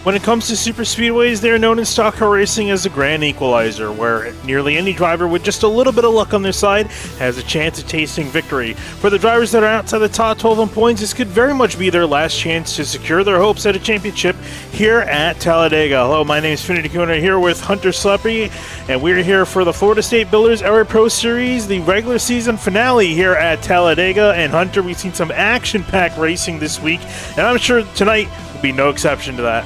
When it comes to super speedways, they are known in stock car racing as the grand equalizer, where nearly any driver with just a little bit of luck on their side has a chance of tasting victory. For the drivers that are outside the top 12 in points, this could very much be their last chance to secure their hopes at a championship here at Talladega. Hello, my name is Finity Kuna here with Hunter Sleppy, and we're here for the Florida State Builders Era Pro Series, the regular season finale here at Talladega. And Hunter, we've seen some action-packed racing this week, and I'm sure tonight will be no exception to that.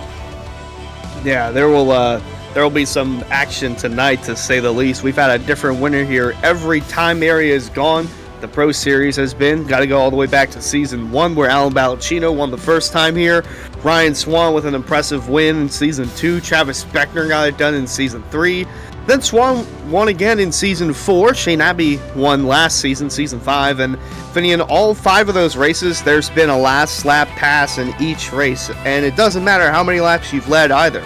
Yeah, there will be some action tonight, to say the least. We've had a different winner here every time area is gone. The Pro Series has been. Got to go all the way back to Season 1, where Alan Ballacchino won the first time here. Ryan Swan with an impressive win in Season 2. Travis Beckner got it done in Season 3. Then Swan won again in Season 4. Shane Abbey won last season, Season 5. And in all 5 of those races, there's been a last lap pass in each race. And it doesn't matter how many laps you've led either.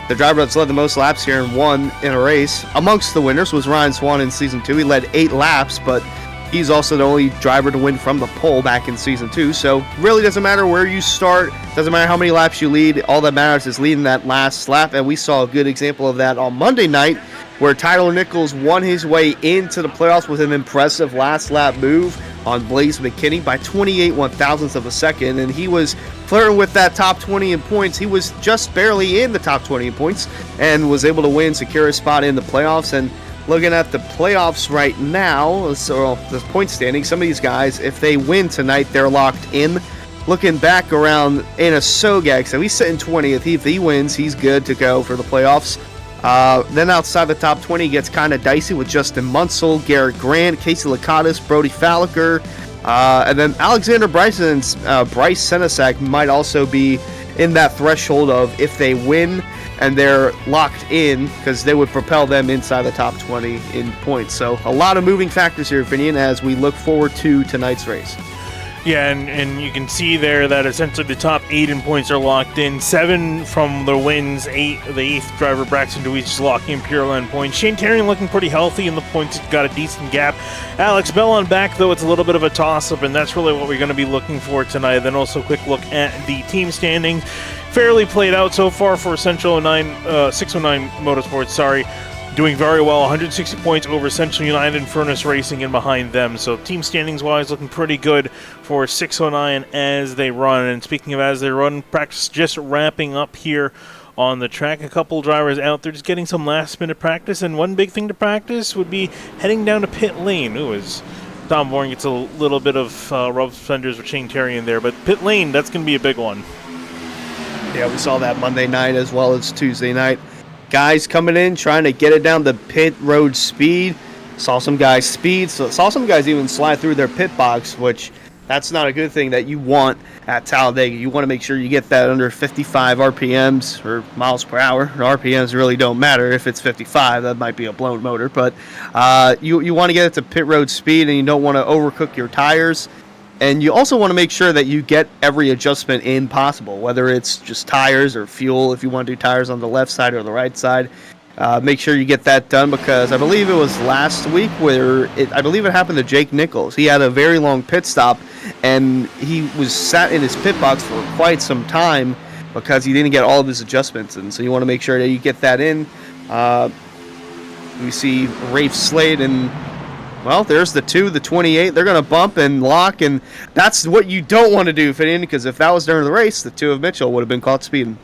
The driver that's led the most laps here and won in a race amongst the winners was Ryan Swan in Season 2. He led 8 laps, but he's also the only driver to win from the pole back in Season 2. So really doesn't matter where you start, doesn't matter how many laps you lead. All that matters is leading that last lap. And we saw a good example of that on Monday night, where Tyler Nichols won his way into the playoffs with an impressive last lap move on Blaze McKinney by 28 one-thousandths of a second, and he was flirting with that top 20 in points. He was just barely in the top 20 in points and was able to win, secure a spot in the playoffs. And looking at the playoffs right now, so the point standing, some of these guys, if they win tonight, they're locked in. Looking back around Anna Sogag, so he's sitting 20th. If he wins, he's good to go for the playoffs. Then outside the top 20, it gets kind of dicey with Justin Munsell, Garrett Grant, Casey Lakatos, Brody Falliker, and then Alexander Bryson and Bryce Senesac might also be in that threshold of if they win and they're locked in, because they would propel them inside the top 20 in points. So a lot of moving factors here, Finian, as we look forward to tonight's race. Yeah, and you can see there that essentially the top 8 in points are locked in. 7 from the wins. The 8th driver, Braxton Deweese, is locking in pure line points. Shane Terrian looking pretty healthy in the points. He's got a decent gap. Alex Bell on back, though, it's a little bit of a toss-up, and that's really what we're going to be looking for tonight. Then also a quick look at the team standings. Fairly played out so far for 609 Motorsports, doing very well, 160 points over Central United and Furnace Racing in behind them. So team standings-wise, looking pretty good for 609 as they run. And speaking of as they run, practice just wrapping up here on the track. A couple drivers out there just getting some last-minute practice. And one big thing to practice would be heading down to pit lane. Ooh, as Tom Bourne gets a little bit of rub fenders with Shane Terry in there. But pit lane, that's going to be a big one. Yeah, we saw that Monday night as well as Tuesday night. Guys coming in, trying to get it down the pit road speed. Saw some guys speed. Saw some guys even slide through their pit box, which that's not a good thing that you want at Talladega. You want to make sure you get that under 55 RPMs or miles per hour. RPMs really don't matter if it's 55. That might be a blown motor. But you want to get it to pit road speed, and you don't want to overcook your tires. And you also want to make sure that you get every adjustment in possible, whether it's just tires or fuel, if you want to do tires on the left side or the right side. Make sure you get that done, because I believe it was last week where I believe it happened to Jake Nichols. He had a very long pit stop, and he was sat in his pit box for quite some time because he didn't get all of his adjustments. And so you want to make sure that you get that in. We see Rafe Slade and... well, there's the 28. They're going to bump and lock, and that's what you don't want to do, Finian, because if that was during the race, the 2 of Mitchell would have been caught speeding.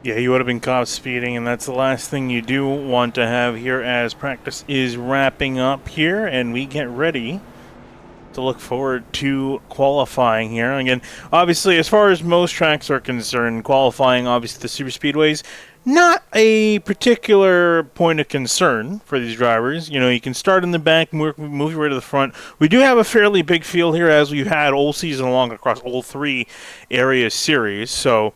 Yeah, he would have been caught speeding, and that's the last thing you do want to have here as practice is wrapping up here, and we get ready to look forward to qualifying here. Again, obviously, as far as most tracks are concerned, qualifying, obviously, the super speedways, not a particular point of concern for these drivers. You know, you can start in the back, move your way to the front. We do have a fairly big field here, as we've had all season long across all 3 area series. So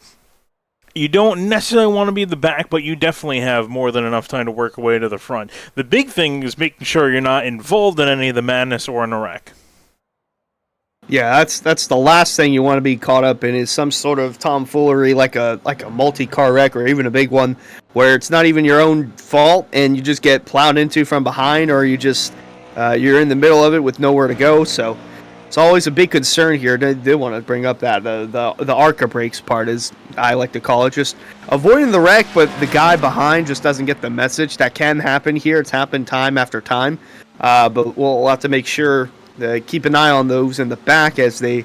you don't necessarily want to be in the back, but you definitely have more than enough time to work your way to the front. The big thing is making sure you're not involved in any of the madness or in a wreck. Yeah, that's the last thing you want to be caught up in, is some sort of tomfoolery like a multi-car wreck, or even a big one where it's not even your own fault and you just get plowed into from behind, or you just you're in the middle of it with nowhere to go. So It's always a big concern here. They did want to bring up that the ARCA brakes part, is I like to call it, just avoiding the wreck, but the guy behind just doesn't get the message. That can happen here. It's happened time after time, but we'll have to make sure to keep an eye on those in the back as they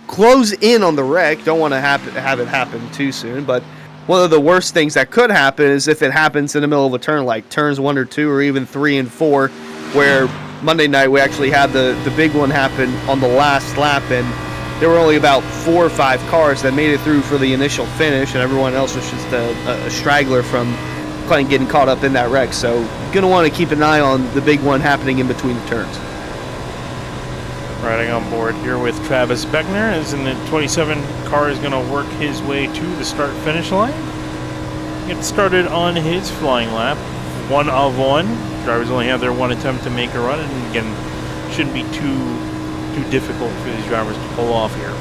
close in on the wreck. Don't want to have it happen too soon, but one of the worst things that could happen is if it happens in the middle of a turn, like turns 1 or 2 or even 3 and 4, where Monday night we actually had the big one happen on the last lap, and there were only about 4 or 5 cars that made it through for the initial finish, and everyone else was just a straggler from getting caught up in that wreck. So you're going to want to keep an eye on the big one happening in between the turns. Riding on board here with Travis Beckner, as in the 27 car is going to work his way to the start-finish line. Get started on his flying lap. 1 of 1. Drivers only have their 1 attempt to make a run, and again, shouldn't be too difficult for these drivers to pull off here.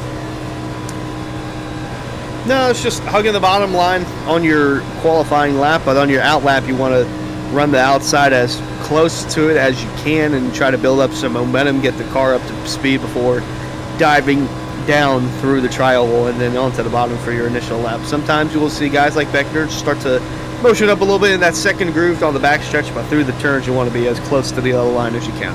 No, it's just hugging the bottom line on your qualifying lap, but on your out lap, you want to run the outside as close to it as you can and try to build up some momentum, get the car up to speed before diving down through the tri-oval and then onto the bottom for your initial lap. Sometimes you will see guys like Beckner start to motion up a little bit in that second groove on the backstretch, but through the turns you want to be as close to the yellow line as you can.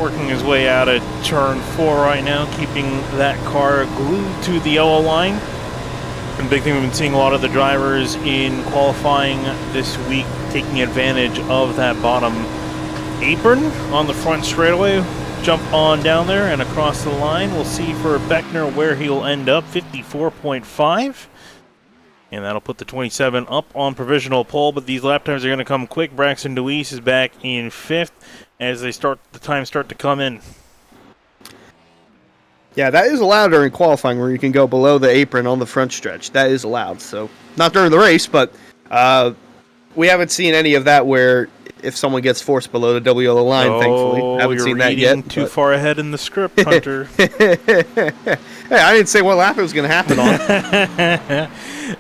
Working his way out of turn 4 right now, keeping that car glued to the yellow line. And the big thing we've been seeing a lot of the drivers in qualifying this week taking advantage of that bottom apron on the front straightaway. Jump on down there and across the line. We'll see for Beckner where he'll end up, 54.5. And that'll put the 27 up on provisional pole, but these lap times are going to come quick. Braxton Deweese is back in 5th as the times start to come in. Yeah, that is allowed during qualifying, where you can go below the apron on the front stretch. That is allowed. So not during the race, but we haven't seen any of that where if someone gets forced below the double yellow line, thankfully. Haven't seen that yet. Too far ahead in the script, Hunter. Hey, I didn't say what lap it was going to happen on.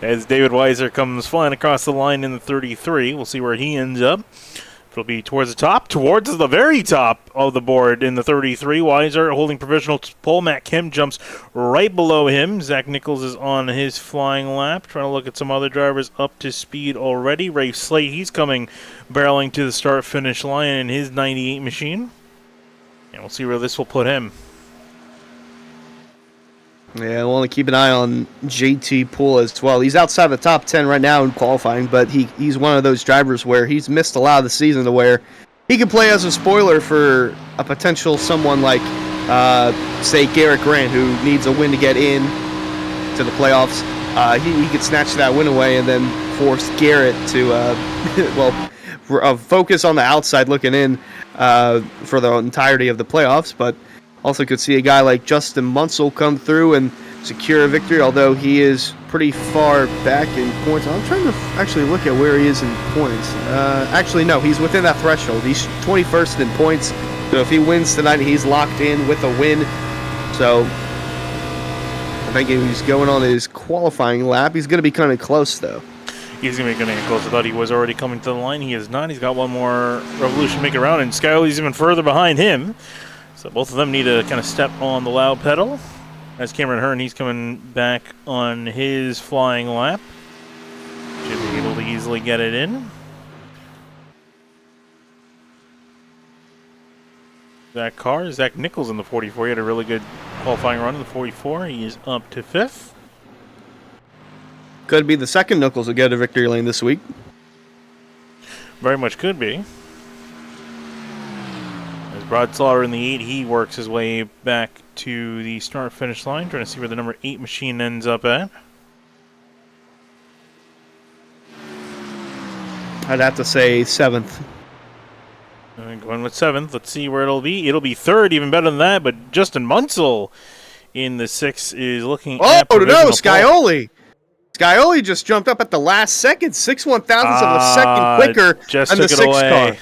As David Weiser comes flying across the line in the 33, we'll see where he ends up. It'll be towards the top, towards the very top of the board in the 33. Weiser holding provisional pole. Matt Kim jumps right below him. Zach Nichols is on his flying lap. Trying to look at some other drivers up to speed already. Ray Slate, he's coming barreling to the start-finish line in his 98 machine. And we'll see where this will put him. Yeah, I want to keep an eye on JT Poole as well. He's outside the top 10 right now in qualifying, but he's one of those drivers where he's missed a lot of the season to where he can play as a spoiler for a potential someone like, say, Garrett Grant, who needs a win to get in to the playoffs. He could snatch that win away and then force Garrett to, focus on the outside looking in for the entirety of the playoffs, but also could see a guy like Justin Munsell come through and secure a victory, although he is pretty far back in points. I'm trying to actually look at where he is in points. Actually, no, he's within that threshold. He's 21st in points. So if he wins tonight, he's locked in with a win. So I think if he's going on his qualifying lap, he's going to be kind of close, though. He's going to be getting close. I thought he was already coming to the line. He is not. He's got one more revolution to make it around, and Skyler's even further behind him. So both of them need to kind of step on the loud pedal. As Cameron Hearn, he's coming back on his flying lap. Should be able to easily get it in. That car, Zach Nichols in the 44. He had a really good qualifying run in the 44. He is up to 5th. Could be the second Nichols to go to victory lane this week. Very much could be. Rod Slaughter in the 8, he works his way back to the start-finish line, trying to see where the number 8 machine ends up at. I'd have to say 7th. Going with 7th. Let's see where it'll be. It'll be 3rd, even better than that, but Justin Munsell in the 6 is looking at provisional no, Scioli! Scioli just jumped up at the last second, 6/1000ths of a second quicker just than the took 6 it away. car.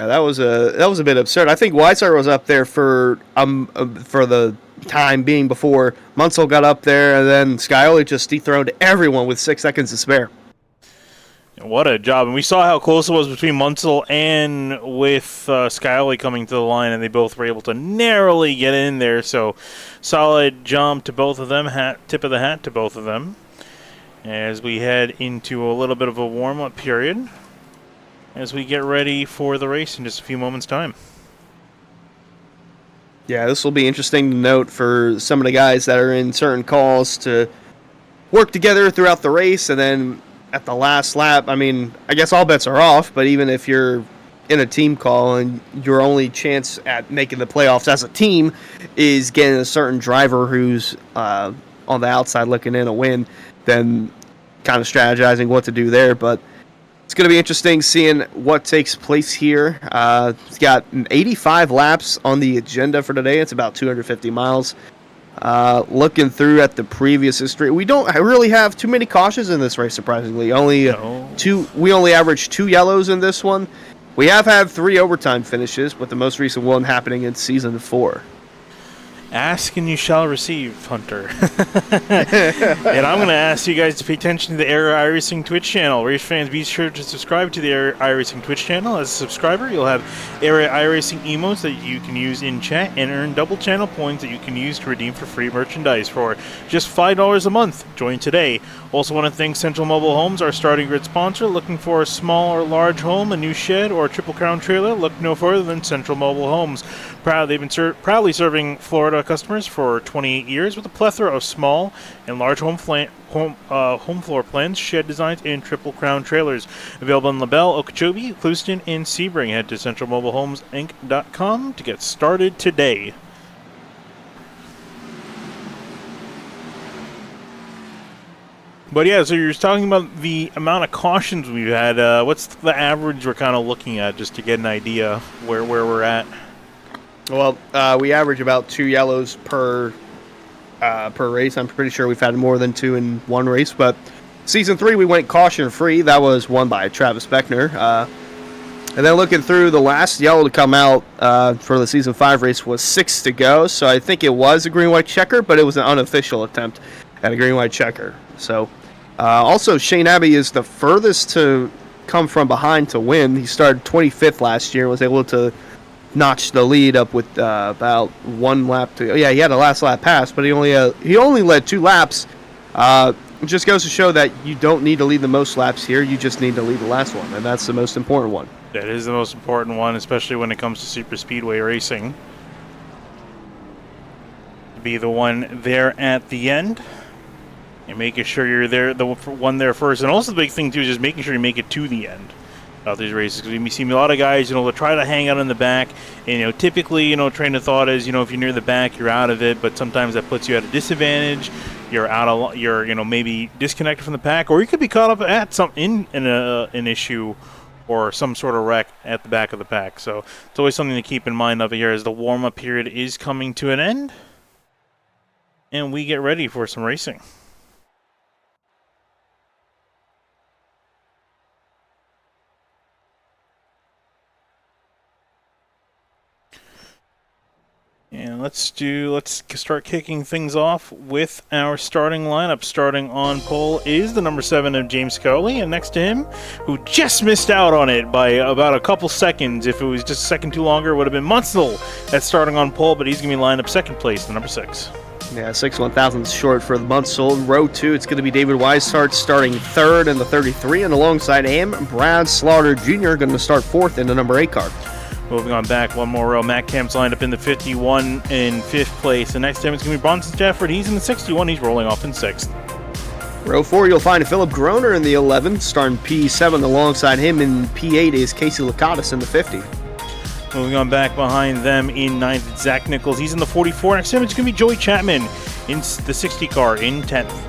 Yeah, that was a bit absurd. I think Weiser was up there for the time being before Munsell got up there, and then Scioli just dethroned everyone with 6 seconds to spare. What a job. And we saw how close it was between Munsell and with Skyly coming to the line, and they both were able to narrowly get in there. So solid jump to both of them, tip of the hat to both of them, as we head into a little bit of a warm-up period as we get ready for the race in just a few moments' time. Yeah, this will be interesting to note for some of the guys that are in certain calls to work together throughout the race, and then at the last lap, I mean, I guess all bets are off, but even if you're in a team call and your only chance at making the playoffs as a team is getting a certain driver who's on the outside looking in a win, then kind of strategizing what to do there. But it's going to be interesting seeing what takes place here. It's got 85 laps on the agenda for today. It's about 250 miles. Looking through at the previous history, we don't really have too many cautions in this race, surprisingly. We only averaged 2 yellows in this one. We have had 3 overtime finishes, with the most recent one happening in Season 4. Ask and you shall receive, Hunter. And I'm going to ask you guys to pay attention to the Area iRacing Twitch channel. Race fans, be sure to subscribe to the Area iRacing Twitch channel. As a subscriber, you'll have Area iRacing emotes that you can use in chat and earn double channel points that you can use to redeem for free merchandise for just $5 a month. Join today. Also want to thank Central Mobile Homes, our starting grid sponsor. Looking for a small or large home, a new shed, or a Triple Crown trailer? Look no further than Central Mobile Homes. They've been proudly serving Florida customers for 28 years with a plethora of small and large home floor plans, shed designs, and Triple Crown trailers. Available in LaBelle, Okeechobee, Clewiston, and Sebring. Head to centralmobilehomeinc.com to get started today. But yeah, so you're talking about the amount of cautions we've had. What's the average we're kind of looking at, just to get an idea where we're at? Well, we average about 2 yellows per race. I'm pretty sure we've had more than 2 in one race. But Season 3, we went caution-free. That was won by Travis Beckner. And then looking through, the last yellow to come out for the Season 5 race was 6 to go. So I think it was a green-white checker, but it was an unofficial attempt at a green-white checker. So also, Shane Abbey is the furthest to come from behind to win. He started 25th last year and was able to notch the lead up with about 1 lap to go. Yeah, he had a last lap pass, but he only led 2 laps. It just goes to show that you don't need to lead the most laps here. You just need to lead the last one, and that's the most important one. That is the most important one, especially when it comes to super speedway racing. To be the one there at the end. And making sure you're there, the one there first. And also the big thing, too, is just making sure you make it to the end of these races. Because we see a lot of guys, they'll try to hang out in the back. And, typically, train of thought is, if you're near the back, you're out of it. But sometimes that puts you at a disadvantage. You're maybe disconnected from the pack. Or you could be caught up at an issue or some sort of wreck at the back of the pack. So it's always something to keep in mind of here as the warm-up period is coming to an end. And we get ready for some racing. And let's start kicking things off with our starting lineup. Starting on pole is the number 7 of James Scully, and next to him, who just missed out on it by about a couple seconds. If it was just a second too longer, it would have been Munsell that's starting on pole, but he's going to be lined up second place, the number 6. Yeah, 6 1,000ths short for the Munsell. Row 2, it's going to be David Weishart starting 3rd in the 33, and alongside him, Brad Slaughter Jr. going to start 4th in the number 8 car. Moving on back one more row, Matt Kemp's lined up in the 51 in 5th place. The next time it's going to be Bronson Stafford. He's in the 61. He's rolling off in 6th. Row 4, you'll find Philip Groner in the 11th, starting P7. Alongside him in P8 is Casey Lakatos in the 50. Moving on back behind them in 9th, Zach Nichols. He's in the 44. Next time it's going to be Joey Chapman in the 60 car in 10th.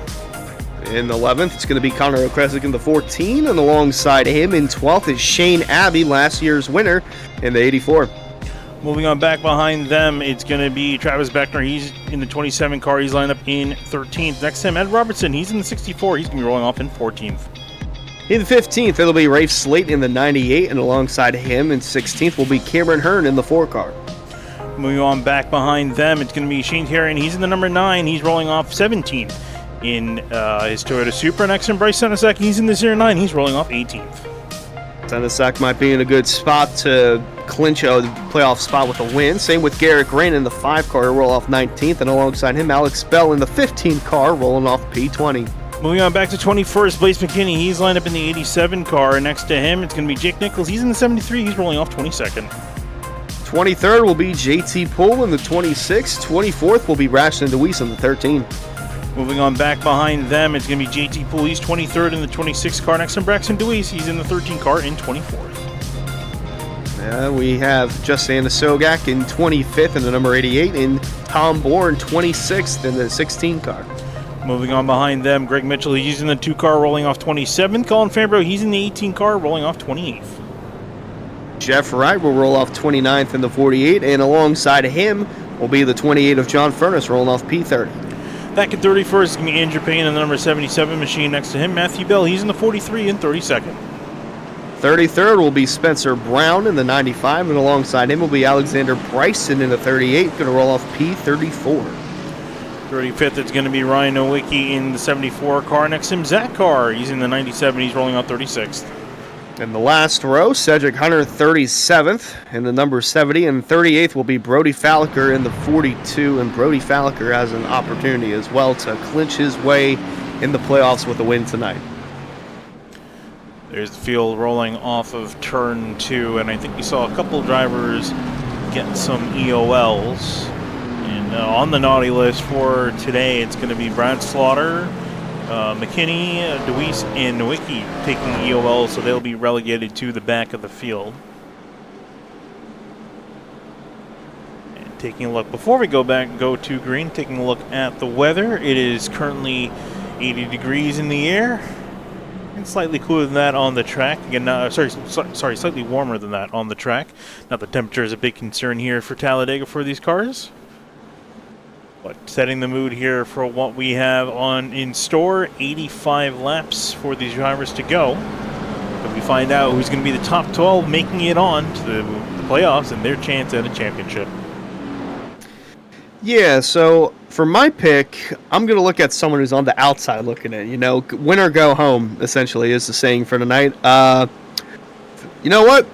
In the 11th, it's going to be Connor O'Kresick in the 14, and alongside him in 12th is Shane Abbey, last year's winner, in the 84. Moving on back behind them, it's going to be Travis Beckner. He's in the 27 car. He's lined up in 13th. Next to him, Ed Robertson. He's in the 64. He's going to be rolling off in 14th. In the 15th, it'll be Rafe Slate in the 98, and alongside him in 16th will be Cameron Hearn in the 4 car. Moving on back behind them, it's going to be Shane Terry. He's in the number 9. He's rolling off 17th in his Toyota Supra. Next in Bryce Senesac, he's in the 09. He's rolling off 18th. Senesac might be in a good spot to clinch a playoff spot with a win. Same with Garrett Green in the 5 car, roll off 19th, and alongside him, Alex Bell in the 15 car, rolling off P20. Moving on back to 21st, Blaze McKinney. He's lined up in the 87 car. Next to him, it's going to be Jake Nichols. He's in the 73. He's rolling off 22nd. 23rd will be JT Poole in the 26. 24th will be Rashton DeWeese in the 13. Moving on back behind them, it's going to be JT Poole. He's 23rd in the 26 car. Next to Braxton DeWeese. He's in the 13 car in 24th. We have Justin Sogak in 25th in the number 88, and Tom Bourne 26th in the 16 car. Moving on behind them, Greg Mitchell, he's in the 2 car, rolling off 27th. Colin Fambro, he's in the 18 car, rolling off 28th. Jeff Wright will roll off 29th in the 48, and alongside him will be the 28 of John Furness, rolling off P30. Back at 31st, it's going to be Andrew Payne in the number 77 machine. Next to him, Matthew Bell, he's in the 43 and 32nd. 33rd will be Spencer Brown in the 95, and alongside him will be Alexander Bryson in the 38, going to roll off P34. 35th, it's going to be Ryan Nowicki in the 74 car. Next to him, Zach Carr. He's in the 97. He's rolling out 36th. In the last row, Cedric Hunter 37th in the number 70, and 38th will be Brody Falliker in the 42, and Brody Falliker has an opportunity as well to clinch his way in the playoffs with a win tonight. There's the field rolling off of turn 2, and I think we saw a couple drivers get some EOLs. And on the naughty list for today, it's going to be Brad Slaughter, McKinney, DeWeese, and Nowicki taking EOLs, so they'll be relegated to the back of the field. And taking a look, before we go to green, taking a look at the weather. It is currently 80 degrees in the air. And slightly cooler than that on the track. Again, slightly warmer than that on the track. Now the temperature is a big concern here for Talladega for these cars. But setting the mood here for what we have in store, 85 laps for these drivers to go. But we find out who's going to be the top 12 making it on to the playoffs and their chance at a championship. Yeah, so for my pick, I'm going to look at someone who's on the outside looking in. Win or go home, essentially, is the saying for tonight. You know what?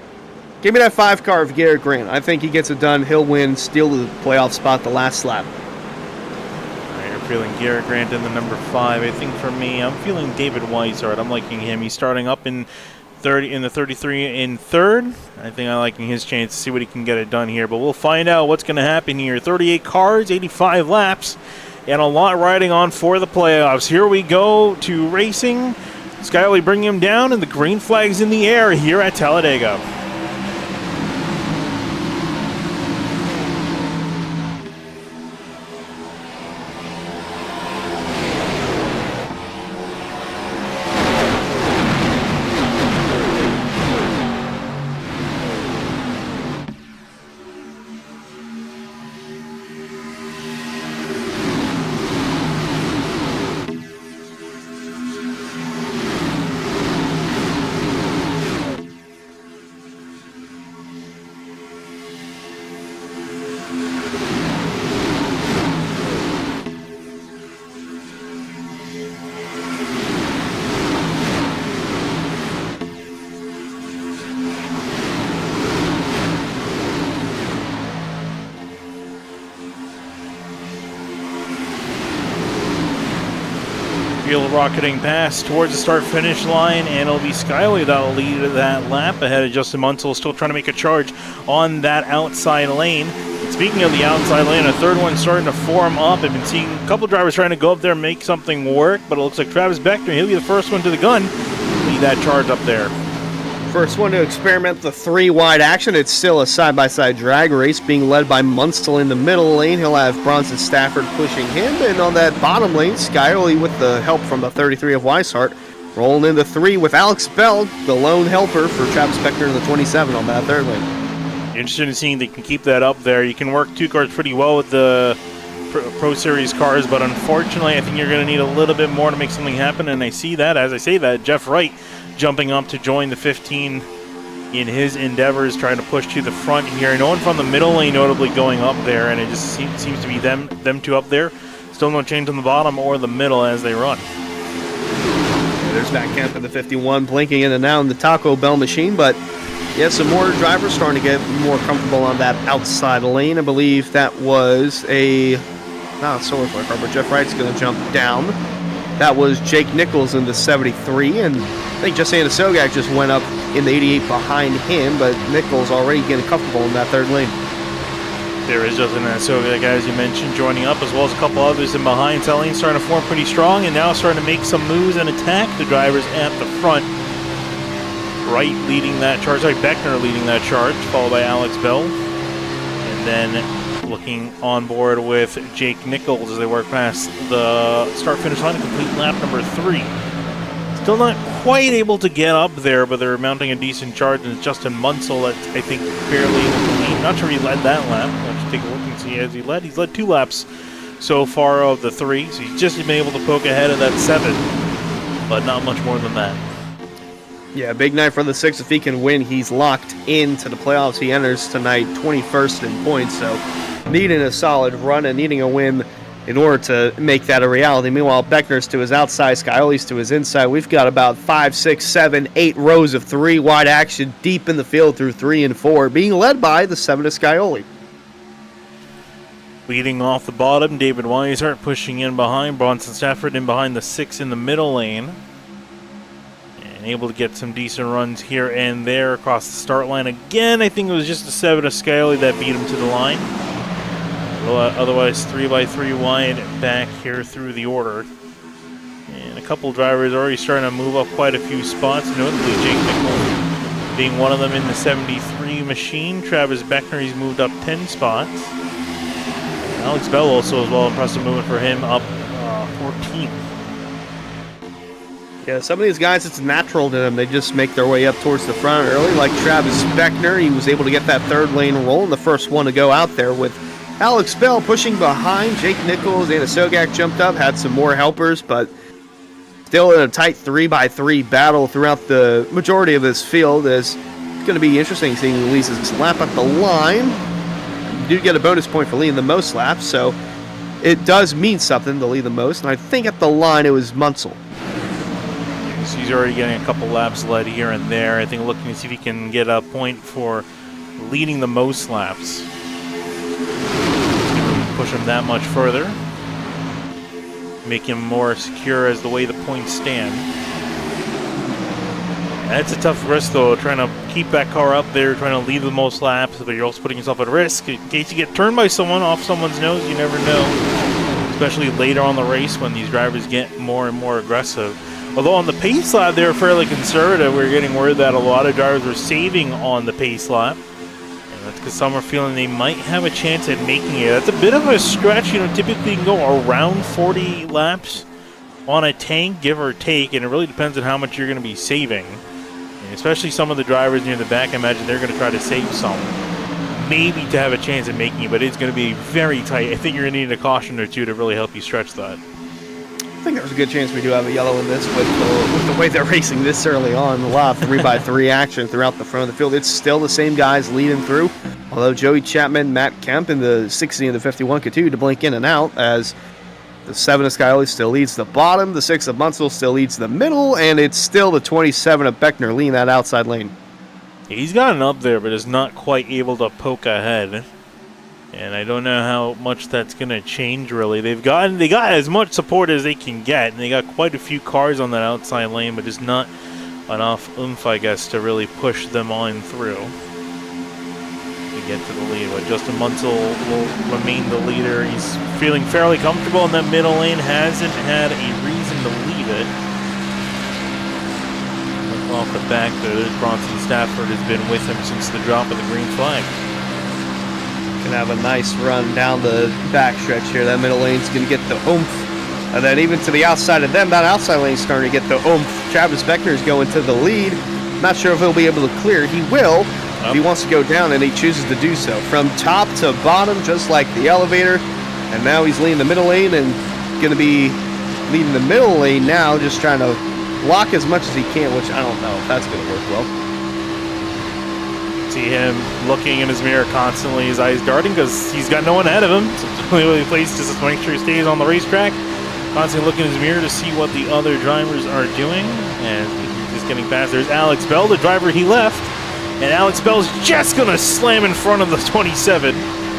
Give me that 5 car of Garrett Grant. I think he gets it done. He'll win, steal the playoff spot the last lap. Feeling Garrett Grant in the number 5. I think for me, I'm feeling David Weishart. I'm liking him. He's starting up in the 33 in 3rd. I think I'm liking his chance to see what he can get it done here. But we'll find out what's going to happen here. 38 cars, 85 laps, and a lot riding on for the playoffs. Here we go to racing. Skyley bringing him down, and the green flag's in the air here at Talladega. Field rocketing past towards the start-finish line, and it'll be Skyley that'll lead that lap ahead of Justin Munsell, still trying to make a charge on that outside lane. And speaking of the outside lane, a third one starting to form up. I've been seeing a couple drivers trying to go up there and make something work, but it looks like Travis Beckner, he'll be the first one to the gun, lead that charge up there. First one to experiment the 3-wide action. It's still a side-by-side drag race being led by Munsell in the middle lane. He'll have Bronson Stafford pushing him. And on that bottom lane, Skyley with the help from the 33 of Weishart rolling into 3 with Alex Bell, the lone helper for Travis Beckner in the 27 on that third lane. Interested in seeing they can keep that up there. You can work 2 cars pretty well with the Pro Series cars, but unfortunately I think you're going to need a little bit more to make something happen. And I see that, as I say that, Jeff Wright jumping up to join the 15 in his endeavors, trying to push to the front here. No one from the middle lane notably going up there, and it just seems to be them two up there. Still no change on the bottom or the middle as they run. Yeah, there's Matt Kemp in the 51, blinking in and out in the Taco Bell machine, but yeah, some more drivers starting to get more comfortable on that outside lane. I believe that was not a solar flare car, but Jeff Wright's going to jump down. That was Jake Nichols in the 73, and I think Jesse Sogak just went up in the 88 behind him, but Nichols already getting comfortable in that third lane. There is Justin Sogak, as you mentioned, joining up, as well as a couple others in behind. That lane's starting to form pretty strong, and now starting to make some moves and attack the drivers at the front. Wright leading that charge, Beckner leading that charge, followed by Alex Bell. And then looking on board with Jake Nichols as they work past the start-finish line to complete lap number 3. Still not quite able to get up there, but they're mounting a decent charge, and it's Justin Munsell that's, I think, barely able to lead. Not sure he led that lap. Let's take a look and see as he led. He's led 2 laps so far of the 3, so he's just been able to poke ahead of that 7, but not much more than that. Yeah, big night for the 6. If he can win, he's locked into the playoffs. He enters tonight 21st in points, so needing a solid run and needing a win in order to make that a reality. Meanwhile, Beckner's to his outside, Scioli's to his inside. We've got about 5, 6, 7, 8 rows of 3 wide action deep in the field through 3 and 4, being led by the 7 of Scioli. Leading off the bottom, David Weishart pushing in behind, Bronson Stafford in behind the 6 in the middle lane. And able to get some decent runs here and there across the start line. Again, I think it was just the 7 of Scioli that beat him to the line. Otherwise, 3x3 wide back here through the order. And a couple drivers already starting to move up quite a few spots. Notably, Jake Nichols being one of them in the 73 machine. Travis Beckner, he's moved up 10 spots. Alex Bell also as well, impressive movement for him, up 14. Yeah, some of these guys, it's natural to them. They just make their way up towards the front early, like Travis Beckner. He was able to get that third lane roll, and the first one to go out there with Alex Bell pushing behind. Jake Nichols and Sogak jumped up, had some more helpers, but still in a tight 3x3 battle throughout the majority of this field. It's going to be interesting seeing who leads this lap at the line. You do get a bonus point for leading the most laps, so it does mean something to lead the most, and I think at the line it was Munsell. He's already getting a couple laps led here and there. I think looking to see if he can get a point for leading the most laps. Push him that much further. Make him more secure as the way the points stand. That's a tough risk though, trying to keep that car up there, trying to lead the most laps, but you're also putting yourself at risk. In case you get turned by someone off someone's nose, you never know. Especially later on the race when these drivers get more and more aggressive. Although on the pace lap, they were fairly conservative. We were getting word that a lot of drivers were saving on the pace lap. And that's because some are feeling they might have a chance at making it. That's a bit of a stretch. Typically you can go around 40 laps on a tank, give or take. And it really depends on how much you're going to be saving. And especially some of the drivers near the back, I imagine they're going to try to save some. Maybe to have a chance at making it, but it's going to be very tight. I think you're going to need a caution or two to really help you stretch that. I think there's a good chance we do have a yellow in this with the way they're racing this early on. A lot of 3x3 action throughout the front of the field. It's still the same guys leading through, although Joey Chapman, Matt Kemp in the 60 and the 51 continue to blink in and out as the 7 of Scioli still leads the bottom, the 6 of Munsell still leads the middle, and it's still the 27 of Beckner leading that outside lane. He's gotten up there, but is not quite able to poke ahead. And I don't know how much that's going to change, really. They got as much support as they can get, and they got quite a few cars on that outside lane, but just not enough oomph, I guess, to really push them on through to get to the lead. But Justin Munsell will remain the leader. He's feeling fairly comfortable in that middle lane. Hasn't had a reason to leave it. Look off the back there. Bronson Stafford has been with him since the drop of the green flag. Gonna have a nice run down the backstretch here. That middle lane's gonna get the oomph. And then even to the outside of them, that outside lane's starting to get the oomph. Travis Beckner's going to the lead. Not sure if he'll be able to clear. He will if he wants to go down, and he chooses to do so. From top to bottom, just like the elevator. And now he's leading the middle lane and gonna be leading the middle lane now, just trying to block as much as he can, which I don't know if that's gonna work well. See him looking in his mirror constantly, his eyes darting because he's got no one ahead of him. So it's the only place just to make sure he stays on the racetrack. Constantly looking in his mirror to see what the other drivers are doing. And he's just getting past. There's Alex Bell, the driver he left. And Alex Bell's just going to slam in front of the 27,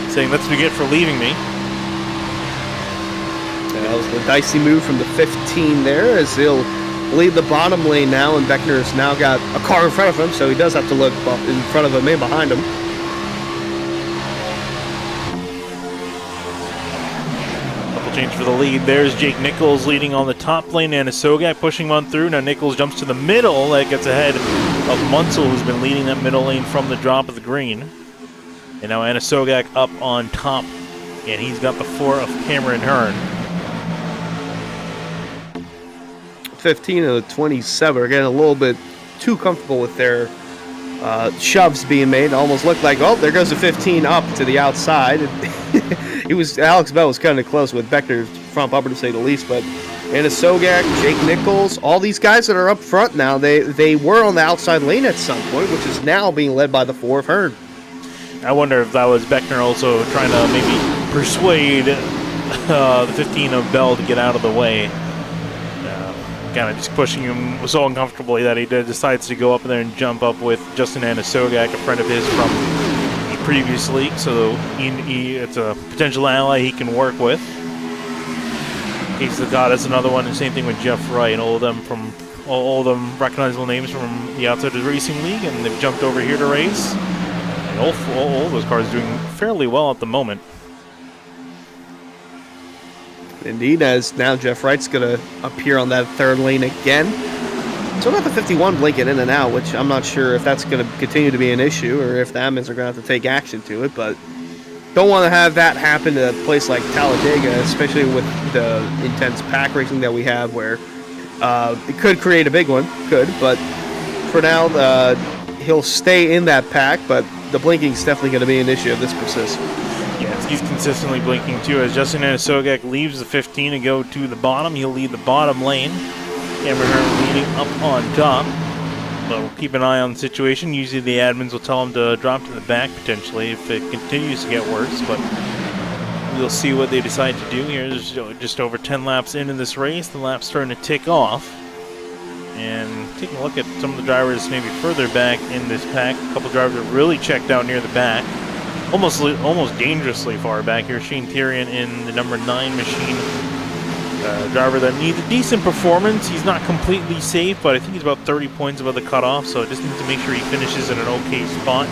saying, "That's what you get for leaving me." That was the dicey move from the 15 there, as he'll lead the bottom lane now, and Beckner's now got a car in front of him, so he does have to look in front of him and behind him. Couple change for the lead. There's Jake Nichols leading on the top lane, and Sogak pushing on through. Now Nichols jumps to the middle. That gets ahead of Munsell, who's been leading that middle lane from the drop of the green. And now Sogak up on top, and he's got the 4 of Cameron Hearn. 15 and the 27 are getting a little bit too comfortable with their shoves being made. It almost looked like, oh, there goes the 15 up to the outside. Alex Bell was kind of close with Beckner's front bumper, to say the least, but Sogak, Jake Nichols, all these guys that are up front now, they were on the outside lane at some point, which is now being led by the 4 of Hearn. I wonder if that was Beckner also trying to maybe persuade the 15 of Bell to get out of the way. Kind of just pushing him so uncomfortably that he decides to go up there and jump up with Justin Sogak, a friend of his from the previous league. So it's a potential ally he can work with. Case of God is another one, and same thing with Jeff Wright. All of them recognizable names from the Outsiders Racing League, and they've jumped over here to race. And all those cars doing fairly well at the moment. Indeed, as now Jeff Wright's going to appear on that third lane again. So got the 51 blinking in and out, which I'm not sure if that's going to continue to be an issue or if the admins are going to have to take action to it, but don't want to have that happen to a place like Talladega, especially with the intense pack racing that we have, where it could create a big one, but for now he'll stay in that pack, but the blinking is definitely going to be an issue if this persists. Yes, he's consistently blinking too. As Justin Sogak leaves the 15 to go to the bottom, he'll lead the bottom lane. Cameron Hearn leading up on top. But we'll keep an eye on the situation. Usually the admins will tell him to drop to the back potentially if it continues to get worse. But we'll see what they decide to do here. There's just over 10 laps into this race. The lap's starting to tick off. And taking a look at some of the drivers maybe further back in this pack. A couple drivers are really checked out near the back. Almost dangerously far back here. Shane Tyrion in the number 9 machine. Driver that needs a decent performance. He's not completely safe, but I think he's about 30 points above the cutoff, so just needs to make sure he finishes in an okay spot.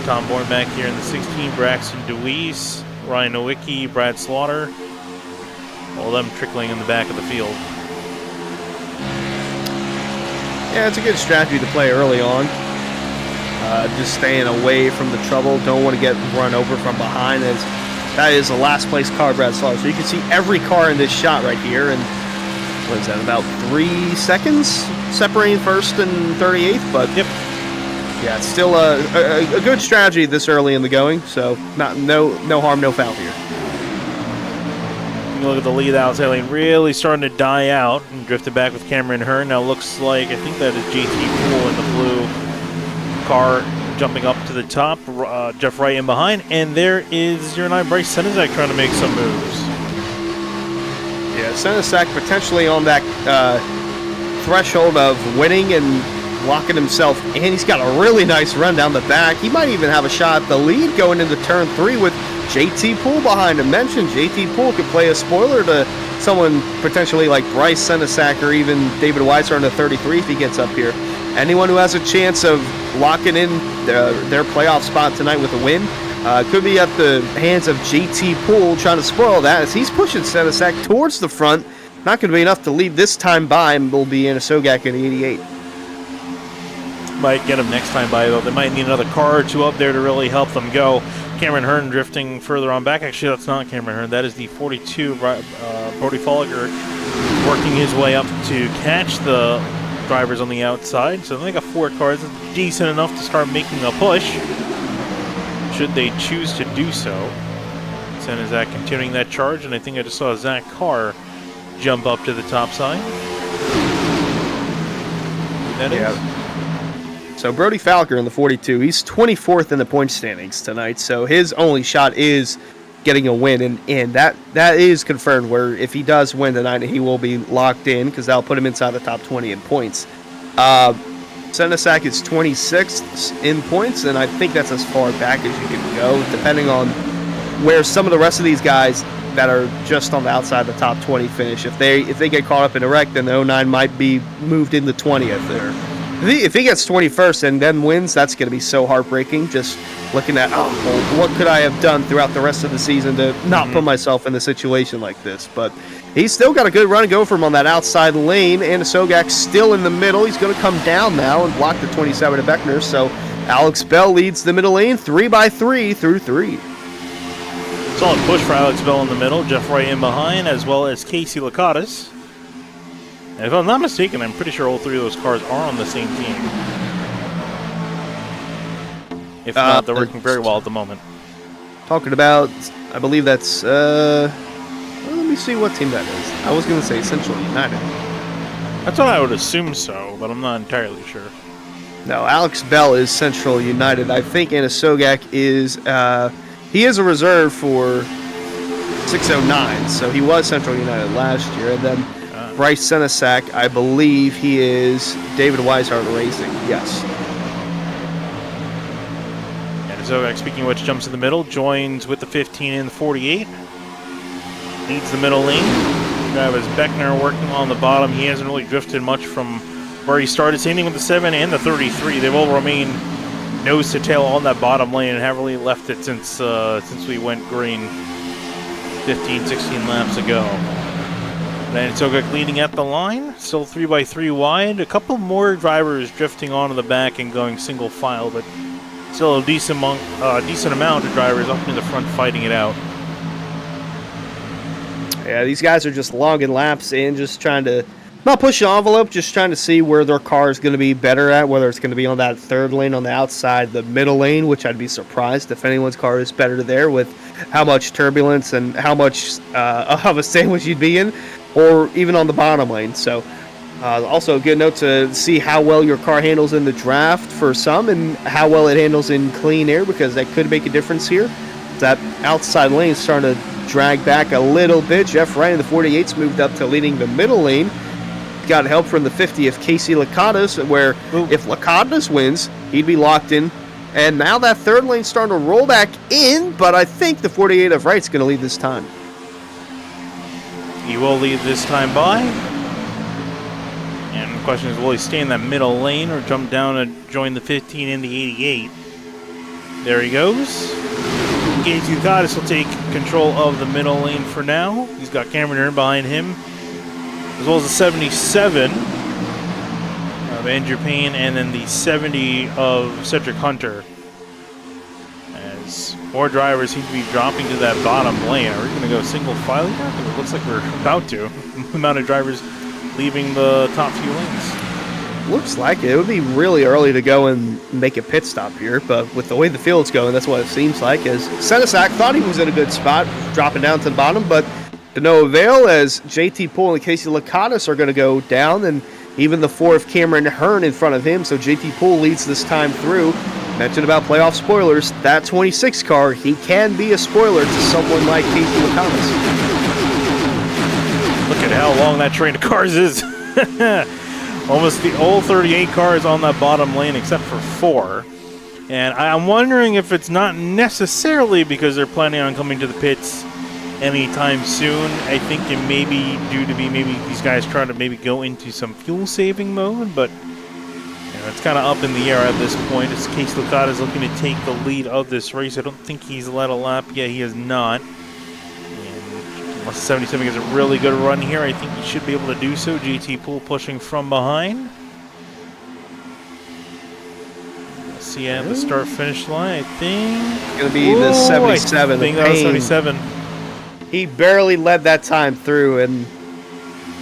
Tom Bourne back here in the 16. Braxton DeWeese, Ryan Nowicki, Brad Slaughter. All of them trickling in the back of the field. Yeah, it's a good strategy to play early on. Just staying away from the trouble. Don't want to get run over from behind, as that is the last place car, Brad Slaughter. So you can see every car in this shot right here. And what is that, about 3 seconds separating first and 38th? But yep. Yeah, it's still a good strategy this early in the going. So no harm, no foul here. Look at the lead outside lane really starting to die out and drifted back with Cameron Hearn. Now looks like, I think that is JT Poole in the blue car jumping up to the top. Jeff Wright in behind, and there is your 9 Bryce Senizak trying to make some moves. Yeah, Senizak potentially on that threshold of winning and locking himself in. He's got a really nice run down the back. He might even have a shot at the lead going into turn 3 with JT Poole behind him. Mentioned JT Poole could play a spoiler to someone potentially like Bryce Senizak or even David Weiser in the 33 if he gets up here. Anyone who has a chance of locking in their playoff spot tonight with a win could be at the hands of JT Poole trying to spoil that, as he's pushing Senizak towards the front. Not going to be enough to lead this time by, and will be Sogak in the 88. Might get him next time by, though. They might need another car or two up there to really help them go. Cameron Hearn drifting further on back. Actually, that's not Cameron Hearn. That is the 42, Brody Folliger, working his way up to catch the drivers on the outside. So they got 4 cars. That's decent enough to start making a push, should they choose to do so. Senizak continuing that charge, and I think I just saw Zach Carr jump up to the top side. That is. So Brody Falker in the 42, he's 24th in the point standings tonight. So his only shot is getting a win, and that is confirmed. Where if he does win tonight, he will be locked in because that'll put him inside the top 20 in points. Senesac is 26th in points, and I think that's as far back as you can go, depending on where some of the rest of these guys that are just on the outside of the top 20 finish. If they get caught up in a wreck, then the 09 might be moved into 20th there. If he gets 21st and then wins, that's going to be so heartbreaking. Just looking at, what could I have done throughout the rest of the season to not put myself in a situation like this? But he's still got a good run and go for him on that outside lane. And Sogak's still in the middle. He's going to come down now and block the 27 to Beckner. So Alex Bell leads the middle lane 3x3 through 3. Solid push for Alex Bell in the middle. Jeff Wright in behind, as well as Casey Lakatos. And if I'm not mistaken, I'm pretty sure all three of those cars are on the same team. If not, they're working very well at the moment. Talking about, I believe that's, well, let me see what team that is. I was going to say Central United. That's what I would assume so, but I'm not entirely sure. No, Alex Bell is Central United. I think Anna Sogak is, he is a reserve for 609, so he was Central United last year. And then Bryce Senesac, I believe he is David Weishart Racing. Yes. And Sogak, speaking of which, jumps in the middle, joins with the 15 and the 48. Leads the middle lane. Travis Beckner working on the bottom. He hasn't really drifted much from where he started. Same thing with the 7 and the 33. They've all remained nose to tail on that bottom lane and haven't really left it since we went green 15, 16 laps ago. And Sogak leading at the line, still 3x3 wide. A couple more drivers drifting onto the back and going single file, but still a decent amount of drivers up in the front fighting it out. Yeah, these guys are just logging laps and just trying to not push the envelope, just trying to see where their car is going to be better at, whether it's going to be on that third lane on the outside, the middle lane, which I'd be surprised if anyone's car is better there with how much turbulence and how much of a sandwich you'd be in, or even on the bottom lane. So also a good note to see how well your car handles in the draft for some and how well it handles in clean air, because that could make a difference here. That outside lane is starting to drag back a little bit. Jeff Wright in the 48's moved up to leading the middle lane. Got help from the 50 of Casey Lakatos, where if Lakatos wins, he'd be locked in. And now that third lane's starting to roll back in, but I think the 48 of Wright's going to lead this time. He will lead this time by. And the question is, will he stay in that middle lane or jump down and join the 15 in the 88? There he goes. Casey Lakatos will take control of the middle lane for now. He's got Cameron Earn behind him, as well as the 77 of Andrew Payne, and then the 70 of Cedric Hunter. As more drivers seem to be dropping to that bottom lane. Are we going to go single file here? It looks like we're about to. The amount of drivers leaving the top few lanes. Looks like it. It would be really early to go and make a pit stop here, but with the way the field's going, that's what it seems like. As Senesac thought he was in a good spot, dropping down to the bottom, but to no avail, as JT Poole and Casey Lakatos are going to go down, and even the 4 of Cameron Hearn in front of him, so JT Poole leads this time through. Mentioned about playoff spoilers, that 26 car, he can be a spoiler to someone like Casey Lakatos. Look at how long that train of cars is. Almost the old 38 cars on that bottom lane, except for 4. And I'm wondering if it's not necessarily because they're planning on coming to the pits anytime soon. I think it may be due to maybe these guys trying to maybe go into some fuel saving mode, but it's kind of up in the air at this point. As Casey Lakatos is looking to take the lead of this race. I don't think he's led a lap yet. He has not. And unless 77 gets a really good run here, I think he should be able to do so. GT Poole pushing from behind. Let's see at the start-finish line, I think. It's going to be the 77. I think that was 77. He barely led that time through, and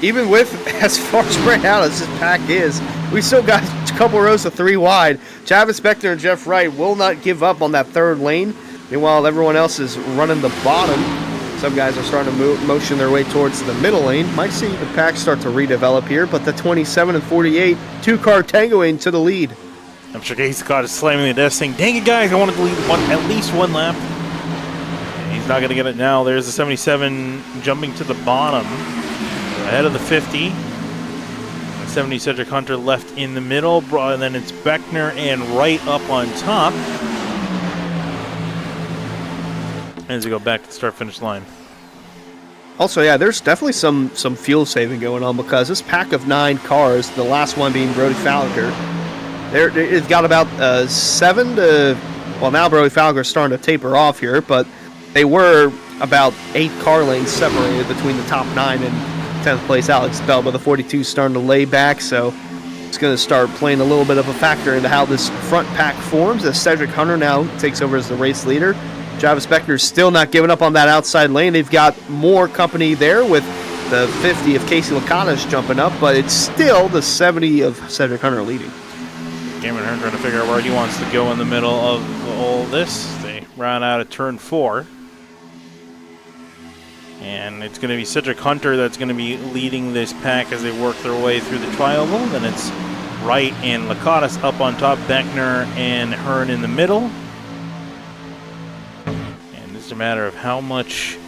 even with as far spread out as this pack is, we still got a couple rows of 3 wide. Travis Beckner and Jeff Wright will not give up on that third lane. Meanwhile, everyone else is running the bottom. Some guys are starting to motion their way towards the middle lane. Might see the pack start to redevelop here, but the 27 and 48, 2-car tangoing to the lead. I'm sure Casey caught is slamming the desk saying, dang it, guys, I wanted to lead at least one lap. And he's not going to get it now. There's the 77 jumping to the bottom. Ahead of the 50. The 70 Cedric Hunter left in the middle. And then it's Beckner and Wright up on top. As we go back to the start-finish line. Also, yeah, there's definitely some fuel saving going on because this pack of 9 cars, the last one being Brody Fallinger, it's got about 7 to... Well, now Brody Fallinger's starting to taper off here, but they were about 8 car lanes separated between the top 9 and 10th place Alex Bell, but the 42 is starting to lay back, so it's going to start playing a little bit of a factor into how this front pack forms as Cedric Hunter now takes over as the race leader. Travis Beckner's still not giving up on that outside lane. They've got more company there with the 50 of Casey Lakatos jumping up, but it's still the 70 of Cedric Hunter leading. Cameron Hearn trying to figure out where he wants to go in the middle of all this. They round out of turn 4. And it's going to be Cedric Hunter that's going to be leading this pack as they work their way through the trioval. Then it's Wright and Lakatos up on top, Beckner and Hearn in the middle. A matter of how much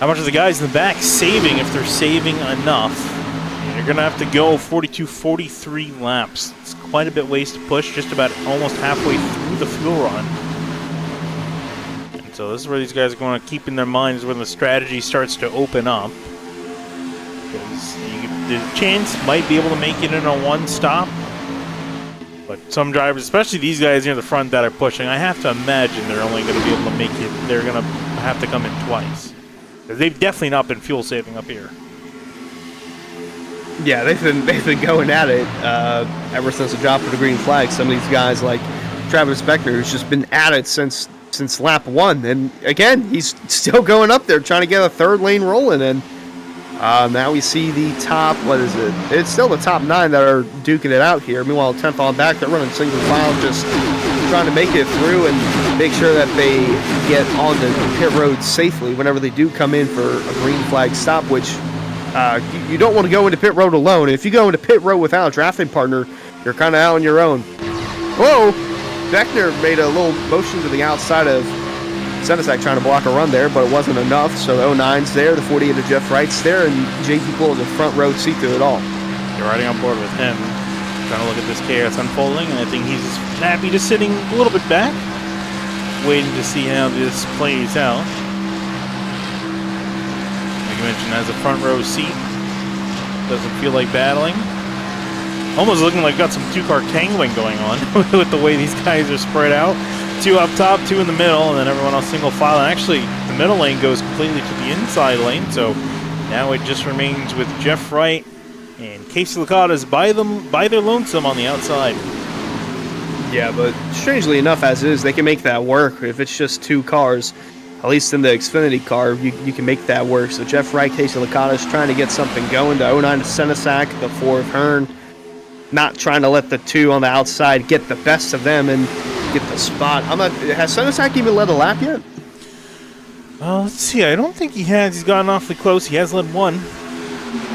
are the guys in the back saving, if they're saving enough. And you're gonna have to go 42-43 laps. It's quite a bit ways to push, just about almost halfway through the fuel run. And so this is where these guys are going to keep in their minds when the strategy starts to open up, because the chance might be able to make it in a one stop. But some drivers, especially these guys near the front that are pushing, I have to imagine they're only going to be able to make it. They're going to have to come in twice. They've definitely not been fuel saving up here. Yeah, they've been going at it ever since the drop of the green flag. Some of these guys like Travis Beckner, who's just been at it since lap 1, and again he's still going up there trying to get a third lane rolling. And now we see the top, what is it? It's still the top 9 that are duking it out here. Meanwhile, 10th on back, they're running single file, just trying to make it through and make sure that they get on the pit road safely whenever they do come in for a green flag stop, which you don't want to go into pit road alone. If you go into pit road without a drafting partner, you're kind of out on your own. Whoa! Beckner made a little motion to the outside of Senesac trying to block a run there, but it wasn't enough. So the 09's there, the 48 of Jeff Wright's there, and JP pulls a front row seat through it all. You're riding on board with him, trying to look at this chaos unfolding, and I think he's just happy just sitting a little bit back, waiting to see how this plays out. Like you mentioned, has a front row seat, doesn't feel like battling. Almost looking like got some 2-car tangling going on with the way these guys are spread out. 2 up top, 2 in the middle, and then everyone else single file. And actually, the middle lane goes completely to the inside lane, so now it just remains with Jeff Wright and Casey Lakatos by their lonesome on the outside. Yeah, but strangely enough, as is, they can make that work. If it's just 2 cars, at least in the Xfinity car, you can make that work. So Jeff Wright, Casey Lakatos trying to get something going. The 09 to Senesac, the 4 of Hearn, not trying to let the 2 on the outside get the best of them and get the spot. Has Senesac even led a lap yet? Let's see. I don't think he has. He's gotten awfully close. He has led 1. Oh,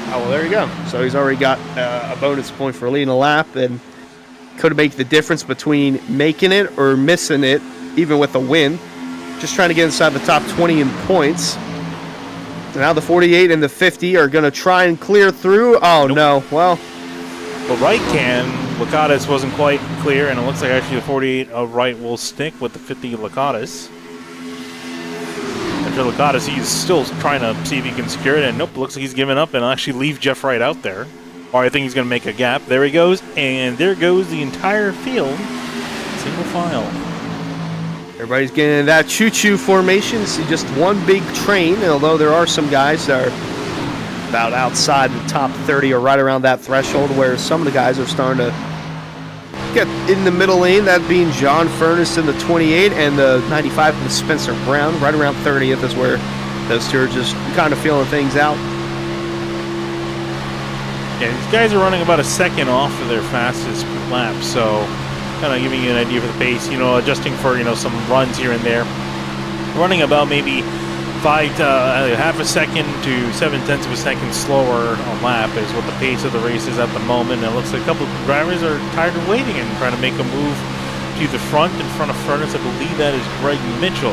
well, there you go. So he's already got a bonus point for leading a lap, and could make the difference between making it or missing it, even with a win. Just trying to get inside the top 20 in points. Now the 48 and the 50 are going to try and clear through. Oh, nope. No. Well, Wright can. Lakatos wasn't quite clear, and it looks like actually the 48 Wright will stick with the 50 Lakatos. After Lakatos, he's still trying to see if he can secure it, and nope, looks like he's giving up and actually leave Jeff Wright out there. Or I think he's going to make a gap. There he goes, and there goes the entire field. Single file. Everybody's getting that choo-choo formation. See just one big train, although there are some guys that are about outside the top 30 or right around that threshold, where some of the guys are starting to get in the middle lane, that being John Furness in the 28 and the 95 from Spencer Brown. Right around 30th is where those two are just kind of feeling things out. Yeah, these guys are running about a second off of their fastest lap, so kind of giving you an idea for the pace, adjusting for, some runs here and there. Running about maybe half a second to 0.7 of a second slower on lap is what the pace of the race is at the moment. And it looks like a couple of drivers are tired of waiting and trying to make a move to the front in front of Furnace. I believe that is Greg Mitchell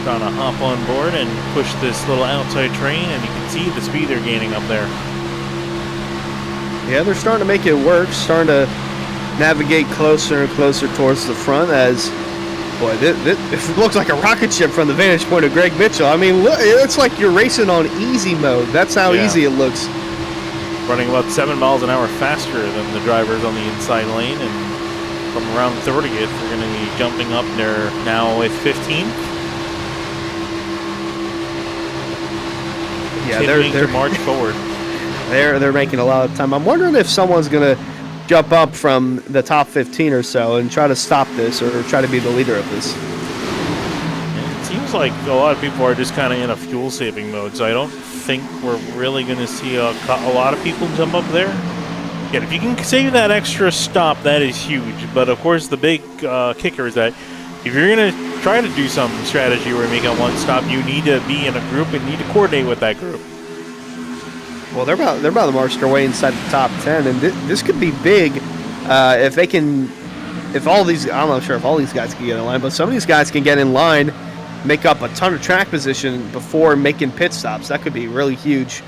trying to hop on board and push this little outside train, and you can see the speed they're gaining up there. Yeah, they're starting to make it work, starting to navigate closer and closer towards the front as, boy, it looks like a rocket ship from the vantage point of Greg Mitchell. I mean, look, it's like you're racing on easy mode. That's how easy it looks. Running about 7 miles an hour faster than the drivers on the inside lane, and from around 30th, they're going to be jumping up there now with 15th. Yeah, they're march forward. They're making a lot of time. I'm wondering if someone's going to jump up from the top 15 or so and try to stop this or try to be the leader of this. It seems like a lot of people are just kind of in a fuel saving mode, so I don't think we're really going to see a lot of people jump up there. Yeah, if you can save that extra stop, that is huge. But of course, the big kicker is that if you're going to try to do some strategy where you make it one stop, you need to be in a group and need to coordinate with that group. Well, they're about to march their way inside the top 10, and this could be big if they can. If all these, I'm not sure if all these guys can get in line, but some of these guys can get in line, make up a ton of track position before making pit stops. That could be really huge,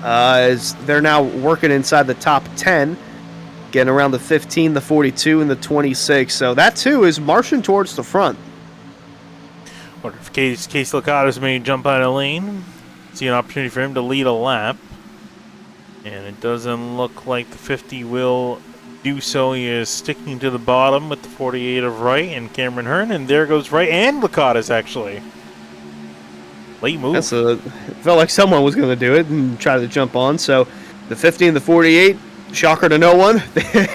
as they're now working inside the top 10, getting around the 15, the 42, and the 26. So that too is marching towards the front. Wonder if Case Lakatos may jump out of lane. See an opportunity for him to lead a lap. And it doesn't look like the 50 will do so. He is sticking to the bottom with the 48 of Wright and Cameron Hearn. And there goes Wright and Lakatos, actually. Late move. It felt like someone was going to do it and try to jump on. So the 50 and the 48, shocker to no one.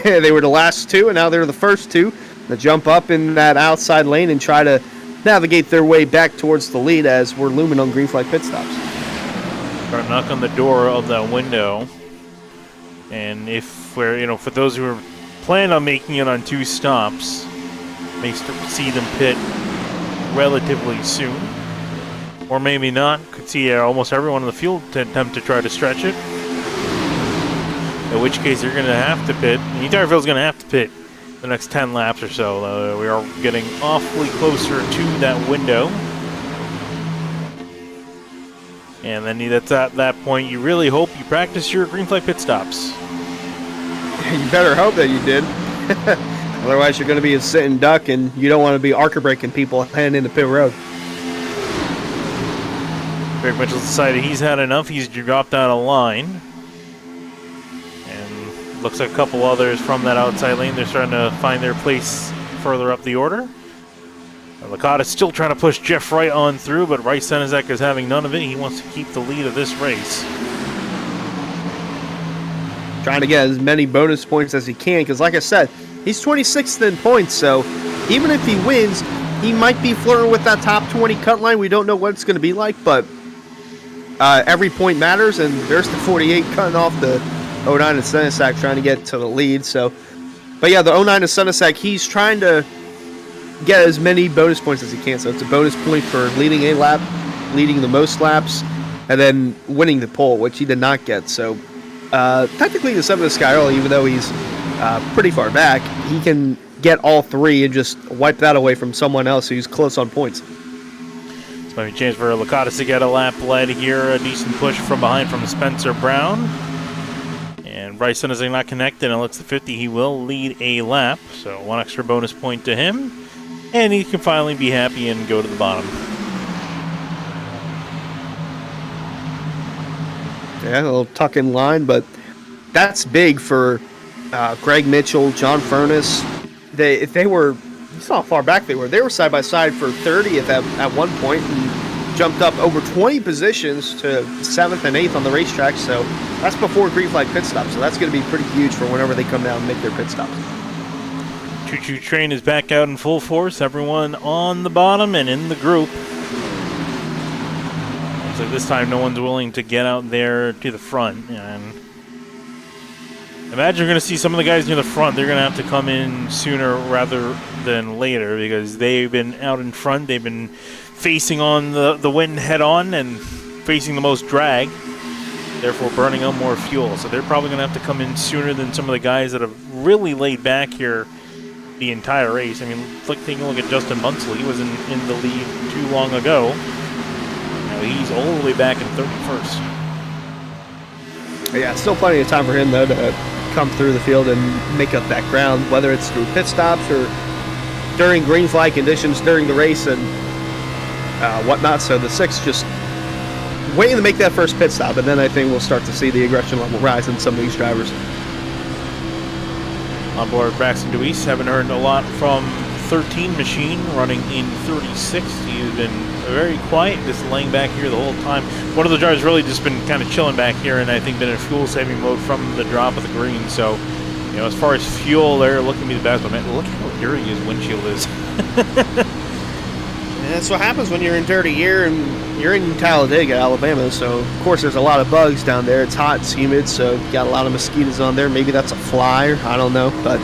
They were the last two, and now they're the first two to jump up in that outside lane and try to navigate their way back towards the lead as we're looming on green flag pit stops. Try to knock on the door of that window. And if we're, for those who are planning on making it on 2 stops, may see them pit relatively soon. Or maybe not. Could see almost everyone in the field to attempt to try to stretch it. In which case, you're going to have to pit. The entire field's going to have to pit the next 10 laps or so. We are getting awfully closer to that window. And then that's at that point, you really hope you practice your green flag pit stops. You better hope that you did. Otherwise, you're going to be a sitting duck, and you don't want to be arc breaking people heading into pit road. Greg Mitchell decided he's had enough. He's dropped out of line. And looks like a couple others from that outside lane. They're starting to find their place further up the order. Lakatos still trying to push Jeff Wright on through, but Wright Senezek is having none of it. He wants to keep the lead of this race. Trying to get as many bonus points as he can, because like I said, he's 26th in points, so even if he wins, he might be flirting with that top 20 cut line. We don't know what it's going to be like, but every point matters, and there's the 48 cutting off the 09 and Senezek trying to get to the lead. So, but yeah, the 09 and Senezek, he's trying to get as many bonus points as he can. So it's a bonus point for leading a lap, leading the most laps, and then winning the pole, which he did not get. So technically the 7 of Skyroll, even though he's pretty far back, he can get all 3 and just wipe that away from someone else who's close on points. It's might be a chance for Lakatos to get a lap lead here. A decent push from behind from Spencer Brown. And Bryson is not connected, and it looks the 50. He will lead a lap, so 1 extra bonus point to him. And he can finally be happy and go to the bottom. Yeah, a little tuck in line, but that's big for Greg Mitchell, John Furness. You saw how far back they were. They were side by side for 30th at one point and jumped up over 20 positions to 7th and 8th on the racetrack. So that's before green flag pit stop. So that's going to be pretty huge for whenever they come down and make their pit stops. Choo-choo train is back out in full force. Everyone on the bottom and in the group. Looks like this time no one's willing to get out there to the front. And imagine you're going to see some of the guys near the front. They're going to have to come in sooner rather than later because they've been out in front. They've been facing on the wind head-on and facing the most drag, therefore burning out more fuel. So they're probably going to have to come in sooner than some of the guys that have really laid back here the entire race. I mean, taking a look at Justin Munsell. He was in the lead too long ago. Now he's all the way back in 31st. Yeah, still plenty of time for him, though, to come through the field and make up that ground, whether it's through pit stops or during green flag conditions during the race and whatnot. So the 6 just waiting to make that first pit stop, and then I think we'll start to see the aggression level rise in some of these drivers. On board Braxton DeWeese, haven't heard a lot from 13 Machine, running in 36th. He's been very quiet, just laying back here the whole time. One of the drivers really just been kind of chilling back here, and I think been in fuel-saving mode from the drop of the green. So, you know, as far as fuel, they're looking to be the best. But man, look how dirty his windshield is. And that's what happens when you're in dirty air, and you're in Talladega, Alabama. So, of course, there's a lot of bugs down there. It's hot, it's humid, so you got a lot of mosquitoes on there. Maybe that's a fly, I don't know. But,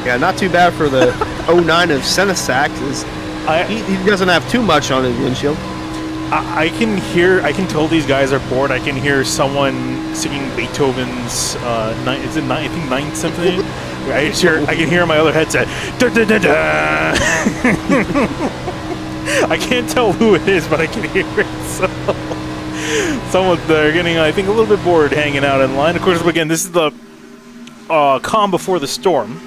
yeah, not too bad for the 09 of Senesac. He doesn't have too much on his windshield. I can tell these guys are bored. I can hear someone singing Beethoven's, I think Ninth Symphony. I can hear on my other headset. Da, da, da, da. I can't tell who it is, but I can hear it. So they're getting, I think, a little bit bored hanging out in line. Of course, again, this is the calm before the storm.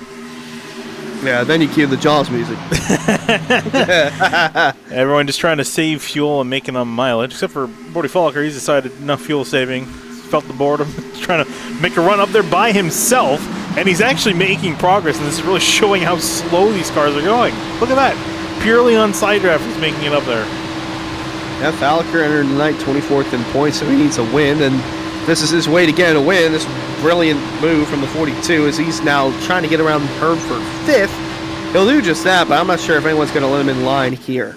Yeah, then you cue the Jaws music. Everyone just trying to save fuel and making on mileage, except for Brody Falker. He's decided enough fuel saving. Felt the boredom. He's trying to make a run up there by himself, and he's actually making progress, and this is really showing how slow these cars are going. Look at that. Purely on side draft, he's making it up there. Yeah, Falker entered the night 24th in points, so he needs a win, and this is his way to get a win. This brilliant move from the 42 as he's now trying to get around Herb for 5th. He'll do just that, but I'm not sure if anyone's going to let him in line here.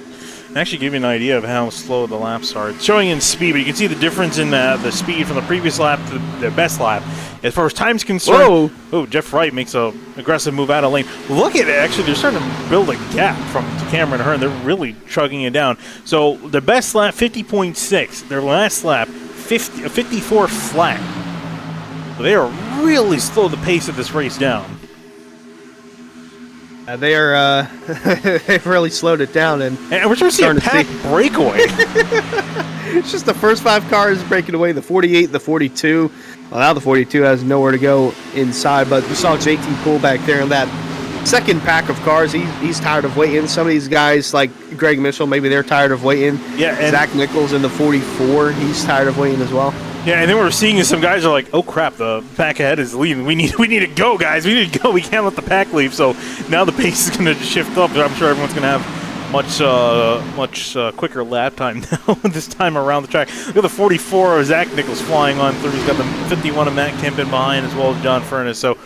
Actually give you an idea of how slow the laps are. It's showing in speed, but you can see the difference in the speed from the previous lap to the best lap. As far as time's concerned, Jeff Wright makes an aggressive move out of lane. Look at it, actually, they're starting to build a gap from Cameron and Hearn. They're really chugging it down. So the best lap, 50.6. Their last lap, 54 flat. So they are really slow the pace of this race down. They've really slowed it down, and we're starting to see a pack breakaway. It's just the first 5 cars breaking away. The 48, the 42. Well, now the 42 has nowhere to go inside, but we saw JT pull back there in that second pack of cars. He's tired of waiting. Some of these guys, like Greg Mitchell, maybe they're tired of waiting. Yeah, and Zach Nichols in the 44, he's tired of waiting as well. Yeah, and then what we're seeing is some guys are like, oh crap, the pack ahead is leaving. We need to go, guys. We need to go. We can't let the pack leave. So now the pace is going to shift up. I'm sure everyone's going to have much quicker lap time now this time around the track. Look at the 44 of Zach Nichols flying on through. He's got the 51 of Matt Kemp in behind, as well as John Furness. So,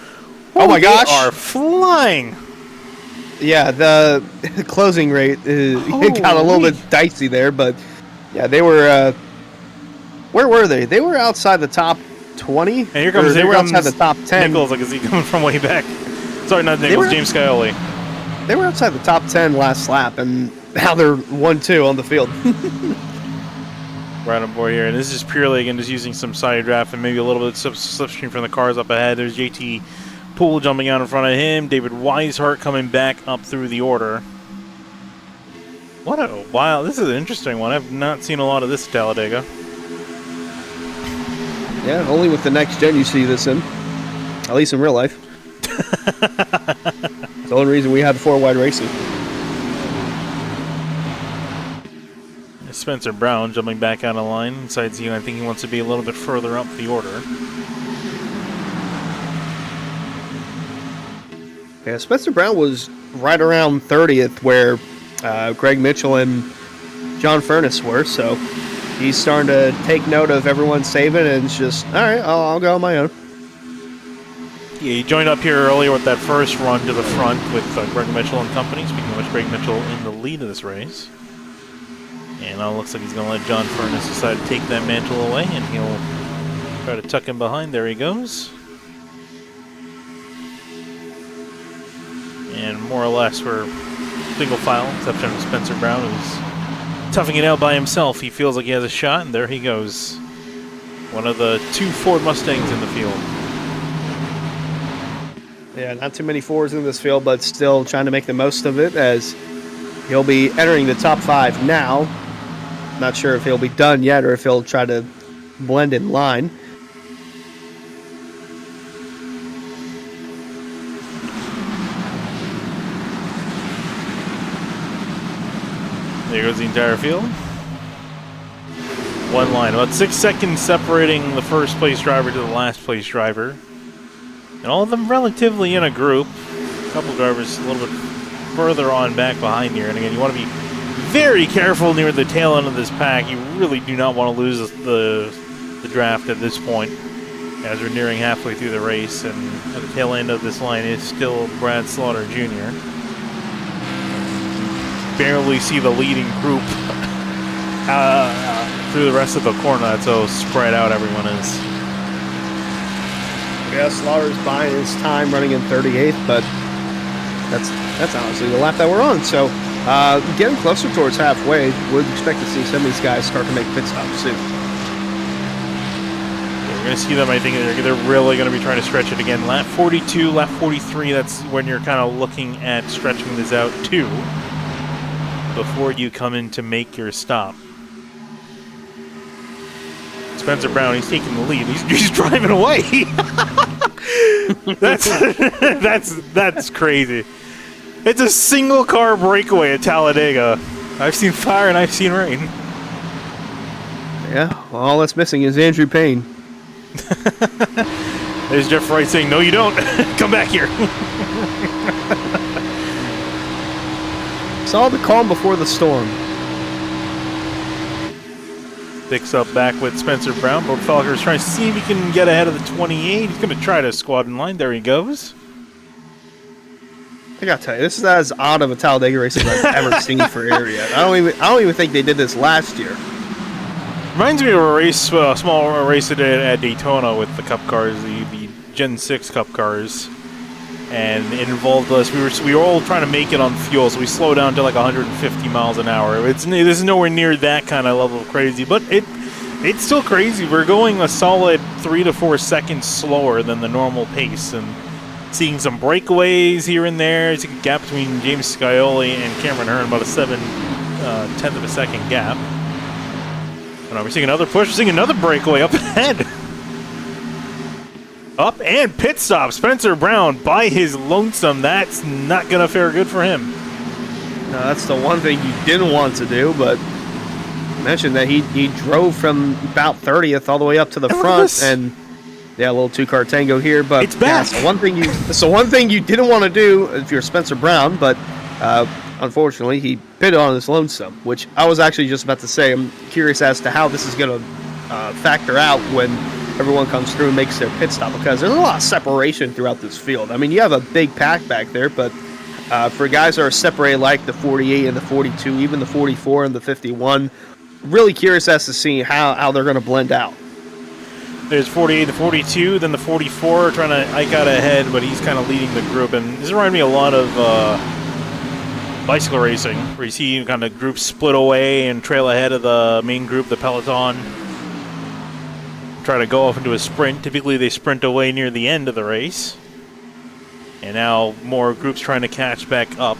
oh my gosh, they are flying. Yeah, the closing rate it got a little bit dicey there, but yeah, they were. Where were they? They were outside the top 20. And here comes outside the top 10. Nichols, like, is he coming from way back? Sorry, not Nichols, James Scioli. They were outside the top 10 last lap, and now they're 1-2 on the field. Right on board here, and this is purely, again, just using some side draft and maybe a little bit of slipstream from the cars up ahead. There's JT Poole jumping out in front of him. David Weishart coming back up through the order. What a wild, this is an interesting one. I've not seen a lot of this at Talladega. Yeah, only with the next gen you see this in. At least in real life. It's the only reason we had 4-wide racing. Spencer Brown jumping back out of line. Decides I think he wants to be a little bit further up the order. Yeah, Spencer Brown was right around 30th where Greg Mitchell and John Furness were, so he's starting to take note of everyone saving, and it's just, all right, I'll go on my own. Yeah, he joined up here earlier with that first run to the front with Greg Mitchell and company. Speaking of which, Greg Mitchell in the lead of this race. And now it looks like he's going to let John Furness decide to take that mantle away, and he'll try to tuck him behind. There he goes. And more or less we're single file, exception of Spencer Brown, who's toughing it out by himself. He feels like he has a shot, and there he goes. One of the 2 Ford Mustangs in the field. Yeah, not too many fours in this field, but still trying to make the most of it as he'll be entering the top 5 now. Not sure if he'll be done yet or if he'll try to blend in line. There goes the entire field. One line, about 6 seconds separating the first place driver to the last place driver. And all of them relatively in a group. A couple drivers a little bit further on back behind here. And again, you want to be very careful near the tail end of this pack. You really do not want to lose the draft at this point, as we're nearing halfway through the race. And at the tail end of this line is still Brad Slaughter Jr. Barely see the leading group through the rest of the corner. That's how spread out everyone is. Yeah, Slaughter's buying his time running in 38th, but that's honestly the lap that we're on. So getting closer towards halfway, would expect to see some of these guys start to make pit stops soon. Yeah, we're going to see them. I think they're really going to be trying to stretch it again. Lap 42, lap 43, that's when you're kind of looking at stretching this out too, before you come in to make your stop. Spencer Brown, he's taking the lead. He's driving away. that's crazy. It's a single car breakaway at Talladega. I've seen fire and I've seen rain. Yeah, well, all that's missing is Andrew Payne. There's Jeff Wright saying, "No, you don't. Come back here." Saw the calm before the storm. Picks up back with Spencer Brown. Bob Falker is trying to see if he can get ahead of the 28. He's going to try to squad in line. There he goes. I gotta tell you, this is as odd of a Talladega race as I've ever seen for area. I don't even think they did this last year. Reminds me of a race, a small race they did at Daytona with the Cup cars, the Gen 6 Cup cars, and it involved us. We were all trying to make it on fuel, so we slowed down to like 150 miles an hour. This is nowhere near that kind of level of crazy, but it's still crazy. We're going a solid 3 to 4 seconds slower than the normal pace, and seeing some breakaways here and there. It's a gap between James Scioli and Cameron Hearn, about a 7/10 of a second gap. And we're seeing another push, we're seeing another breakaway up ahead. Up and pit stop. Spencer Brown by his lonesome. That's not going to fare good for him. No, that's the one thing you didn't want to do, but mentioned that he drove from about 30th all the way up to the front, and yeah, a little two-car tango here, but it's back. Yeah, it's the one thing you didn't want to do if you're Spencer Brown, but unfortunately he pitted on his lonesome, which I was actually just about to say. I'm curious as to how this is going to factor out when everyone comes through and makes their pit stop, because there's a lot of separation throughout this field. I mean, you have a big pack back there, but for guys that are separated like the 48 and the 42, even the 44 and the 51, really curious as to see how they're going to blend out. There's 48 to 42, then the 44 trying to eke out ahead, but he's kind of leading the group. And this reminds me a lot of bicycle racing, where you see kind of groups split away and trail ahead of the main group, the peloton. Try to go off into a sprint. Typically they sprint away near the end of the race. And now more groups trying to catch back up.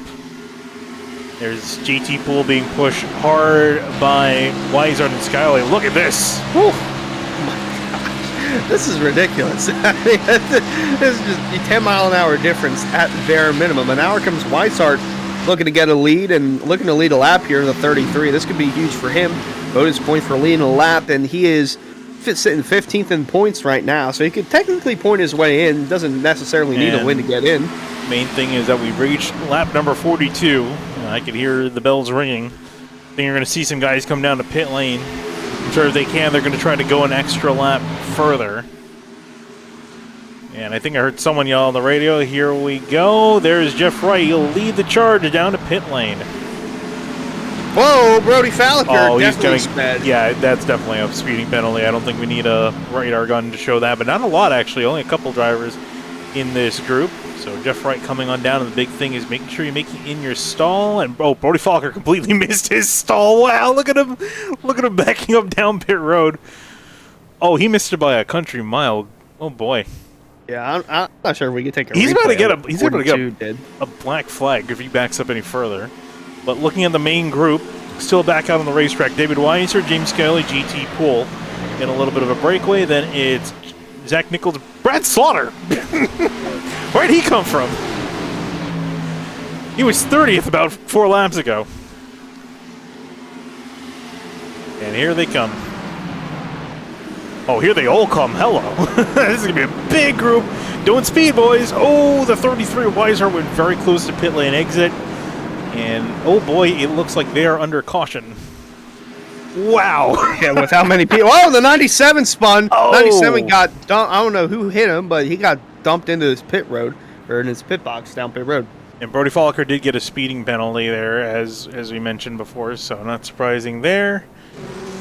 There's JT Poole being pushed hard by Weisard and Skyler. Look at this. Woo. This is ridiculous. I mean, this is just a 10-mile-an-hour difference at bare minimum. And now here comes Weisart looking to get a lead and looking to lead a lap here in the 33. This could be huge for him. Bonus point for leading a lap, and he is sitting 15th in points right now. So he could technically point his way in. Doesn't necessarily need a win to get in. Main thing is that we reached lap number 42. I could hear the bells ringing. I think you're going to see some guys come down to pit lane. I'm sure if they can, they're going to try to go an extra lap further. And I think I heard someone yell on the radio, "Here we go." There's Jeff Wright. He'll lead the charge down to pit lane. Whoa, Brody Falliker. Oh, he's definitely sped. Yeah, that's definitely a speeding penalty. I don't think we need a radar gun to show that, but not a lot, actually. Only a couple drivers. in this group. So Jeff Wright coming on down, and the big thing is making sure you're making in your stall. And Brody Falker completely missed his stall. Wow, look at him backing up down pit road. Oh, he missed it by a country mile. Oh boy. Yeah, I'm not sure if we can take a He's about to get did. a black flag if he backs up any further. But looking at the main group, still back out on the racetrack, David Weiser, James Scully, GT Poole in a little bit of a breakaway. Then it's Zach Nichols, Brad Slaughter. Where'd he come from? He was 30th about 4 laps ago. And here they come. Oh, here they all come. Hello. This is going to be a big group. Doing speed, boys. Oh, the 33 Weiser went very close to pit lane exit. And, oh boy, it looks like they are under caution. Wow. Yeah, with how many people? Oh, the 97 spun. Oh. 97 got dumped. I don't know who hit him, but he got dumped into his pit road, or in his pit box down pit road. And Brody Falker did get a speeding penalty there, as we mentioned before, so not surprising there.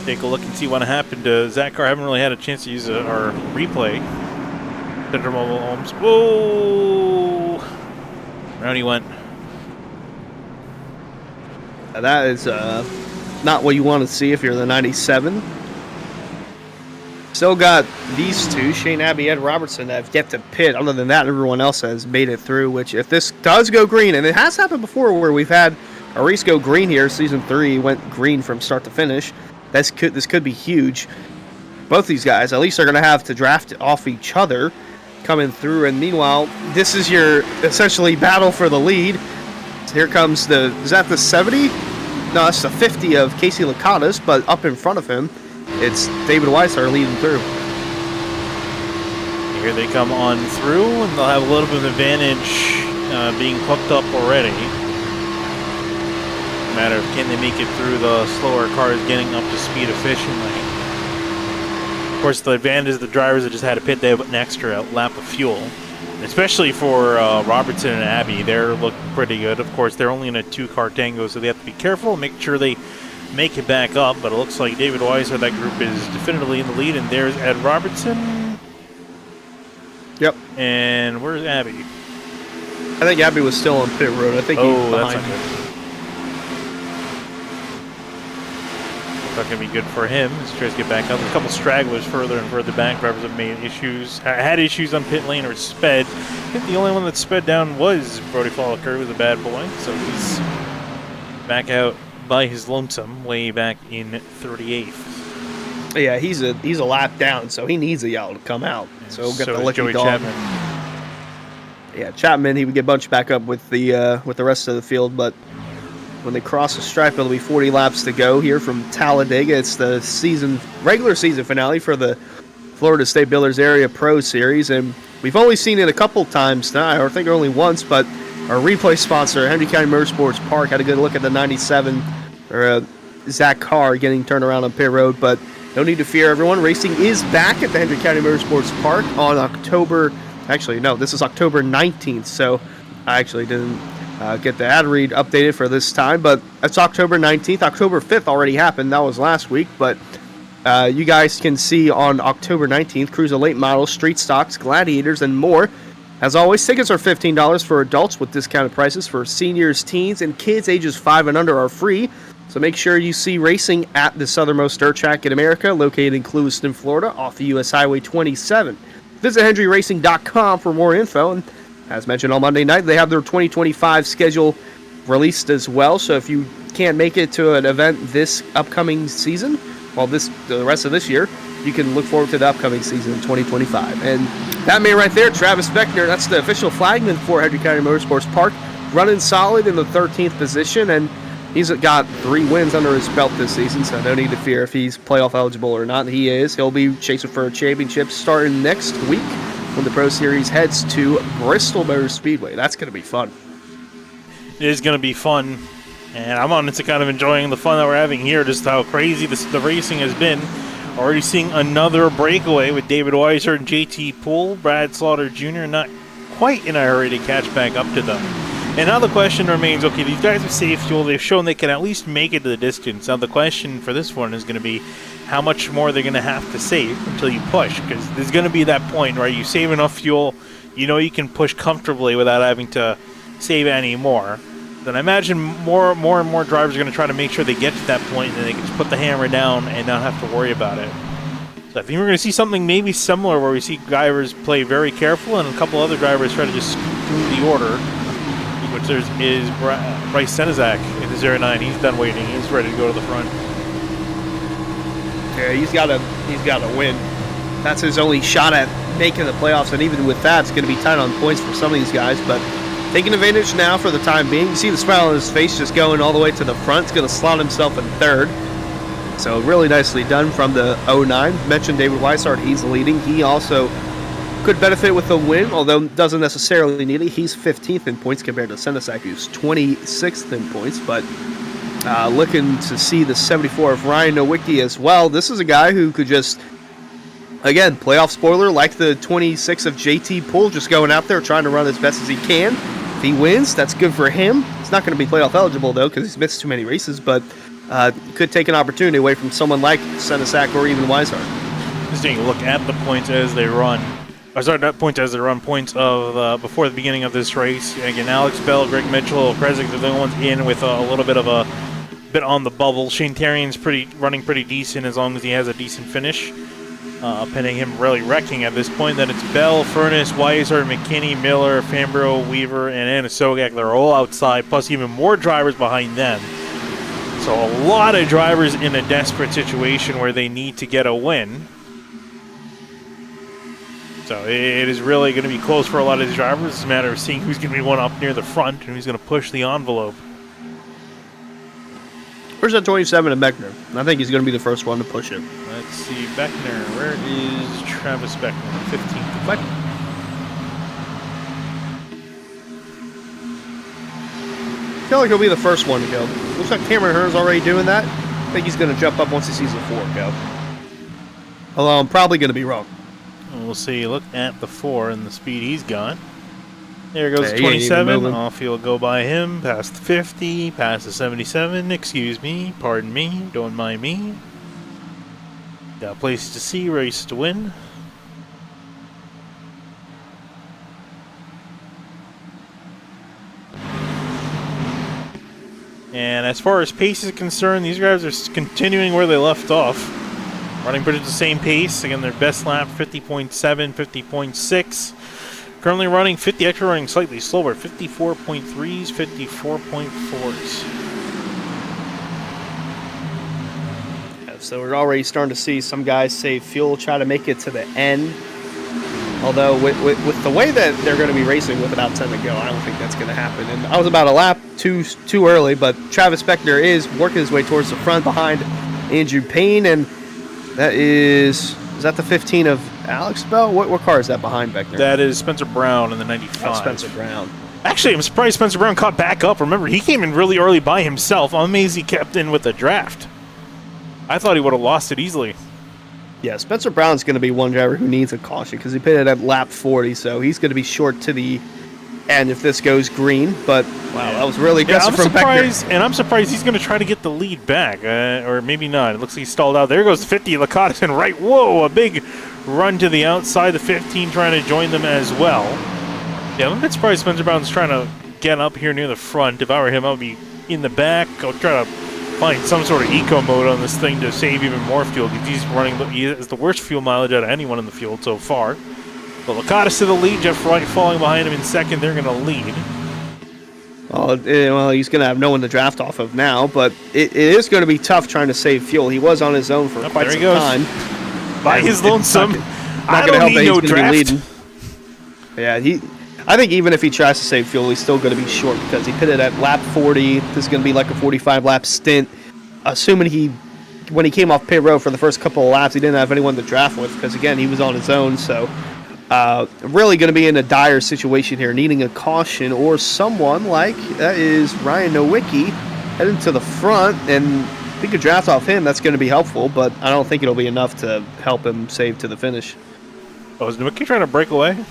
Take a look and see what happened to Zach Carr. Haven't really had a chance to use our replay. Center Mobile Homes. Whoa! Round he went. That is not what you want to see if you're the 97. Still got these two, Shane Abbey, Ed Robertson, that have yet to pit. Other than that, everyone else has made it through, which if this does go green, and it has happened before where we've had a race go green here, Season 3 went green from start to finish. This could be huge. Both these guys, at least, are going to have to draft off each other coming through. And meanwhile, this is your essentially battle for the lead. So here comes is that the 70? No, that's the 50 of Casey Lacatas, but up in front of him, it's David Weiser leading through. Here they come on through, and they'll have a little bit of advantage being hooked up already. Matter of can they make it through the slower cars getting up to speed efficiently. Of course, the advantage of the drivers that just had to pit, they have an extra lap of fuel. Especially for Robertson and Abbey, they're looking pretty good. Of course, they're only in a 2-car tango, so they have to be careful and make sure they make it back up. But it looks like David Weiser, that group is definitively in the lead. And there's Ed Robertson. Yep. And where's Abbey? I think Abbey was still on pit road. I think he's behind. That's not good. Not going to be good for him as he tries to get back up. A couple stragglers further and further back. Drivers have made issues, had issues on pit lane or sped. I think the only one that sped down was Brody Falker, who was a bad boy. So he's back out by his lonesome, way back in 38th. Yeah, he's a lap down, so he needs a yellow to come out. So we'll get the licky Joey dog. Chapman. Yeah, Chapman, he would get bunched back up with the rest of the field, but when they cross the stripe, it'll be 40 laps to go here from Talladega. It's the regular season finale for the Florida State Builders Area Pro Series, and we've only seen it a couple times now, or I think only once, but our replay sponsor, Henry County Motorsports Park, had a good look at the 97, or Zach Carr getting turned around on pit road, but no need to fear, everyone. Racing is back at the Henry County Motorsports Park on October 19th, so I actually didn't get the ad read updated for this time, but it's October 19th. October 5th already happened. That was last week, but you guys can see on October 19th, Cruiser Late Models, Street Stocks, Gladiators, and more. As always, tickets are $15 for adults with discounted prices for seniors, teens, and kids ages 5 and under are free. So make sure you see racing at the southernmost dirt track in America, located in Clewiston, Florida, off the U.S. Highway 27. Visit HendryRacing.com for more info, and as mentioned on Monday night, they have their 2025 schedule released as well. So if you can't make it to an event this upcoming season, the rest of this year, you can look forward to the upcoming season in 2025. And that man right there, Travis Beckner, that's the official flagman for Henry County Motorsports Park, running solid in the 13th position, and he's got 3 wins under his belt this season, so no need to fear if he's playoff eligible or not. He is. He'll be chasing for a championship starting next week when the Pro Series heads to Bristol Motor Speedway. That's going to be fun. It is going to be fun, and I'm honestly kind of enjoying the fun that we're having here, just how crazy the racing has been. Already seeing another breakaway with David Weiser and JT Poole. Brad Slaughter Jr. not quite in a hurry to catch back up to them. And now the question remains, okay, these guys have saved fuel. They've shown they can at least make it to the distance. Now the question for this one is going to be how much more they're going to have to save until you push, because there's going to be that point where you save enough fuel you know you can push comfortably without having to save any more. Then I imagine more and more drivers are going to try to make sure they get to that point and then they can just put the hammer down and not have to worry about it. So I think we're going to see something maybe similar where we see drivers play very careful and a couple other drivers try to just scoot through the order. Which is Bryce Senizak in the 09. He's done waiting. He's ready to go to the front. Yeah, he's got to win. That's his only shot at making the playoffs, and even with that, it's going to be tight on points for some of these guys. But taking advantage now for the time being. You see the smile on his face just going all the way to the front. He's going to slot himself in third. So really nicely done from the 09. Mentioned David Weishart. He's leading. He also could benefit with a win, although doesn't necessarily need it. He's 15th in points compared to Senizak, who's 26th in points. But looking to see the 74 of Ryan Nowicki as well. This is a guy who could just, again, playoff spoiler, like the 26 of JT Poole, just going out there trying to run as best as he can. If he wins, that's good for him. He's not going to be playoff eligible, though, because he's missed too many races, but could take an opportunity away from someone like Senizak or even Weishart. Just taking a look at the points as they run. Not points as they run, points of before the beginning of this race. Again, Alex Bell, Greg Mitchell, Kresick, they're the only ones in with a little bit of a bit on the bubble. Shane Terrian's running pretty decent as long as he has a decent finish. Pinning him really wrecking at this point. Then it's Bell, Furness, Weiser, McKinney, Miller, Fambro, Weaver, and Anasogak. They're all outside, plus even more drivers behind them. So a lot of drivers in a desperate situation where they need to get a win. So it is really going to be close for a lot of these drivers. It's a matter of seeing who's going to be one up near the front and who's going to push the envelope. Where's that 27 of Beckner? I think he's going to be the first one to push it. Let's see, Beckner. Where is Travis Beckner? 15th. Beckner. I feel like he'll be the first one to go. Looks like Cameron Hearn's already doing that. I think he's going to jump up once he sees the 4 go. Although I'm probably going to be wrong. We'll see. Look at the 4 and the speed he's got. There goes the 27. Off he'll go by him. Past the 50. Past the 77. Excuse me. Pardon me. Don't mind me. Got places to see. Race to win. And as far as pace is concerned, these guys are continuing where they left off. Running pretty much the same pace. Again, their best lap, 50.7, 50.6. Currently running 50, actually running slightly slower, 54.3s, 54.4s. Yeah, so we're already starting to see some guys save fuel, try to make it to the end. Although with the way that they're going to be racing with about 10 to go, I don't think that's going to happen. And I was about a lap too early, but Travis Beckner is working his way towards the front behind Andrew Payne, and that is that the 15 of Alex Bell? What car is that behind Beckner? That is Spencer Brown in the 95. Oh, Spencer Brown. Actually, I'm surprised Spencer Brown caught back up. Remember, he came in really early by himself. I'm amazed he kept in with the draft. I thought he would have lost it easily. Yeah, Spencer Brown's going to be one driver who needs a caution because he pitted at lap 40, so he's going to be short to the end if this goes green. But, wow, that was really aggressive from Beckner. And I'm surprised he's going to try to get the lead back, or maybe not. It looks like he stalled out. There goes 50, Licata in right. Whoa, a big run to the outside. The 15 trying to join them as well. Yeah, I'm a bit surprised Spencer Brown's trying to get up here near the front. If I were him, I would be in the back. I'll try to find some sort of eco mode on this thing to save even more fuel because he has the worst fuel mileage out of anyone in the field so far. But Licata's to the lead, Jeff Wright falling behind him in second. They're going to lead. Well, he's going to have no one to draft off of now, but it is going to be tough trying to save fuel. He was on his own for quite some time. By his lonesome. Not going to help that he's going to be leading. Yeah, I think even if he tries to save fuel, he's still going to be short because he pitted at lap 40. This is going to be like a 45-lap stint. Assuming when he came off pit road for the first couple of laps, he didn't have anyone to draft with because, again, he was on his own. So really going to be in a dire situation here, needing a caution or someone like that is Ryan Nowicki heading to the front. And if he could draft off him, that's going to be helpful, but I don't think it'll be enough to help him save to the finish. Oh, is Nowicki trying to break away?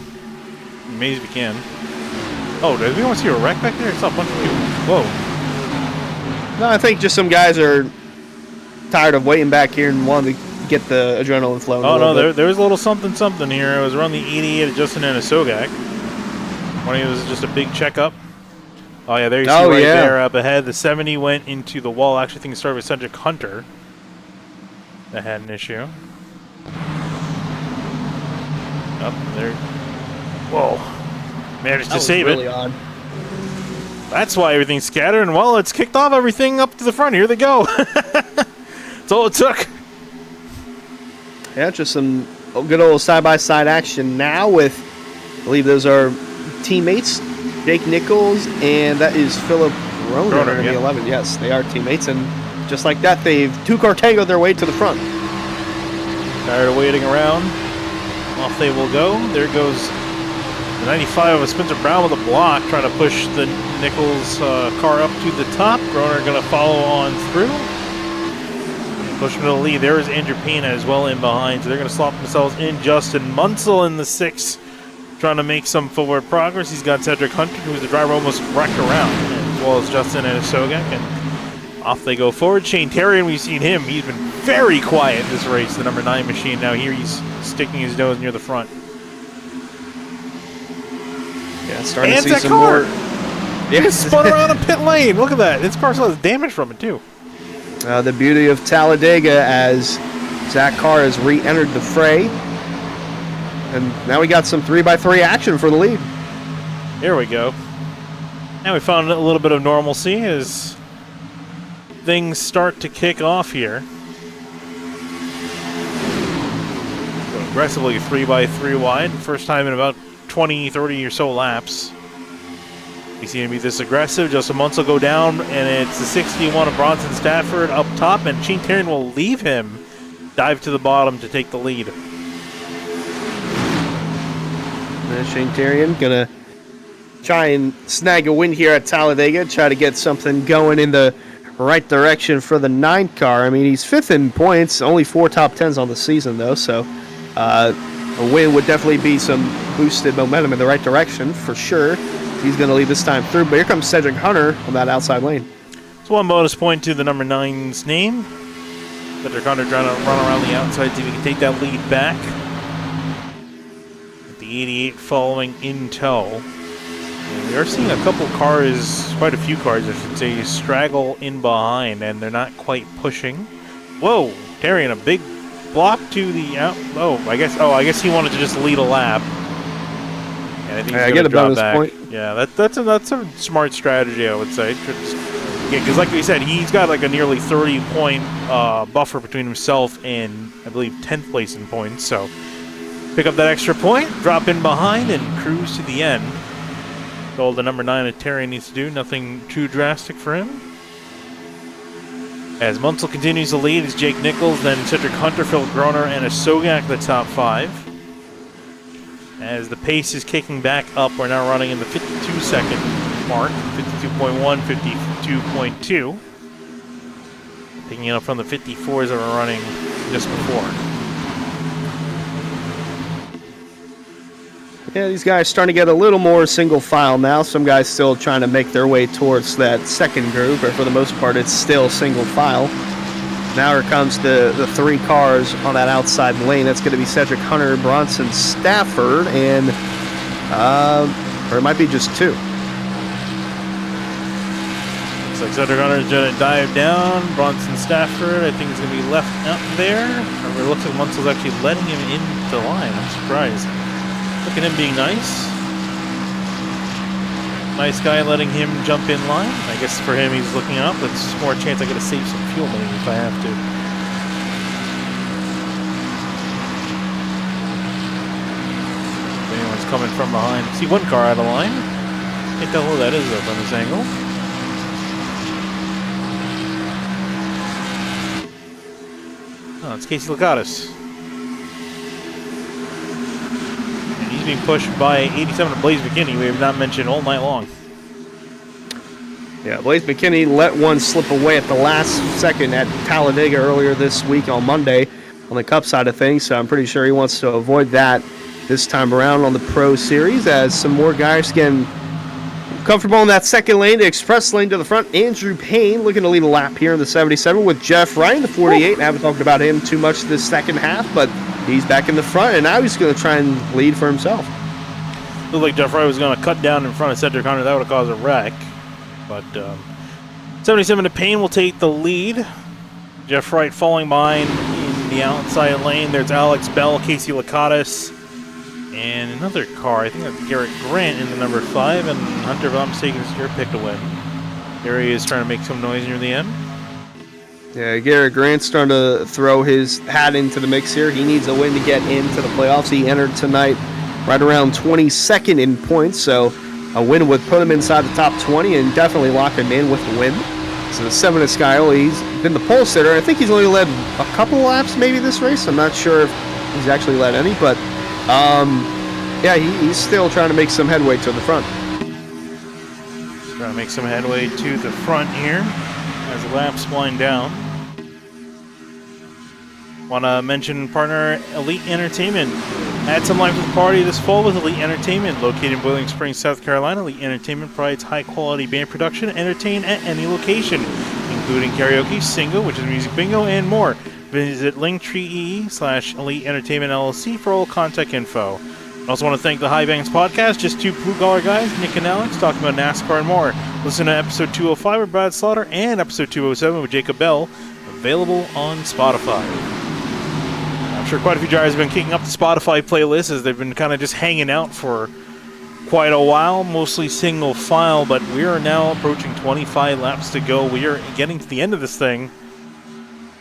Amazed we can. Oh, did we want to see a wreck back there? I saw a bunch of people. Whoa. No, I think just some guys are tired of waiting back here and want to get the adrenaline flowing. Oh, no, there was a little something here. It was around the 88 of Justin Anasogak. When he was just a big checkup. Oh, yeah, there you see there up ahead. The 70 went into the wall. Actually, I think it started with Cedric Hunter that had an issue. Up there. Whoa. Managed to save really it. Odd. That's why everything's scattered. And, well, it's kicked off everything up to the front. Here they go. That's all it took. Yeah, just some good old side-by-side action now with, I believe those are teammates, Jake Nichols, and that is Philip Roner in the 11. Yes, they are teammates, and just like that, they've two-car tangoed their way to the front. Tired of waiting around. Off they will go. There goes the 95 of Spencer Brown with a block, trying to push the Nichols car up to the top. Roner going to follow on through. Pushing to the lead. There is Andrew Pena as well in behind, so they're going to slot themselves in. Justin Munsell in the 6, trying to make some forward progress. He's got Cedric Hunter, who's the driver almost wrecked around, as well as Justin Anasogak, and off they go forward. Shane Terrian, we've seen him. He's been very quiet in this race, the number 9 machine. Now here he's sticking his nose near the front. Yeah, starting to see some more. Yeah, he spun around a pit lane. Look at that. This car still has damage from it, too. The beauty of Talladega as Zach Carr has re-entered the fray. And now we got some 3x3 action for the lead. Here we go. Now we found a little bit of normalcy as things start to kick off here. So aggressively 3x3 wide. First time in about 20, 30 or so laps. We see him be this aggressive. Justin Munsell go down, and it's the 61 of Bronson Stafford up top, and Shane Terrian will leave him dive to the bottom to take the lead. Shane Terrian gonna try and snag a win here at Talladega, try to get something going in the right direction for the 9 car. I mean, he's 5th in points, only 4 top 10s on the season, though, so a win would definitely be some boosted momentum in the right direction for sure. He's going to lead this time through, but here comes Cedric Hunter on that outside lane. So 1 bonus point to the number 9's name. Cedric Hunter trying to run around the outside, see if he can take that lead back. With the 88 following in tow. And we are seeing a couple cars, quite a few cars I should say, straggle in behind, and they're not quite pushing. Whoa, Terrian, a big block to the out. I guess he wanted to just lead a lap. And I think he's going to drop back. Point. Yeah, that's a smart strategy, I would say. Yeah, because like we said, he's got like a nearly 30-point buffer between himself and, I believe, 10th place in points. So pick up that extra point, drop in behind, and cruise to the end. That's all the number 9 at Terry needs to do. Nothing too drastic for him. As Munsell continues to lead, it's Jake Nichols, then Cedric Hunter, Phil Groner, and Asogak the top 5. As the pace is kicking back up, we're now running in the 52-second mark, 52.1, 52.2. Picking it up from the 54s that were running just before. Yeah, these guys starting to get a little more single file now. Some guys still trying to make their way towards that second group, but for the most part, it's still single file. Now here comes the 3 cars on that outside lane. That's going to be Cedric Hunter, Bronson Stafford, and or it might be just 2. Looks like Cedric Hunter is going to dive down. Bronson Stafford, I think, is going to be left out there. It looks like Munsell's actually letting him into the line. I'm surprised. Look at him being nice. Nice guy letting him jump in line. I guess for him, he's looking up. It's more chance I got to save some fuel money if I have to. If anyone's coming from behind. See 1 car out of line. Can't tell who that is though from this angle. Oh, it's Casey Lakatos. Being pushed by 87 of Blaze McKinney, we have not mentioned all night long. Yeah, Blaze McKinney let one slip away at the last second at Talladega earlier this week on Monday on the Cup side of things, so I'm pretty sure he wants to avoid that this time around on the Pro Series as some more guys getting Comfortable in that second lane, the express lane to the front. Andrew Payne looking to lead a lap here in the 77 with Jeff Ryan, the 48. I haven't talked about him too much this second half, but he's back in the front, and now he's going to try and lead for himself. Looked like Jeff Ryan was going to cut down in front of Cedric Hunter. That would have caused a wreck. But 77 to Payne will take the lead. Jeff Wright falling behind in the outside lane. There's Alex Bell, Casey Lakatos, and another car. I think that's Garrett Grant in the number 5, and Hunter, if I'm mistaken, is your pick to win. There he is trying to make some noise near the end. Yeah, Garrett Grant's starting to throw his hat into the mix here. He needs a win to get into the playoffs. He entered tonight right around 22nd in points, so a win would put him inside the top 20 and definitely lock him in with the win. So the 7 of Skyle, he's been the pole sitter. I think he's only led a couple laps maybe this race. I'm not sure if he's actually led any, but yeah, he's still trying to make some headway to the front. Trying to make some headway to the front here as the laps wind down. Want to mention partner Elite Entertainment. Add some life to the party this fall with Elite Entertainment. Located in Boiling Springs, South Carolina, Elite Entertainment provides high-quality band production, entertain at any location, including karaoke, single, which is music bingo, and more. Visit linktree.ee/Elite Entertainment LLC for all contact info. I also want to thank the High Banks podcast, just two blue-collar guys, Nick and Alex, talking about NASCAR and more. Listen to episode 205 with Brad Slaughter and episode 207 with Jacob Bell, available on Spotify. I'm sure quite a few drivers have been kicking up the Spotify playlist as they've been kind of just hanging out for quite a while, mostly single file, but we are now approaching 25 laps to go. We are getting to the end of this thing.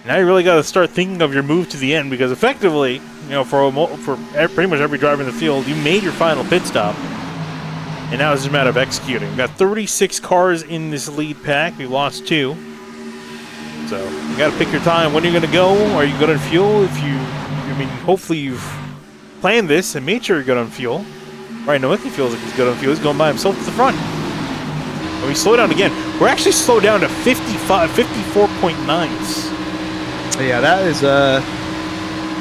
Now you really got to start thinking of your move to the end, because effectively, you know, for pretty much every driver in the field, you made your final pit stop, and now it's just a matter of executing. We've got 36 cars in this lead pack. We lost 2, so you got to pick your time. When are you going to go? Are you good on fuel? Hopefully you've planned this and made sure you're good on fuel. Ryan Nowicki feels like he's good on fuel. He's going by himself to the front. And we slow down again. We're actually slowed down to 54.9s. Yeah,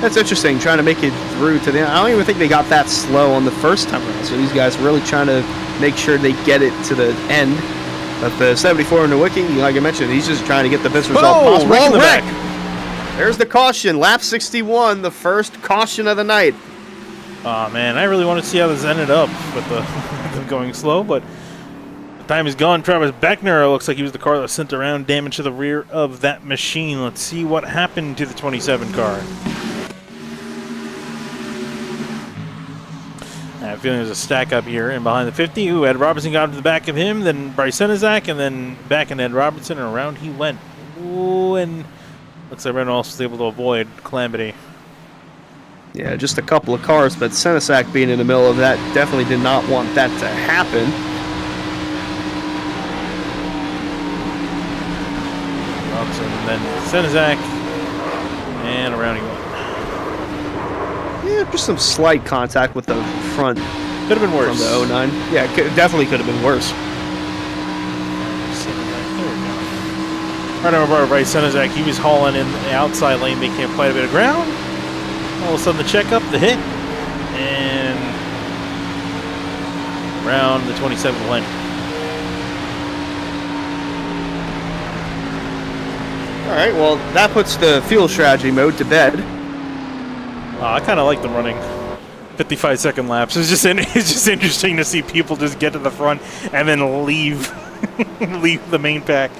that's interesting, trying to make it through to the end. I don't even think they got that slow on the first time around, so these guys are really trying to make sure they get it to the end. But the 74 in the wiki, like I mentioned, he's just trying to get the best result possible. Right in the back. There's the caution, lap 61, the first caution of the night. Oh man, I really want to see how this ended up with the them going slow, but the time is gone. Travis Beckner looks like he was the car that sent around damage to the rear of that machine. Let's see what happened to the 27 car. I have a feeling there's a stack up here, and behind the 50, who Ed Robertson got to the back of him, then Bryce Senizak, and then back in Ed Robertson, and around he went. Ooh, and looks like Reynolds was able to avoid calamity. Yeah, just a couple of cars, but Senizak being in the middle of that definitely did not want that to happen. Robinson, and then Senizak, and around he went. Yeah, just some slight contact with the front. Could have been worse. From the 09. Yeah, definitely could have been worse. Right over by Senizak, he was hauling in the outside lane, making up quite a bit of ground. All of a sudden the checkup, the hit, and around the 27th lane. All right, well, that puts the fuel strategy mode to bed. I kind of like them running 55-second laps. It's just interesting to see people just get to the front and then leave leave the main pack.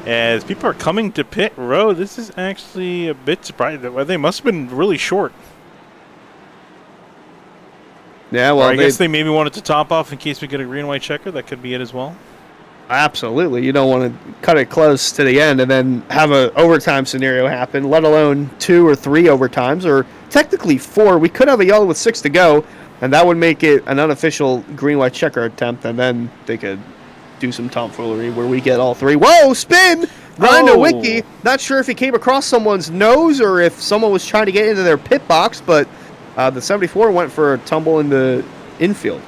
As people are coming to pit road, this is actually a bit surprising. They must have been really short. Yeah, well, I guess they maybe wanted to top off in case we get a green white checker. That could be it as well. Absolutely. You don't want to cut it close to the end and then have an overtime scenario happen, let alone 2 or 3 overtimes, or technically 4. We could have a yellow with 6 to go, and that would make it an unofficial green white checker attempt, and then they could do some tomfoolery where we get all 3. Whoa, spin! Ryan Nowicki. Not sure if he came across someone's nose or if someone was trying to get into their pit box, but the 74 went for a tumble in the infield.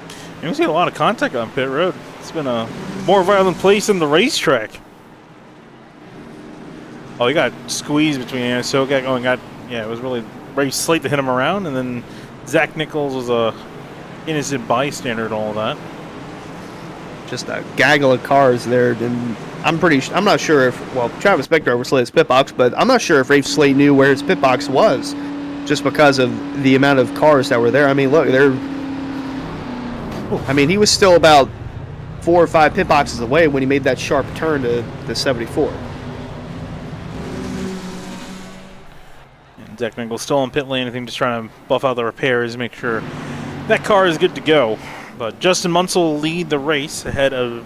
We've seen a lot of contact on pit road. It's been a more violent place than the racetrack. Oh, he got squeezed between Sogak. Oh, and it was really very slight to hit him around, and then Zach Nichols was a innocent bystander and all of that. just a gaggle of cars there. And I'm not sure if, well, Travis Spector overslid his pit box, but I'm not sure if Rafe Slate knew where his pit box was, just because of the amount of cars that were there. I mean, look, he was still about 4 or 5 pit boxes away when he made that sharp turn to the 74. And Zach Nichols still in pit lane. I think just trying to buff out the repairs, make sure that car is good to go. But Justin Munsell will lead the race ahead of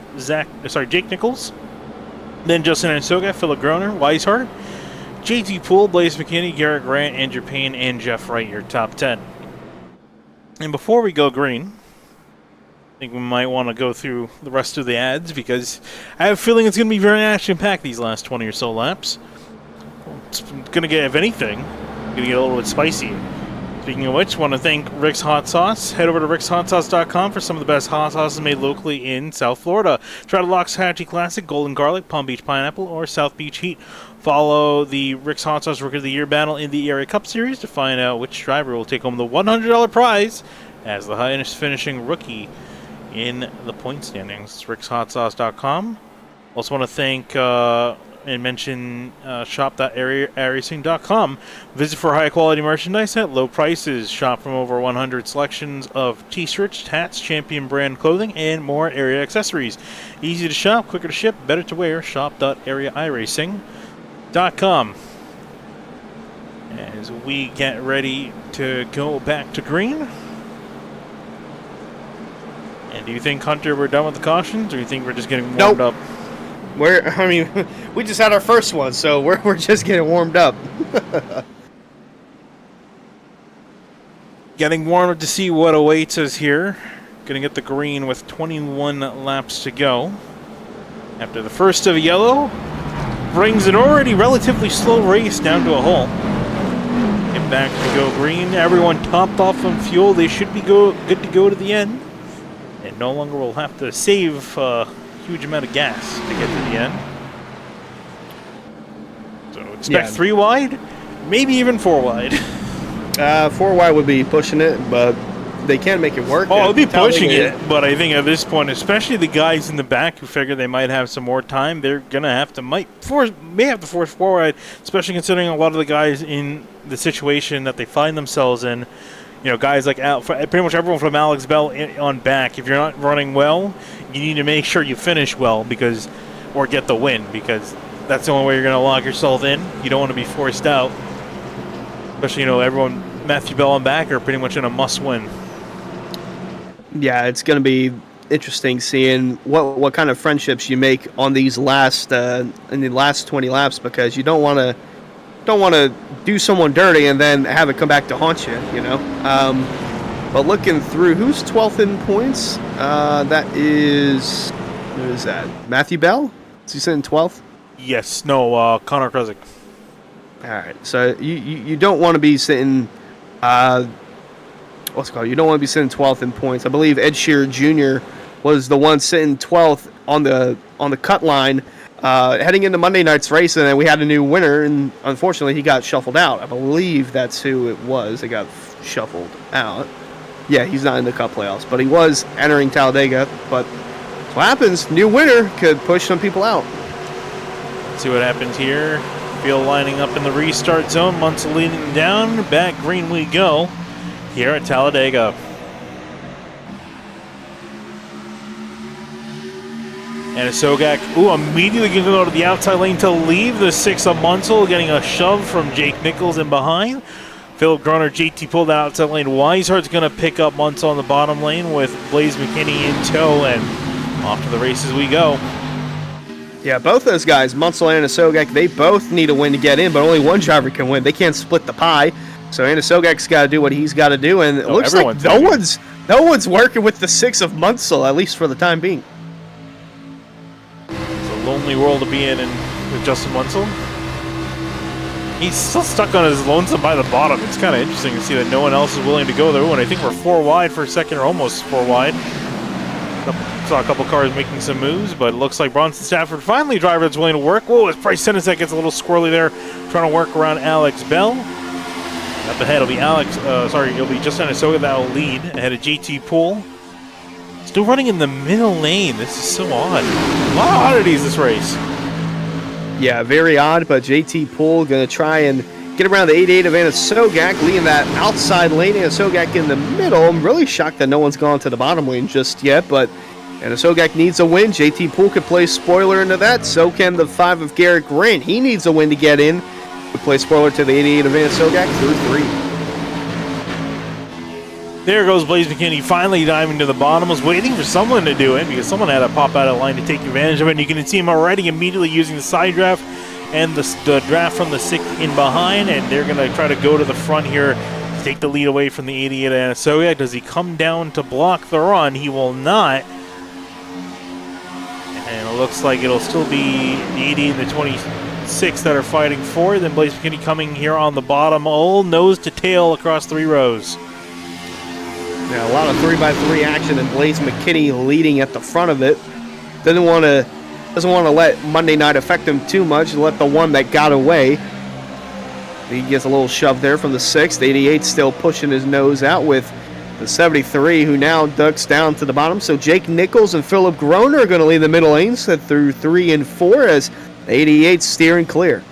Jake Nichols. Then Justin Ansoga, Philip Groner, Weishart, JT Poole, Blaze McKinney, Garrett Grant, Andrew Payne, and Jeff Wright, your top 10. And before we go green, I think we might want to go through the rest of the ads because I have a feeling it's going to be very action-packed these last 20 or so laps. It's going to get, if anything, going to get a little bit spicy. Speaking of which, I want to thank Rick's Hot Sauce. Head over to rickshotsauce.com for some of the best hot sauces made locally in South Florida. Try the Loxahatchee Classic, Golden Garlic, Palm Beach Pineapple, or South Beach Heat. Follow the Rick's Hot Sauce Rookie of the Year battle in the Area Cup Series to find out which driver will take home the $100 prize as the highest finishing rookie in the point standings. It's rickshotsauce.com. Also want to thank and mention shop.airracing.com. Visit for high quality merchandise at low prices. Shop from over 100 selections of t-shirts, hats, champion brand clothing, and more area accessories. Easy to shop, quicker to ship, better to wear. Shop.areairacing.com. As we get ready to go back to green. And do you think, Hunter, we're done with the cautions, or do you think we're just getting warmed up? We just had our first one, so we're just getting warmed up. Getting warmed up to see what awaits us here. Going to get the green with 21 laps to go. After the first of yellow, brings an already relatively slow race down to a halt. Get back to go green. Everyone topped off on fuel. They should be good to go to the end. And no longer will have to save huge amount of gas to get to the end. So expect 3 wide, maybe even 4 wide. 4 wide would be pushing it, but they can make it work. Oh, it'll be pushing it, but I think at this point, especially the guys in the back who figure they might have some more time, they're gonna have to may have to force 4 wide, especially considering a lot of the guys in the situation that they find themselves in. You know, guys like pretty much everyone from Alex Bell on back. If you're not running well, you need to make sure you finish well or get the win, because that's the only way you're going to lock yourself in. You don't want to be forced out. Especially, everyone, Matthew Bell on back are pretty much in a must-win. Yeah, it's going to be interesting seeing what kind of friendships you make on these in the last 20 laps, because you don't want to do someone dirty and then have it come back to haunt you, But looking through, who's 12th in points? That is, who is that? Matthew Bell? Is he sitting 12th? Yes. No, Connor Krusik. All right. So you don't want to be sitting, You don't want to be sitting 12th in points. I believe Ed Shearer Jr. was the one sitting 12th on the cut line. Heading into Monday night's race, and then we had a new winner, and unfortunately he got shuffled out. I believe that's who it was that got shuffled out. Yeah, he's not in the Cup playoffs, but he was entering Talladega. But what happens, new winner could push some people out. Let's see what happens here. Field lining up in the restart zone. Munsell leading down. Back green we go here at Talladega. And Sogak, immediately going to go to the outside lane to leave the 6 of Munsell, getting a shove from Jake Nichols in behind. Philip Groner, JT pulled that outside lane. Weishart's going to pick up Munsell on the bottom lane with Blaze McKinney in tow, and off to the races we go. Yeah, both those guys, Munsell and Sogak, they both need a win to get in, but only one driver can win. They can't split the pie. So Sogak's got to do what he's got to do, and it looks like no one's working with the 6 of Munsell, at least for the time being. Lonely world to be in with Justin Munsell. He's still stuck on his lonesome by the bottom. It's kind of interesting to see that no one else is willing to go there. And I think we're 4 wide for a second, or almost 4 wide. Saw a couple cars making some moves, but it looks like Bronson Stafford finally a driver that's willing to work. Whoa, as Bryce Senesek gets a little squirrely there, trying to work around Alex Bell. Up ahead will be it'll be Justin Asoga that will lead ahead of JT Poole. Still running in the middle lane. This is so odd. A lot of oddities this race. Yeah, very odd, but JT Poole going to try and get around the 88 of Anna Sogak, leading that outside lane. Anna Sogak in the middle. I'm really shocked that no one's gone to the bottom lane just yet, but Anna Sogak needs a win. JT Poole could play spoiler into that. So can the 5 of Garrett Grant. He needs a win to get in. Could play spoiler to the 88 of Anna Sogak through 3. There goes Blaze McKinney finally diving to the bottom. Was waiting for someone to do it because someone had to pop out of line to take advantage of it. And you can see him already immediately using the side draft and the draft from the 6 in behind. And they're going to try to go to the front here to take the lead away from the 88 Anasoya. Does he come down to block the run? He will not. And it looks like it'll still be the 80 and the 26 that are fighting for it. Then Blaze McKinney coming here on the bottom, all nose to tail across 3 rows. Yeah, a lot of 3x3 action, and Blaze McKinney leading at the front of it. Doesn't want to let Monday night affect him too much. Let the one that got away. He gets a little shove there from the 6th. 88 still pushing his nose out with the 73, who now ducks down to the bottom. So Jake Nichols and Philip Groner are going to lead the middle lanes through 3 and 4 as 88 steering clear.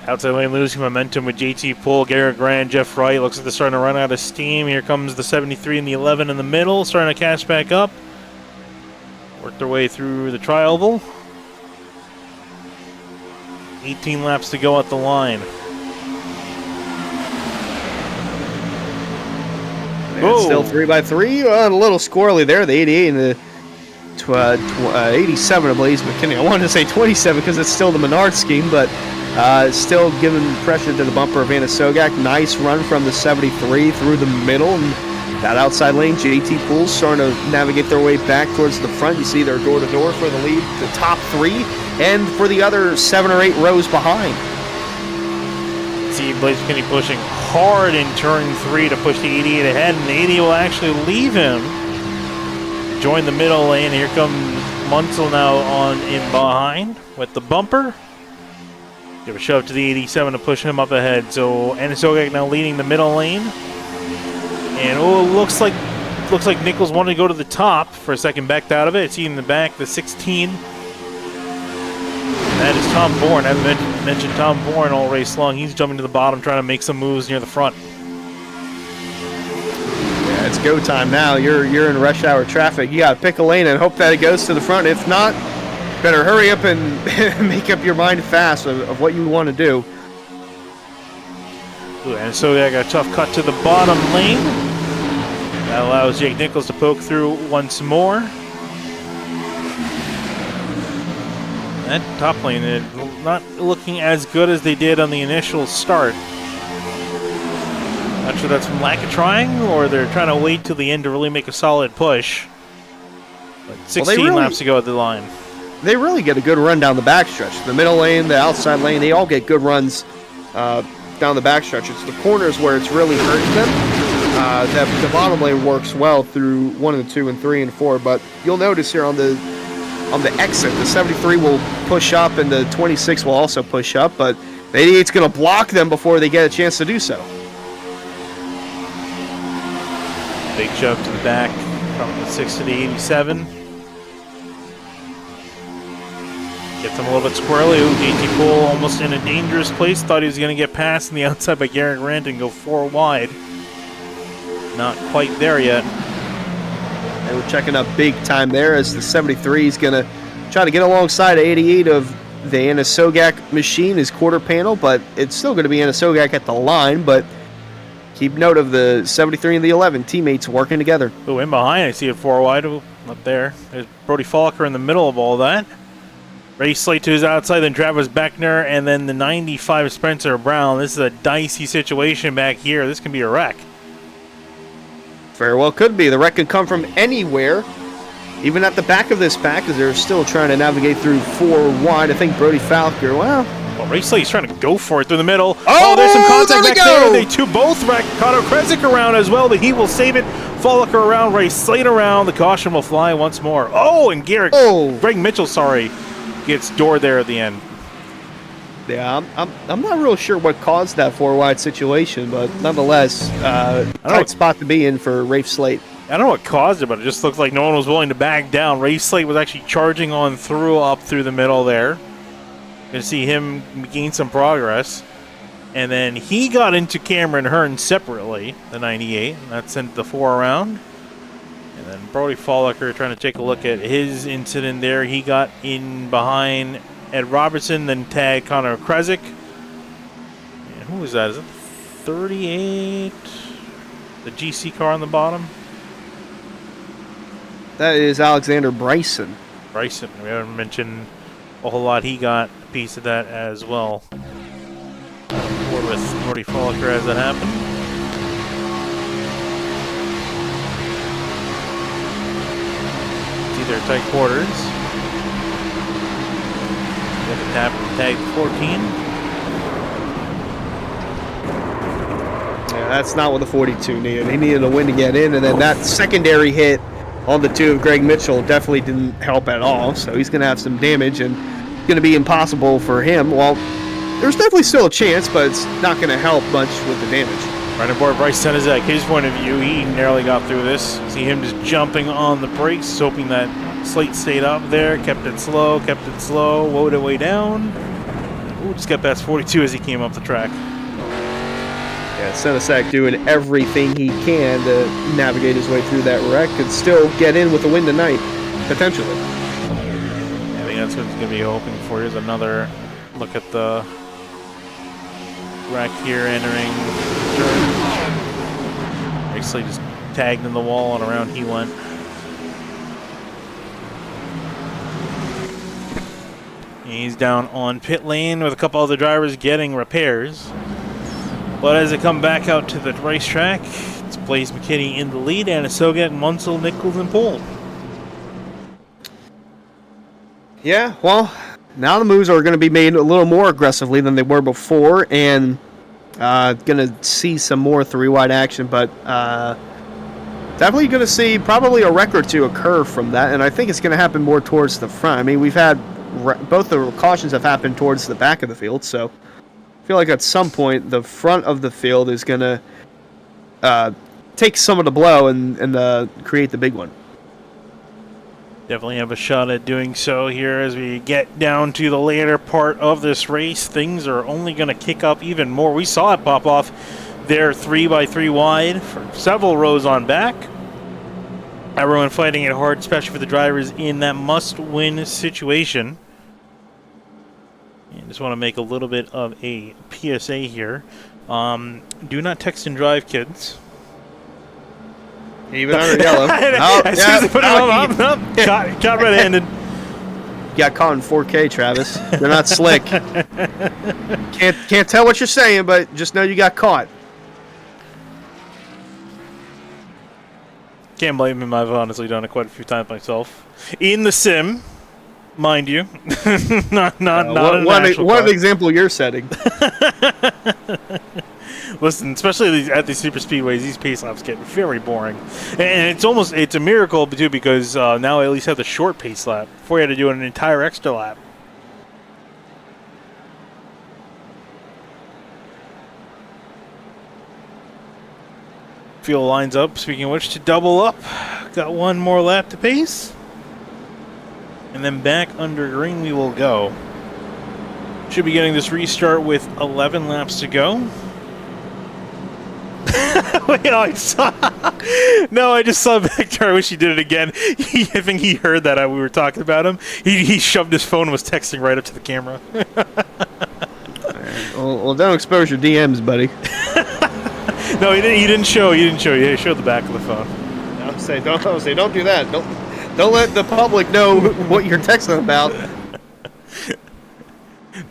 Outside lane losing momentum with JT Poole, Garrett Grant, Jeff Wright. Looks like they're starting to run out of steam. Here comes the 73 and the 11 in the middle, starting to catch back up. Work their way through the tri-oval. 18 laps to go at the line. And still 3x3. A little squirrely there. The 88 and the 87 of Blaze McKinney. I wanted to say 27 because it's still the Menard scheme, but still giving pressure to the bumper of Anna Sogak. Nice run from the 73 through the middle. And that outside lane, JT Poole starting to navigate their way back towards the front. You see they're door-to-door for the lead, the top 3, and for the other 7 or 8 rows behind. See Blaze McKinney pushing hard in turn 3 to push the 88 ahead, and the 80 will actually leave him. Join the middle lane. Here comes Munsell now on in behind with the bumper. Give a shove to the 87 to push him up ahead. So Anasogak now leading the middle lane. And looks like Nichols wanted to go to the top for a second, backed out of it. It's in the back, the 16. And that is Tom Bourne. I haven't mentioned Tom Bourne all race long. He's jumping to the bottom, trying to make some moves near the front. Yeah, it's go time now. You're in rush hour traffic. You got to pick a lane and hope that it goes to the front. If not, better hurry up and make up your mind fast of what you want to do. And so I got a tough cut to the bottom lane. That allows Jake Nichols to poke through once more. That top lane is not looking as good as they did on the initial start. Not sure that's from lack of trying or they're trying to wait till the end to really make a solid push. But 16 laps to go at the line. They really get a good run down the backstretch. The middle lane, the outside lane, they all get good runs down the backstretch. It's the corners where it's really hurting them. The bottom lane works well through 1 and 2 and 3 and 4, but you'll notice here on the exit, the 73 will push up and the 26 will also push up, but the 88's going to block them before they get a chance to do so. Big shove to the back from the 6 to the 87. Gets him a little bit squirrely. JT Poole almost in a dangerous place. Thought he was going to get past on the outside by Garrett Grant and go 4 wide. Not quite there yet. They were checking up big time there as the 73 is going to try to get alongside 88 of the Anasogak machine, his quarter panel, but it's still going to be Anasogak at the line, but keep note of the 73 and the 11 teammates working together. Oh, in behind, I see it 4 wide up there. There's Brody Falker in the middle of all that. Ray Slate to his outside, then Travis Beckner, and then the 95 Spencer Brown. This is a dicey situation back here. This can be a wreck. Very well could be. The wreck can come from anywhere, even at the back of this pack, as they're still trying to navigate through 4 wide. I think Brody Falker, well, Ray Slate's trying to go for it through the middle. Oh, there's some contact back there. They both wreck. Kato Krezik around as well, but he will save it. Falker around, Ray Slate around. The caution will fly once more. Oh, and Greg Mitchell, gets door there at the end. Yeah, I'm not real sure what caused that 4 wide situation, but nonetheless, tight spot to be in for Rafe Slate. I don't know what caused it, but it just looked like no one was willing to back down. Ray Slate was actually charging on through up through the middle there. You can see him gain some progress. And then he got into Cameron Hearn separately, the 98, and that sent the 4 around. And then Brody Follicker trying to take a look at his incident there. He got in behind Ed Robertson, then tagged Connor Kresick. And who was that? Is it 38? The GC car on the bottom? That is Alexander Bryson. Bryson. We haven't mentioned a whole lot. He got a piece of that as well. With Brody Follicker as that happened. See their tight quarters. Get a tap from tag 14. Yeah, that's not what the 42 needed. He needed a win to get in, and then that secondary hit on the 2 of Greg Mitchell definitely didn't help at all. So he's going to have some damage, and it's going to be impossible for him. Well, there's definitely still a chance, but it's not going to help much with the damage. Right aboard Bryce Senezak, his point of view, he narrowly got through this. See him just jumping on the brakes, hoping that Slate stayed up there, kept it slow, woed it way down. Ooh, just got past 42 as he came up the track. Yeah, Senezak doing everything he can to navigate his way through that wreck and still get in with a win tonight, potentially. I think that's what he's going to be hoping for. Here's another look at the wreck here entering the turn. Basically just tagged in the wall and around he went. He's down on pit lane with a couple other drivers getting repairs. But as they come back out to the racetrack, it's Blaze McKinney in the lead, and Soget, Munsell, Nichols, and Poole. Yeah, well, now the moves are going to be made a little more aggressively than they were before, and going to see some more 3-wide action, but definitely going to see probably a wreck or two occur from that, and I think it's going to happen more towards the front. I mean, we've had both the cautions have happened towards the back of the field, so I feel like at some point the front of the field is going to take some of the blow and create the big one. Definitely have a shot at doing so here as we get down to the later part of this race. Things are only going to kick up even more. We saw it pop off there 3x3 wide for several rows on back. Everyone fighting it hard, especially for the drivers in that must-win situation. And just want to make a little bit of a PSA here. Do not text and drive, kids. Even under yellow. As soon as they put it up, caught red-handed. Got caught in 4K, Travis. They're not slick. Can't tell what you're saying, but just know you got caught. Can't blame him. I've honestly done it quite a few times myself. In the sim, mind you. not one example you're setting. Listen, especially at these super speedways, these pace laps get very boring. And it's a miracle, too, because now I at least have the short pace lap. Before you had to do an entire extra lap. Field lines up, speaking of which, to double up. Got one more lap to pace. And then back under green we will go. Should be getting this restart with 11 laps to go. Wait, I just saw Victor. I wish he did it again. I think he heard that we were talking about him. He shoved his phone and was texting right up to the camera. Well, don't expose your DMs, buddy. No, he didn't show. He showed the back of the phone. Don't do that. Don't let the public know what you're texting about.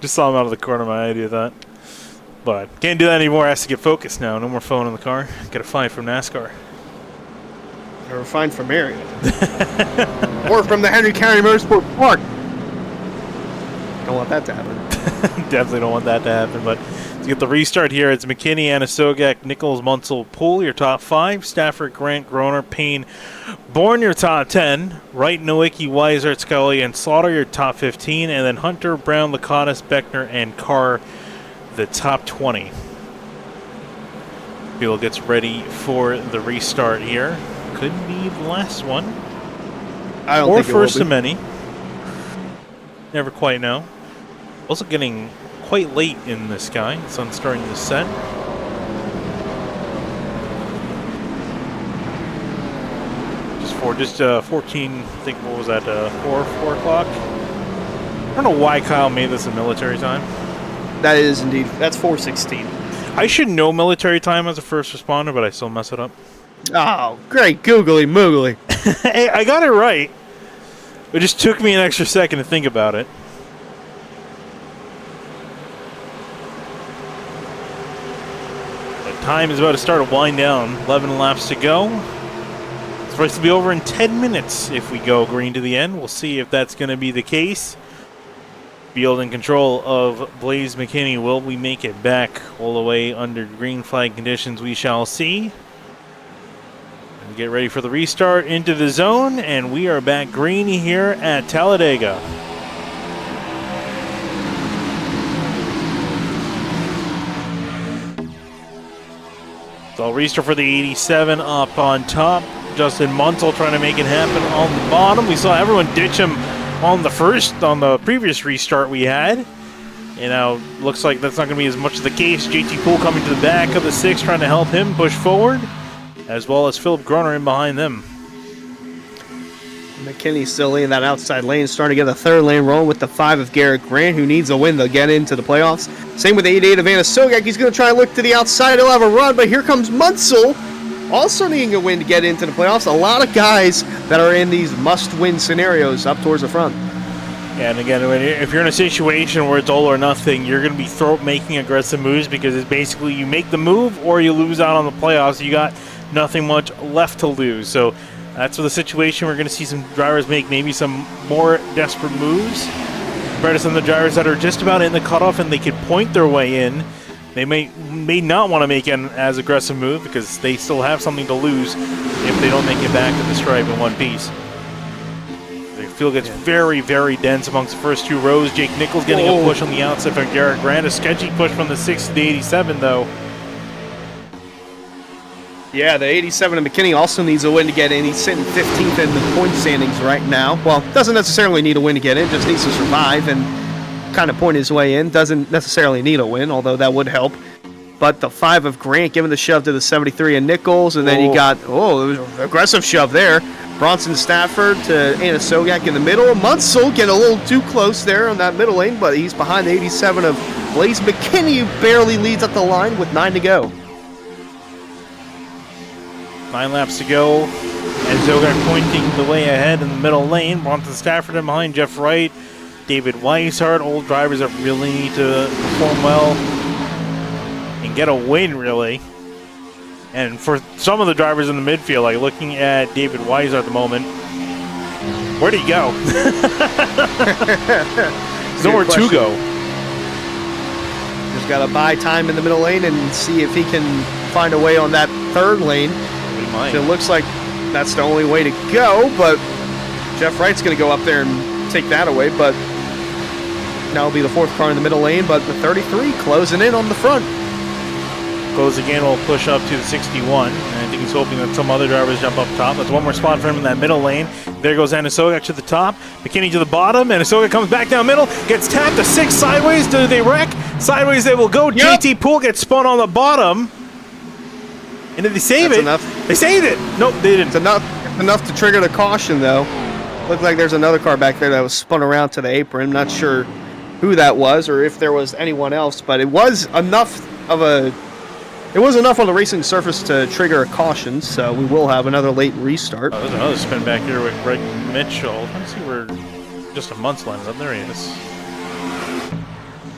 Just saw him out of the corner of my eye, do that. But can't do that anymore. Has to get focused now. No more phone in the car. Get a fine from NASCAR. Or a fine from Marion. Or from the Henry County Motorsport Park. Don't want that to happen. Definitely don't want that to happen. But to get the restart here, it's McKinney, Anasogak, Nichols, Munsell, Poole, your top 5. Stafford, Grant, Groner, Payne, Bourne, your top 10. Wright, Nowicki, Weisert, Scully, and Slaughter, your top 15. And then Hunter, Brown, Lakatos, Beckner, and Carr, the top 20. Field gets ready for the restart here. could be the last one. I don't or think first it will of many. Never quite know. Also getting quite late in the sky. The sun's starting to set. Just 14, I think, what was that, 4 o'clock? I don't know why Kyle made this a military time. That is indeed, that's 4:16. I should know military time as a first responder, but I still mess it up. Oh, great googly moogly. Hey, I got it right. It just took me an extra second to think about it. The time is about to start to wind down. 11 laps to go. It's supposed to be over in 10 minutes if we go green to the end. We'll see if that's going to be the case. Field and control of Blaze McKinney. Will we make it back all the way under green flag conditions? We shall see. And get ready for the restart into the zone, and we are back green here at Talladega. So restart for the 87 up on top. Justin Munsell trying to make it happen on the bottom. We saw everyone ditch him on the previous restart we had. And now looks like that's not going to be as much of the case. JT Poole coming to the back of the 6, trying to help him push forward, as well as Philip Groner in behind them. McKinney still in that outside lane, starting to get the third lane rolling with the 5 of Garrett Grant, who needs a win to get into the playoffs. Same with the 88 of Anna Sogak. He's going to try and look to the outside. He'll have a run, but here comes Munsell, also needing a win to get into the playoffs. A lot of guys that are in these must-win scenarios up towards the front. Yeah, and again, if you're in a situation where it's all or nothing, you're going to be making aggressive moves, because it's basically you make the move or you lose out on the playoffs. You got nothing much left to lose. So that's the situation. We're going to see some drivers make maybe some more desperate moves. Compared to some of the drivers that are just about in the cutoff and they could point their way in, they may not want to make an as aggressive move, because they still have something to lose if they don't make it back to the stripe in one piece. The field gets very, very dense amongst the first 2 rows. Jake Nichols getting a push on the outside from Garrett Grant. A sketchy push from the 6 to the 87, though. Yeah, the 87 of McKinney also needs a win to get in. He's sitting 15th in the point standings right now. Well, doesn't necessarily need a win to get in, just needs to survive and kind of point his way in. Doesn't necessarily need a win, although that would help. But the 5 of Grant giving the shove to the 73 of Nichols, and then you got, it was an aggressive shove there. Bronson Stafford to Anna Sogak in the middle. Munsell getting a little too close there on that middle lane, but he's behind the 87 of Blaze McKinney, who barely leads up the line with 9 to go. 9 laps to go, and Sogak pointing the way ahead in the middle lane. Bronson Stafford in behind Jeff Wright, David Weishart. Old drivers that really need to perform well and get a win, really. And for some of the drivers in the midfield, like looking at David Weiser at the moment, where'd he go? There's nowhere to go. Just got to buy time in the middle lane and see if he can find a way on that third lane. It looks like that's the only way to go, but Jeff Wright's going to go up there and take that away. But now will be the 4th car in the middle lane, but the 33 closing in on the front. Goes again, will push up to the 61, and I think he's hoping that some other drivers jump up top. That's one more spot for him in that middle lane. There goes Anna Sogak to the top, McKinney to the bottom, and Sogak comes back down middle, gets tapped to 6 sideways. Do they wreck? Sideways they will go. Yep. JT Poole gets spun on the bottom. And did they save it? Enough. They saved it. Nope, they didn't. It's enough to trigger the caution, though. Looked like there's another car back there that was spun around to the apron. Not sure who that was or if there was anyone else, but it was enough on the racing surface to trigger a caution, so we will have another late restart. There's another spin back here with Greg Mitchell. Let's see where just a month's line is up. There he is.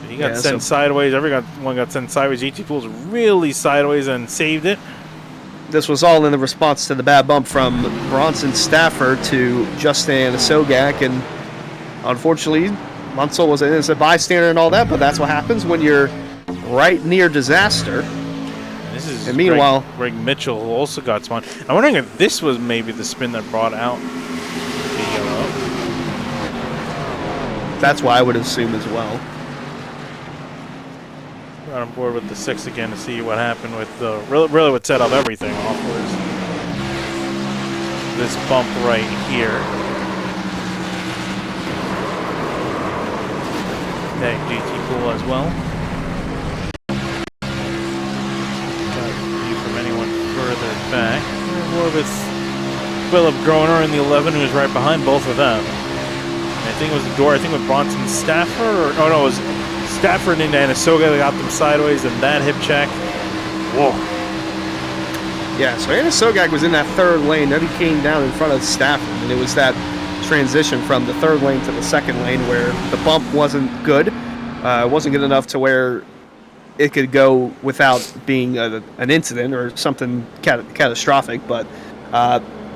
He got sent sideways. Everyone got sent sideways. GT Poole's really sideways and saved it. This was all in the response to the bad bump from Bronson Stafford to Justin Sogak, and unfortunately, Munsell was an innocent bystander and all that, but that's what happens when you're right near disaster. This is and meanwhile, Greg Mitchell also got spun. I'm wondering if this was maybe the spin that brought out the yellow. That's why I would assume as well. Got on board with the 6 again to see what happened with the really what set up everything off was this bump right here. That GT pool as well. Got view from anyone further back. More with Philip Groner in the 11, who was right behind both of them. And I think it was the door, I think with Bronson Stafford, or no, it was Stafford and Anasoga that got them sideways, and that hip check. Whoa. Yeah, so Anasoga was in that third lane, then he came down in front of Stafford, and it was that transition from the third lane to the second lane where the bump wasn't good. It wasn't good enough to where it could go without being an incident or something catastrophic, but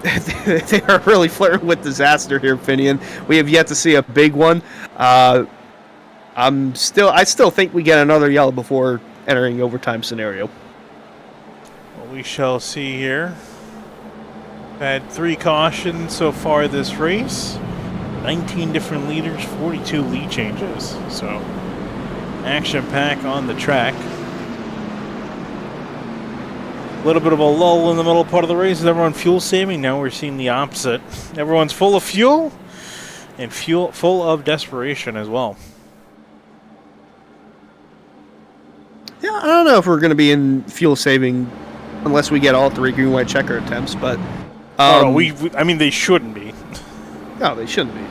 they are really flirting with disaster here, Finian. We have yet to see a big one. I still think we get another yellow before entering overtime scenario. Well, we shall see here. Had 3 cautions so far this race. 19 different leaders, 42 lead changes. So, action pack on the track. A little bit of a lull in the middle part of the race. Is everyone fuel saving? Now we're seeing the opposite. Everyone's full of fuel and full of desperation as well. Yeah, I don't know if we're going to be in fuel saving unless we get all 3 green, white checker attempts, but I mean, they shouldn't be. No, they shouldn't be.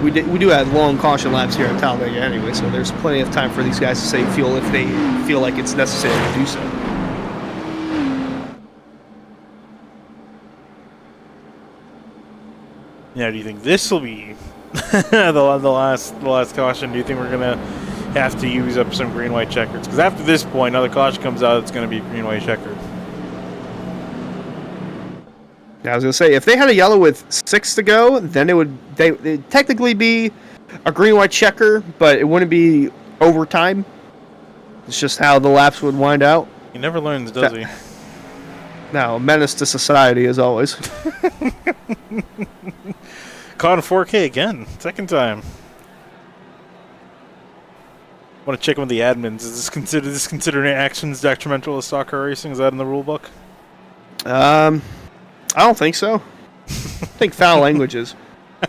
We do have long caution laps here at Talladega anyway, so there's plenty of time for these guys to save fuel if they feel like it's necessary to do so. Now, do you think this will be the last caution? Do you think we're gonna have to use up some green, white checkers? Because after this point, another caution comes out, it's gonna be green, white checkered. I was going to say, if they had a yellow with 6 to go, then it'd technically be a green-white checker, but it wouldn't be overtime. It's just how the laps would wind out. He never learns, does he? No, a menace to society as always. Caught in 4K again, second time. Want to check in with the admins. Is this considered actions detrimental to stock car racing? Is that in the rule book? I don't think so. I think foul languages. For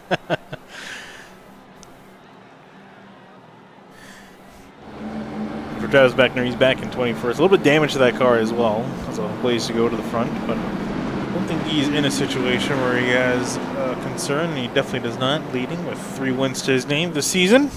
Travis Beckner, he's back in 21st. A little bit of damage to that car as well. Has a ways to go to the front, but I don't think he's in a situation where he has concern. He definitely does not, leading with 3 wins to his name this season.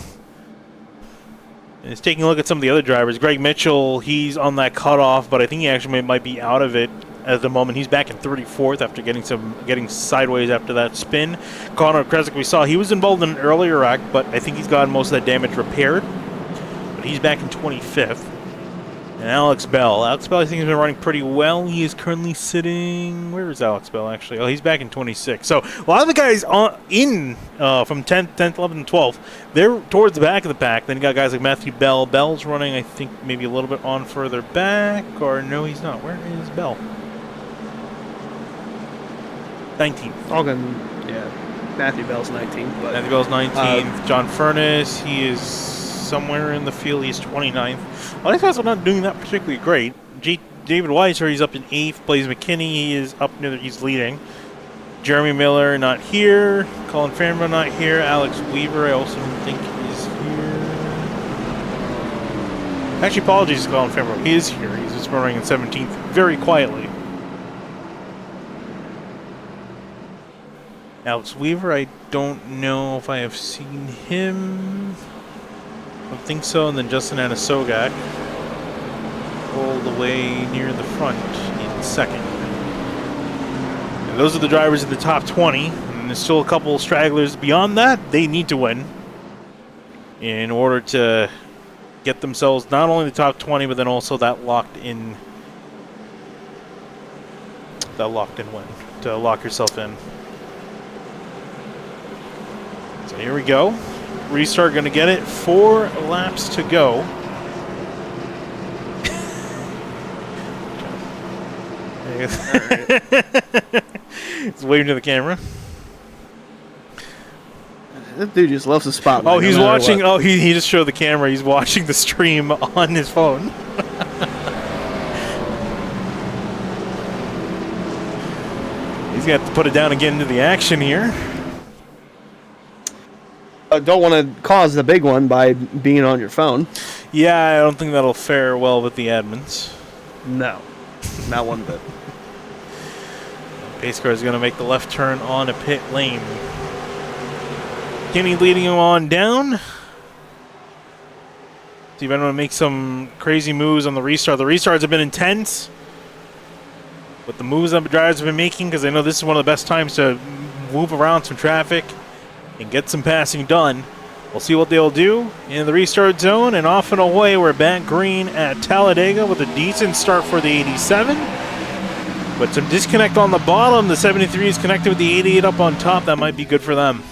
And he's taking a look at some of the other drivers. Greg Mitchell, he's on that cutoff, but I think he actually might be out of it at the moment. He's back in 34th after getting sideways after that spin. Connor Kresik, we saw he was involved in an earlier wreck, but I think he's gotten most of that damage repaired. But he's back in 25th. And Alex Bell. I think he's been running pretty well. He is currently sitting... Where is Alex Bell, actually? Oh, he's back in 26th. So, a lot of the guys from 10th, 11th, and 12th, they're towards the back of the pack. Then you got guys like Matthew Bell. Bell's running, I think, maybe a little bit on further back. Or, no, he's not. Where is Bell? 19th. Yeah, Matthew Bell's 19th. But, Matthew Bell's 19th. John Furness, he is somewhere in the field. He's 29th. A lot of guys are not doing that particularly great. David Weiser, he's up in 8th. Blaze McKinney, he is up near he's leading. Jeremy Miller, not here. Colin Farnborough, not here. Alex Weaver, I also don't think is here. Actually, apologies to Colin Farnborough. He is here. He's just running in 17th very quietly. Alex Weaver, I don't know if I have seen him. I don't think so. And then Justin Anasogak, all the way near the front in second. And those are the drivers in the top 20. And there's still a couple stragglers beyond that. They need to win in order to get themselves not only the top 20, but then also that locked in win to lock yourself in. So here we go. Restart going to get it. 4 laps to go. He's waving to the camera. That dude just loves the spotlight. Oh, he's watching. What. Oh, he just showed the camera. He's watching the stream on his phone. He's got to put it down and get into the action here. Don't want to cause the big one by being on your phone. Yeah, I don't think that'll fare well with the admins. No, not one bit. Pace car is going to make the left turn on a pit lane. Kenny leading him on down. See if anyone makes some crazy moves on the restart. The restarts have been intense. With the moves that the drivers have been making, because I know this is one of the best times to move around some traffic and get some passing done. We'll see what they'll do in the restart zone, and off and away we're back green at Talladega with a decent start for the 87. But some disconnect on the bottom. The 73 is connected with the 88 up on top. That might be good for them.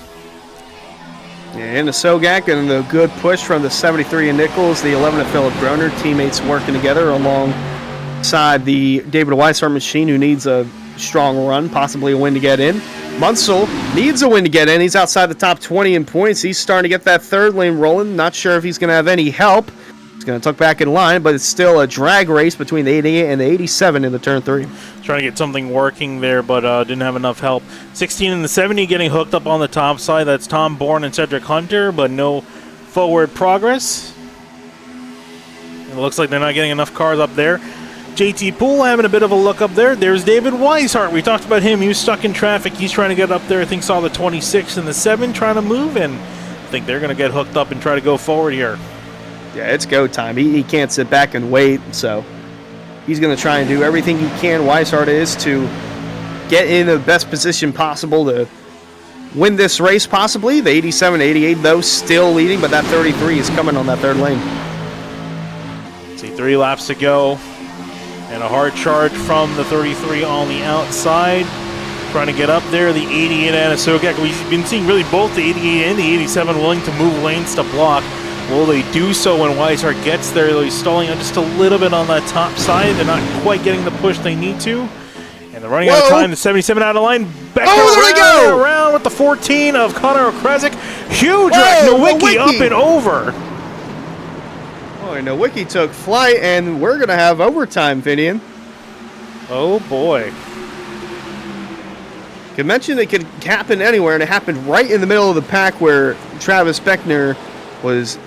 And the Sogak and the good push from the 73 and Nichols, the 11 of Philip Groner, teammates working together alongside the David Weishart machine, who needs a strong run, possibly a win to get in. Munsell needs a win to get in. He's outside the top 20 in points. He's starting to get that third lane rolling. Not sure if he's going to have any help. He's going to tuck back in line, but it's still a drag race between the 88 and the 87 in the turn 3. Trying to get something working there, but didn't have enough help. 16 and the 70 getting hooked up on the top side. That's Tom Bourne and Cedric Hunter, but no forward progress. It looks like they're not getting enough cars up there. JT Poole having a bit of a look up there. There's David Weishart. We talked about him. He was stuck in traffic. He's trying to get up there. I think saw the 26 and the 7 trying to move, and I think they're going to get hooked up and try to go forward here. Yeah, it's go time. He can't sit back and wait, so he's going to try and do everything he can, Weishart is, to get in the best position possible to win this race, possibly. The 87, 88, though, still leading, but that 33 is coming on that third lane. See, 3 laps to go. And a hard charge from the 33 on the outside. Trying to get up there. The 88 and a Sogak. We've been seeing really both the 88 and the 87 willing to move lanes to block. Will they do so when Weishart gets there? Though he's stalling just a little bit on that top side. They're not quite getting the push they need to. And they're running out of time. The 77 out of line. Back around with the 14 of Connor Okrezik. Huge wreck. Nowicki up and over. Oh, Nowicki took flight, and we're going to have overtime, Finian. Oh, boy. Could mention it could happen anywhere, and it happened right in the middle of the pack where Travis Beckner was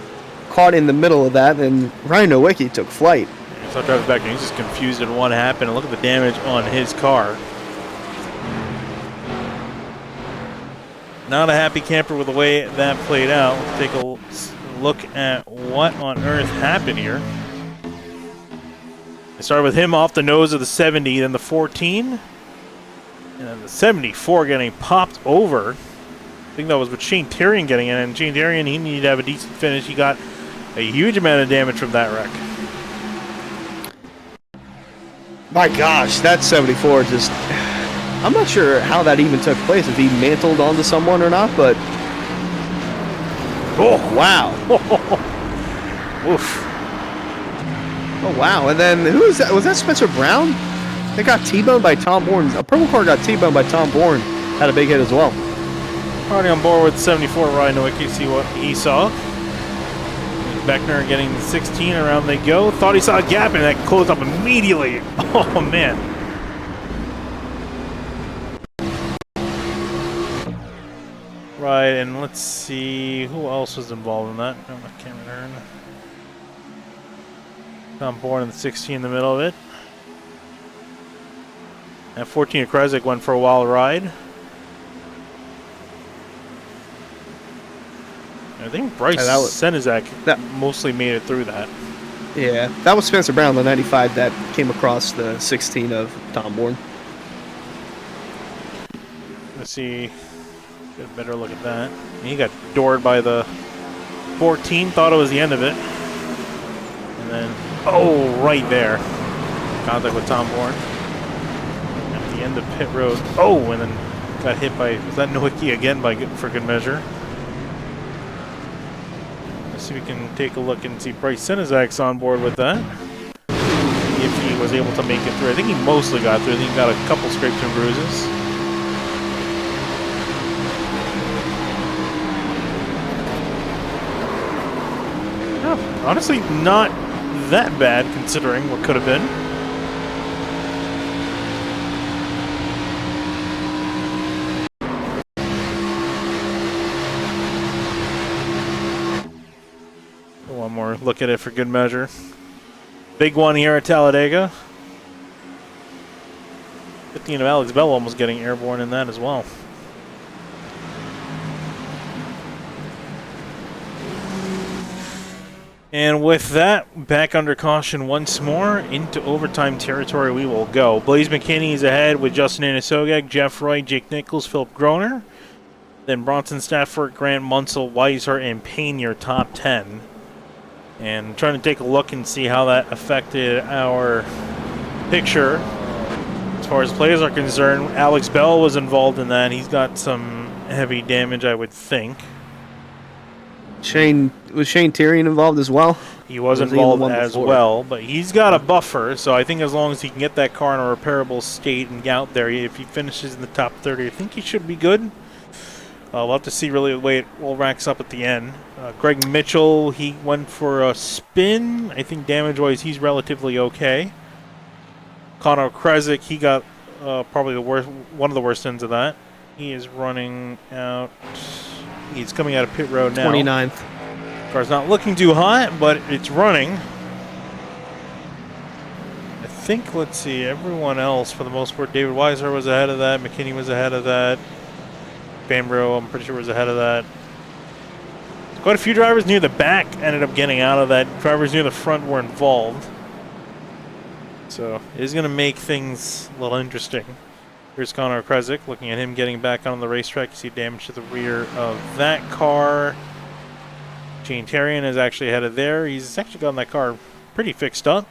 caught in the middle of that, and Ryan Nowicki took flight. I saw Travis Beckner. He's just confused at what happened, and look at the damage on his car. Not a happy camper with the way that played out. Let's take a look at what on earth happened here. I started with him off the nose of the 70, then the 14, and then the 74 getting popped over. I think that was with Shane Terrian getting in, and Shane Terrian, he needed to have a decent finish. He got a huge amount of damage from that wreck. My gosh, that 74 just... I'm not sure how that even took place, if he mantled onto someone or not, but... Oh, wow. Oof. Oh, wow. And then, who is that? Was that Spencer Brown? They got T-boned by Tom Bourne. A purple car got T-boned by Tom Bourne. Had a big hit as well. Already on board with 74, Ryan Nowicki, see what he saw. Beckner getting the 16, around they go. Thought he saw a gap, and that closed up immediately. Oh, man. Right, and let's see who else was involved in that. No, not Cameron Hearn. Tom Bourne in the 16 in the middle of it. And 14 of Krezek went for a wild ride. I think Bryce Senizak mostly made it through that. Yeah, that was Spencer Brown, the 95 that came across the 16 of Tom Bourne. Let's see. Get a better look at that. He got doored by the 14, thought it was the end of it. And then, oh, right there. Contact with Tom Bourne. At the end of pit road. Oh, and then got hit by, was that Nowicki again for good measure? Let's see if we can take a look and see Bryce Senizak's on board with that. If he was able to make it through. I think he mostly got through. I think he got a couple scrapes and bruises. Honestly, not that bad considering what could have been. look at it for good measure. Big one here at Talladega. 15 of Alex Bell almost getting airborne in that as well. And with that, back under caution once more, into overtime territory we will go. Blaze McKinney is ahead with Justin Anasogak, Jeff Roy, Jake Nichols, Philip Groner. Then Bronson Stafford, Grant Munsell, Weiser, and Payne, your top 10. And trying to take a look and see how that affected our picture. As far as players are concerned, Alex Bell was involved in that. He's got some heavy damage, I would think. Was Shane Tyrion involved as well? He was involved as well, but he's got a buffer, so I think as long as he can get that car in a repairable state and get out there, if he finishes in the top 30, I think he should be good. We'll have to see really the way it all racks up at the end. Greg Mitchell, he went for a spin. I think damage-wise, he's relatively okay. Connor Kresick, he got probably one of the worst ends of that. He is running out. He's coming out of pit road now. 29th. Car's not looking too hot, but it's running. I think, let's see, everyone else, for the most part, David Weiser was ahead of that. McKinney was ahead of that. Bambro, I'm pretty sure, was ahead of that. Quite a few drivers near the back ended up getting out of that. Drivers near the front were involved. So it is going to make things a little interesting. Here's Connor Kresick, looking at him getting back on the racetrack. You see damage to the rear of that car. Shane Terrian is actually ahead of there. He's actually gotten that car pretty fixed up.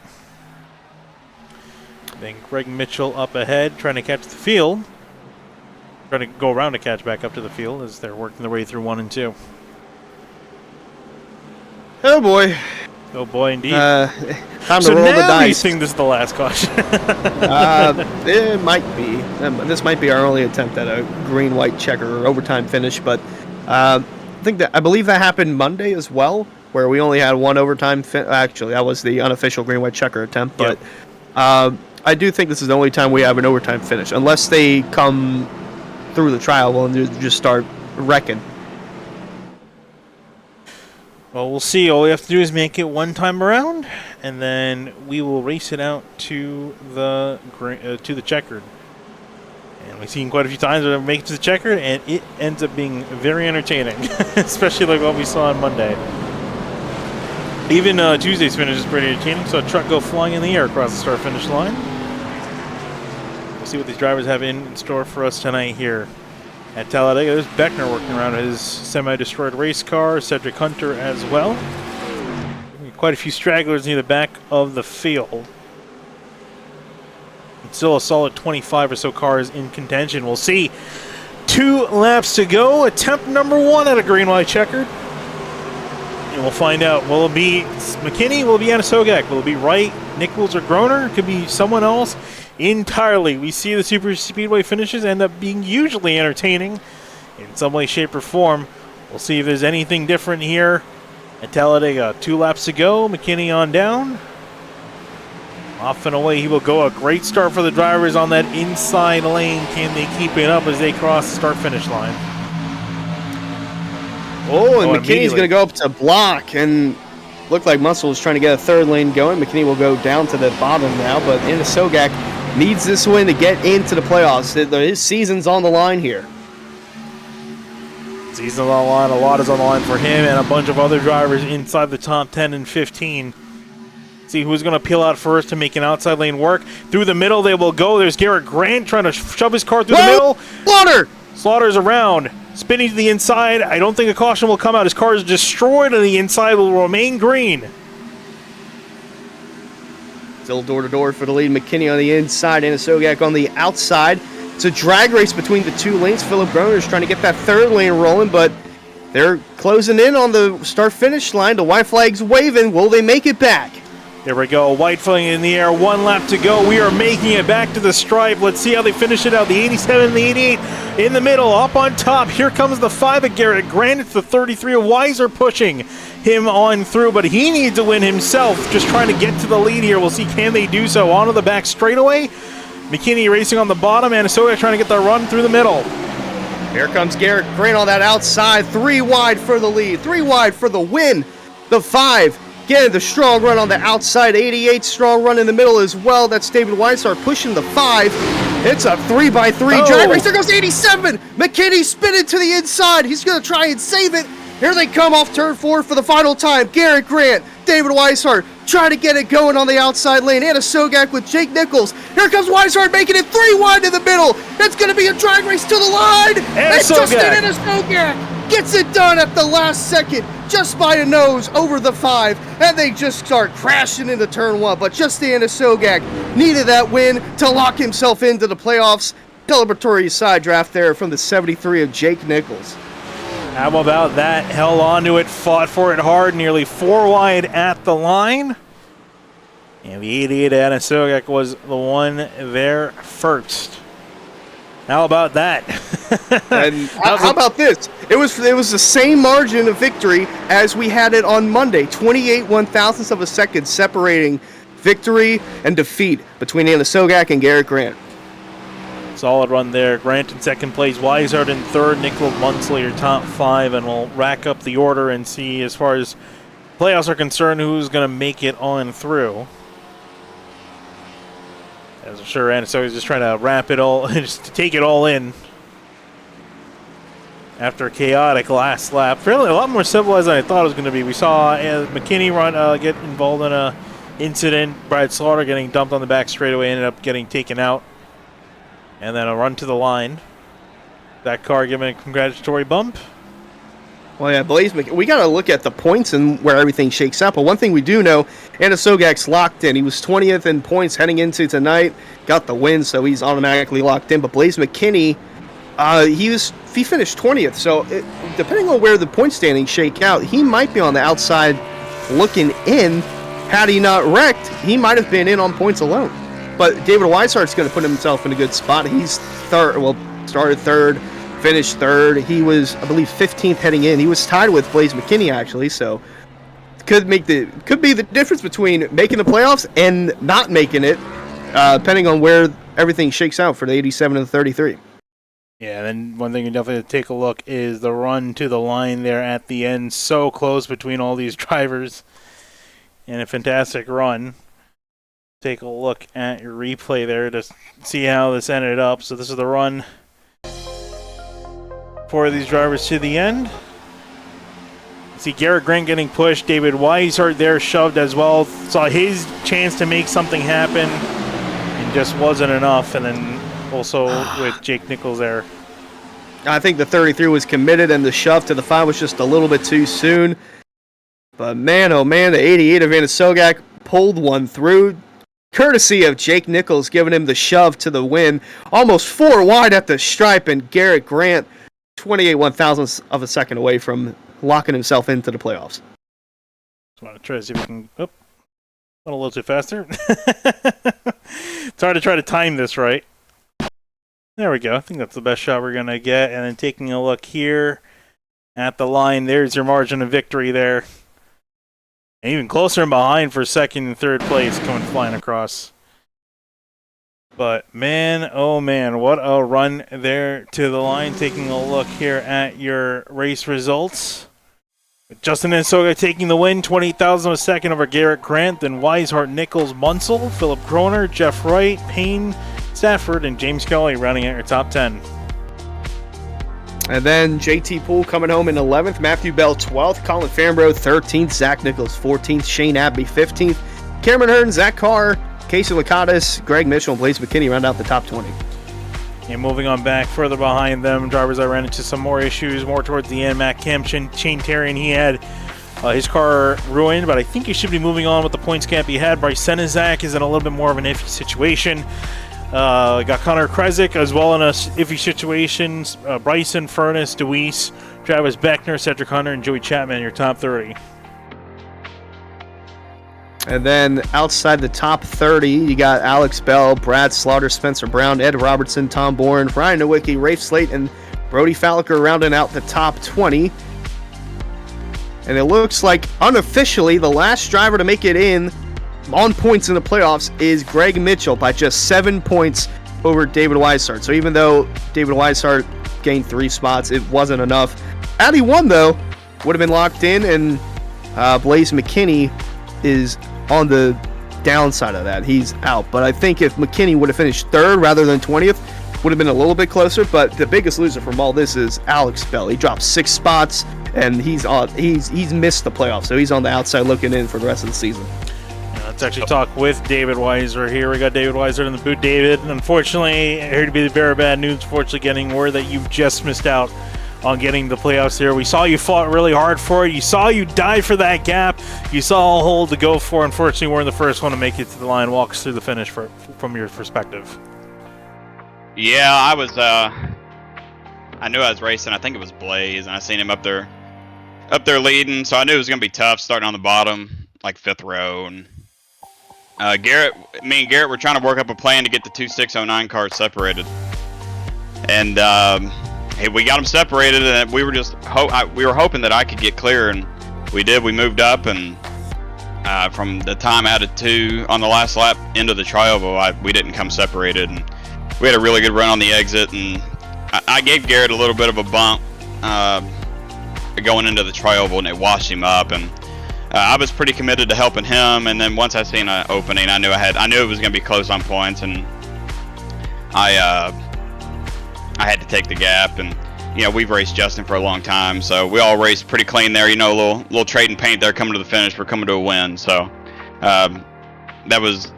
Then Greg Mitchell up ahead, trying to catch the field. Trying to go around to catch back up to the field as they're working their way through 1 and 2. Oh boy. Oh boy, indeed. Time so to roll the now dice. you think this is the last caution? It might be. This might be our only attempt at a green-white checker or overtime finish, but I believe that happened Monday as well, where we only had one overtime. Actually, that was the unofficial green-white checker attempt, but I do think this is the only time we have an overtime finish, unless they come through the trial and just start wrecking. Well, we'll see. All we have to do is make it one time around, and then we will race it out to the checkered. And we've seen quite a few times where we make it to the checkered, and it ends up being very entertaining, especially like what we saw on Monday. Even Tuesday's finish is pretty entertaining. So a truck go flying in the air across the start-finish line. We'll see what these drivers have in store for us tonight here at Talladega. There's Beckner working around his semi-destroyed race car. Cedric Hunter as well. Quite a few stragglers near the back of the field. It's still a solid 25 or so cars in contention. We'll see. 2 laps to go. Attempt number 1 at a green-white checkered. And we'll find out. Will it be McKinney? Will it be Anasogak? Will it be Wright, Nichols, or Groner? It could be someone else entirely. We see the super speedway finishes end up being usually entertaining in some way, shape, or form. We'll see if there's anything different here at Talladega. 2 laps to go. McKinney on down. Off and away he will go. A great start for the drivers on that inside lane. Can they keep it up as they cross the start-finish line? And McKinney's going to go up to block, and looked like Muscle was trying to get a third lane going. McKinney will go down to the bottom now, but Anasogak needs this win to get into the playoffs. His season's on the line here. Season's on the line. A lot is on the line for him and a bunch of other drivers inside the top 10 and 15. See who's going to peel out first to make an outside lane work. Through the middle they will go. There's Garrett Grant trying to shove his car through the middle. Slaughter's around. Spinning to the inside. I don't think a caution will come out. His car is destroyed and the inside will remain green. Still door-to-door for the lead. McKinney on the inside, Anasogak on the outside. It's a drag race between the 2 lanes. Philip Groner is trying to get that third lane rolling, but they're closing in on the start-finish line. The white flag's waving. Will they make it back? There we go. White flag in the air. 1 lap to go. We are making it back to the stripe. Let's see how they finish it out. The 87 and the 88 in the middle. Up on top. Here comes the 5 of Garrett Grant. It's the 33 of Weiser pushing him on through, but he needs to win himself. Just trying to get to the lead here. We'll see, can they do so? Onto the back straightaway. McKinney racing on the bottom. Anasogak trying to get the run through the middle. Here comes Garrett Grant on that outside. 3 wide for the lead. 3 wide for the win. The 5 again, the strong run on the outside. 88 strong run in the middle as well. That's David Weishart pushing the 5. It's a 3x3 drag race. There goes 87. McKinney spinning to the inside. He's going to try and save it. Here they come off turn 4 for the final time. Garrett Grant, David Weishart trying to get it going on the outside lane. Anna Sogak with Jake Nichols. Here comes Weishart making it 3 wide in the middle. It's going to be a drag race to the line. And Justin Anna Sogak gets it done at the last second, just by a nose over the 5. And they just start crashing into turn 1. But Justin Anna Sogak needed that win to lock himself into the playoffs. Celebratory side draft there from the 73 of Jake Nichols. How about that? Held on to it, fought for it hard, nearly 4 wide at the line. And the 88 Anna Sogak was the one there first. How about that? And how about this? It was the same margin of victory as we had it on Monday. 28 1/1000ths of a second separating victory and defeat between Anna Sogak and Garrett Grant. Solid run there. Grant in second place, Weishart in third, Nichols Munsell your top 5, and we'll rack up the order and see, as far as playoffs are concerned, who's going to make it on through. As I'm sure Anna Sogak is just trying to wrap it all, just to take it all in. After a chaotic last lap, fairly a lot more civilized than I thought it was going to be. We saw McKinney get involved in a incident. Brad Slaughter getting dumped on the back straightaway, ended up getting taken out. And then a run to the line. That car giving a congratulatory bump. Well, yeah, Blaze, we got to look at the points and where everything shakes out. But one thing we do know, Anna Sogak's locked in. He was 20th in points heading into tonight. Got the win, so he's automatically locked in. But Blaze McKinney, he finished 20th. So depending on where the point standings shake out, he might be on the outside looking in. Had he not wrecked, he might have been in on points alone. But David Weishart's going to put himself in a good spot. He's third. Well, started third, finished third. He was, I believe, 15th heading in. He was tied with Blaze McKinney, actually. So could be the difference between making the playoffs and not making it, depending on where everything shakes out for the 87 and the 33. Yeah, and then one thing you definitely have to take a look is the run to the line there at the end. So close between all these drivers, and a fantastic run. Take a look at your replay there to see how this ended up. So this is the run for these drivers to the end. See Garrett Grant getting pushed. David Weishart there shoved as well. Saw his chance to make something happen and just wasn't enough. And then also with Jake Nichols there. I think the 33 was committed and the shove to the 5 was just a little bit too soon. But man, oh man, the 88 of Anna Sogak pulled one through. Courtesy of Jake Nichols giving him the shove to the win. Almost 4 wide at the stripe, and Garrett Grant 28 1/1000ths of a second away from locking himself into the playoffs. Just want to try to see if we can... Oh, a little too faster. It's hard to try to time this right. There we go. I think that's the best shot we're going to get. And then taking a look here at the line, there's your margin of victory there. And even closer and behind for second and third place coming flying across. But man, oh man, what a run there to the line. Taking a look here at your race results. Justin Ansoga taking the win, 28,000 of a second over Garrett Grant, then Weishart, Nichols, Munsell, Philip Kroner, Jeff Wright, Payne, Stafford, and James Kelly rounding out your top 10. And then JT Poole coming home in 11th, Matthew Bell 12th, Colin Fambrough 13th, Zach Nichols 14th, Shane Abbey 15th, Cameron Hearn, Zach Carr, Casey Lakatos, Greg Mitchell, and Blaze McKinney round out the top 20. And moving on back further behind them, drivers that ran into some more issues more towards the end. Matt Kemp, Shane Terry, he had his car ruined, but I think he should be moving on with the points gap he had. Bryce Senizak is in a little bit more of an iffy situation. Got Connor Kresick as well in a iffy situation. Bryson, Furness, Deweese, Travis Beckner, Cedric Hunter, and Joey Chapman in your top 30. And then outside the top 30, you got Alex Bell, Brad Slaughter, Spencer Brown, Ed Robertson, Tom Bourne, Ryan Nowicki, Rafe Slate, and Brody Falliker rounding out the top 20. And it looks like unofficially the last driver to make it in on points in the playoffs is Greg Mitchell by just 7 points over David Weishart. So even though David Weishart gained 3 spots, it wasn't enough. Had he won, though, would have been locked in, and Blaze McKinney is on the downside of that. He's out. But I think if McKinney would have finished 3rd rather than 20th, would have been a little bit closer. But the biggest loser from all this is Alex Bell. He dropped 6 spots, and he's missed the playoffs, so he's on the outside looking in for the rest of the season. Let's actually talk with David Weiser here. We got David Weiser in the booth. David, unfortunately, here to be the very bad news, unfortunately getting word that you've just missed out on getting the playoffs here. We saw you fought really hard for it. You saw you die for that gap. You saw a hole to go for. Unfortunately, we're in the first one to make it to the line. Walk us through the finish from your perspective. Yeah, I was, I knew I was racing. I think it was Blaze, and I seen him up there leading, so I knew it was going to be tough starting on the bottom, like 5th row, and me and Garrett were trying to work up a plan to get the 2609 cars separated, and hey, we got them separated, and we were just we were hoping that I could get clear, and we did. We moved up, and from the time out of 2 on the last lap into the tri-oval, we didn't come separated, and we had a really good run on the exit, and I gave Garrett a little bit of a bump going into the tri-oval, and it washed him up, and I was pretty committed to helping him, and then once I seen an opening, I knew it was going to be close on points, and I had to take the gap. And we've raced Justin for a long time, so we all raced pretty clean there. A little trading paint there coming to the finish. We're coming to a win, so that was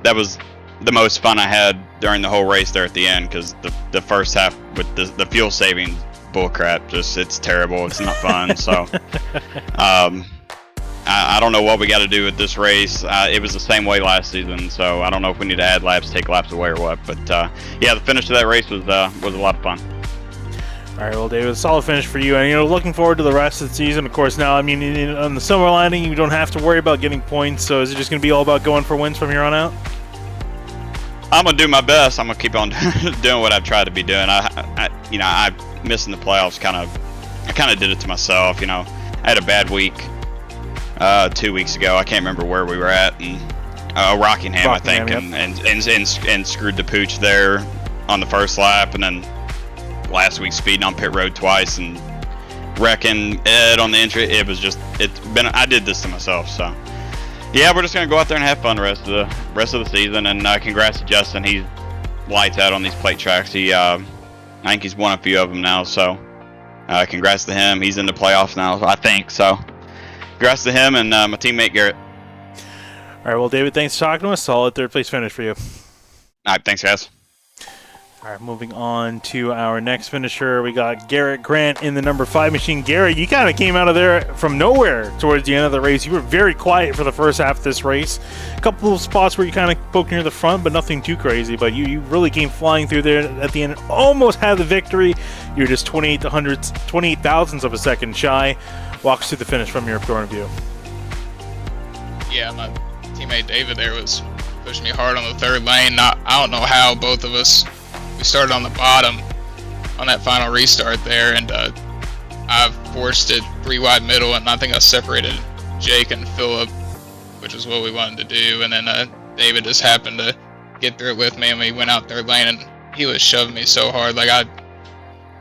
the most fun I had during the whole race there at the end, because the first half with the fuel saving bullcrap, it's terrible. It's not fun. So I don't know what we got to do with this race. It was the same way last season, so I don't know if we need to add laps, take laps away, or what. But yeah, the finish of that race was a lot of fun. All right, well, David, solid finish for you, and looking forward to the rest of the season. Of course, now on the silver lining, you don't have to worry about getting points. So is it just going to be all about going for wins from here on out? I'm gonna do my best. I'm gonna keep on doing what I've tried to be doing. I missing the playoffs I kind of did it to myself. I had a bad week 2 weeks ago. I can't remember where we were at, and Rockingham, I think, yep. and screwed the pooch there on the first lap, and then last week speeding on pit road twice and wrecking Ed on the entry. I did this to myself. So yeah, we're just gonna go out there and have fun the rest of the season. And congrats to Justin. He's lights out on these plate tracks. I think he's won a few of them now. So congrats to him. He's in the playoffs now, I think. So congrats to him and my teammate Garrett. All right, well, David, thanks for talking to us. Solid 3rd place finish for you. All right, thanks, guys. All right, moving on to our next finisher. We got Garrett Grant in the number 5 machine. Garrett, you kind of came out of there from nowhere towards the end of the race. You were very quiet for the first half of this race. A couple of spots where you kind of poked near the front, but nothing too crazy. But you really came flying through there at the end. Almost had the victory. You're just 28 thousandths of a second shy. Walk us through the finish from your point of view. Yeah, my teammate David there was pushing me hard on the 3rd lane. I don't know how both of us. We started on the bottom on that final restart there, and I forced it 3 wide middle, and I think I separated Jake and Phillip, which is what we wanted to do. And then David just happened to get through it with me, and we went out 3rd lane, and he was shoving me so hard. Like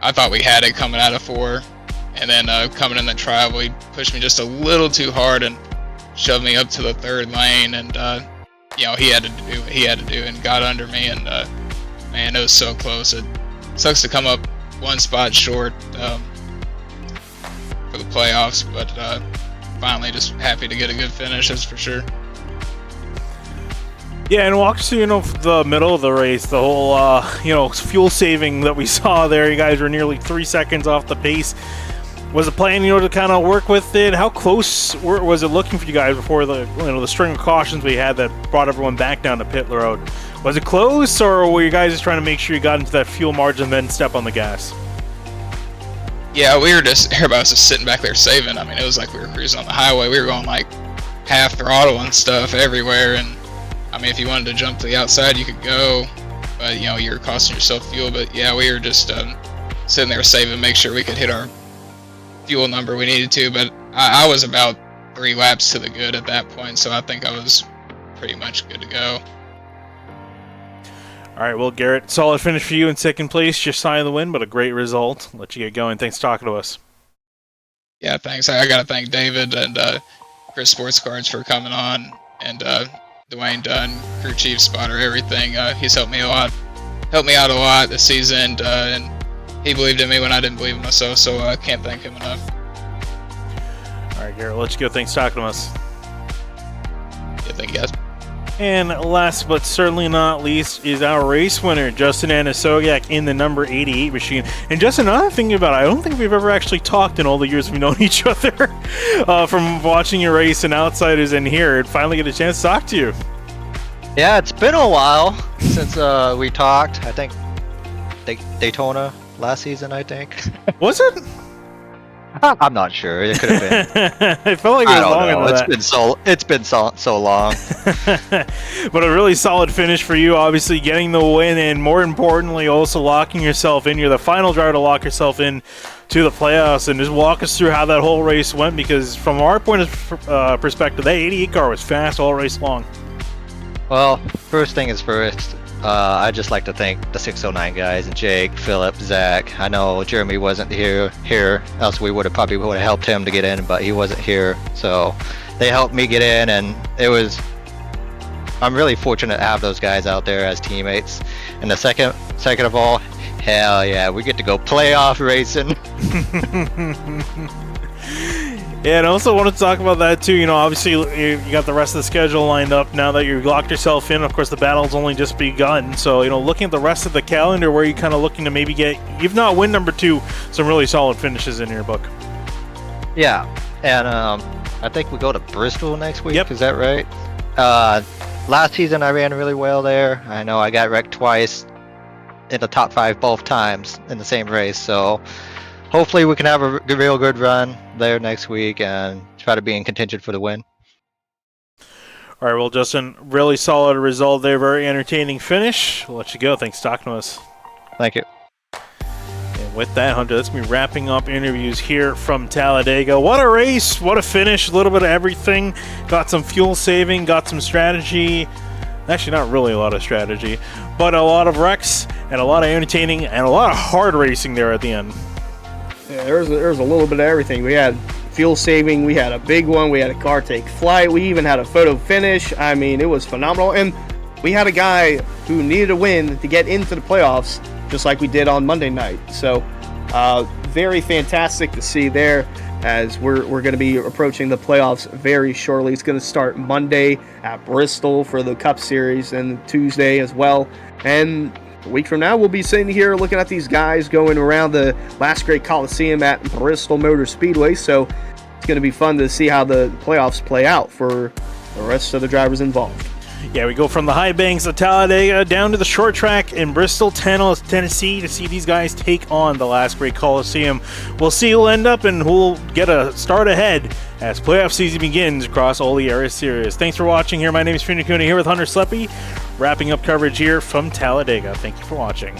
I thought we had it coming out of 4, and then coming in the trial, he pushed me just a little too hard and shoved me up to the 3rd lane, and he had to do what he had to do and got under me, and man, it was so close. It sucks to come up 1 spot short for the playoffs, but finally just happy to get a good finish, that's for sure. Yeah, and walk us through, the middle of the race, the whole, fuel saving that we saw there. You guys were nearly 3 seconds off the pace. Was the plan, to kind of work with it? How close was it looking for you guys before the string of cautions we had that brought everyone back down to pit road? Was it close, or were you guys just trying to make sure you got into that fuel margin and then step on the gas? Yeah, everybody was just sitting back there saving. I mean, it was like we were cruising on the highway. We were going like half throttle and stuff everywhere. And I mean, if you wanted to jump to the outside, you could go, but you're costing yourself fuel. But yeah, we were just sitting there saving, make sure we could hit our fuel number we needed to. But I was about 3 laps to the good at that point, so I think I was pretty much good to go. All right, well, Garrett, solid finish for you in 2nd place. Just shy of the win, but a great result. Let you get going. Thanks for talking to us. Yeah, thanks. I got to thank David and Chris Sports Cards for coming on. and Dwayne Dunn, crew chief, spotter, everything. He's helped me out a lot this season, and he believed in me when I didn't believe in myself. So I can't thank him enough. All right, Garrett, let's go. Thanks for talking to us. Yeah, thank you guys. And last but certainly not least is our race winner, Justin Anasogiak, in the number 88 machine. And Justin, another thing about it, I don't think we've ever actually talked in all the years we've known each other from watching your race and outsiders in here, and finally get a chance to talk to you. Yeah, it's been a while since we talked. I think Daytona last season, I think. Was it? I'm not sure. It could have been. It felt like it was longer than that. It's been so long. But a really solid finish for you, obviously getting the win, and more importantly, also locking yourself in. You're the final driver to lock yourself in to the playoffs, and just walk us through how that whole race went, because from our point of perspective, that 88 car was fast all race long. Well, first thing is first. I'd just like to thank the 609 guys, Jake, Philip, Zach. I know Jeremy wasn't here, else we would have helped him to get in, but he wasn't here. So they helped me get in, and I'm really fortunate to have those guys out there as teammates. And the second of all, hell yeah, we get to go playoff racing. Yeah, and I also wanted to talk about that too. You know, obviously you got the rest of the schedule lined up now that you've locked yourself in. Of course, the battle's only just begun. So, you know, looking at the rest of the calendar, where you kind of looking to maybe get, if not win number 2, some really solid finishes in your book. Yeah, and I think we go to Bristol next week. Yep. Is that right? Last season I ran really well there. I know I got wrecked twice in the top 5 both times in the same race. So hopefully we can have a real good run there next week and try to be in contention for the win. All right, well, Justin, really solid result there. Very entertaining finish. We'll let you go. Thanks for talking to us. Thank you. And with that, Hunter, that's me wrapping up interviews here from Talladega. What a race. What a finish. A little bit of everything. Got some fuel saving. Got some strategy. Actually, not really a lot of strategy, but a lot of wrecks and a lot of entertaining and a lot of hard racing there at the end. Yeah, there was a little bit of everything. We had fuel saving, we had a big one, we had a car take flight, we even had a photo finish. I mean, it was phenomenal. And we had a guy who needed a win to get into the playoffs, just like we did on Monday night. So very fantastic to see there, as we're going to be approaching the playoffs very shortly. It's going to start Monday at Bristol for the Cup Series, and Tuesday as well. And a week from now, we'll be sitting here looking at these guys going around the last great Coliseum at Bristol Motor Speedway. So it's going to be fun to see how the playoffs play out for the rest of the drivers involved. Yeah, we go from the high banks of Talladega down to the short track in Bristol, Tennessee, to see these guys take on the last great Coliseum. We'll see who'll end up and who'll get a start ahead as playoff season begins across all the area series. Thanks for watching here. My name is Fiona Kuna here with Hunter Sleppy, wrapping up coverage here from Talladega. Thank you for watching.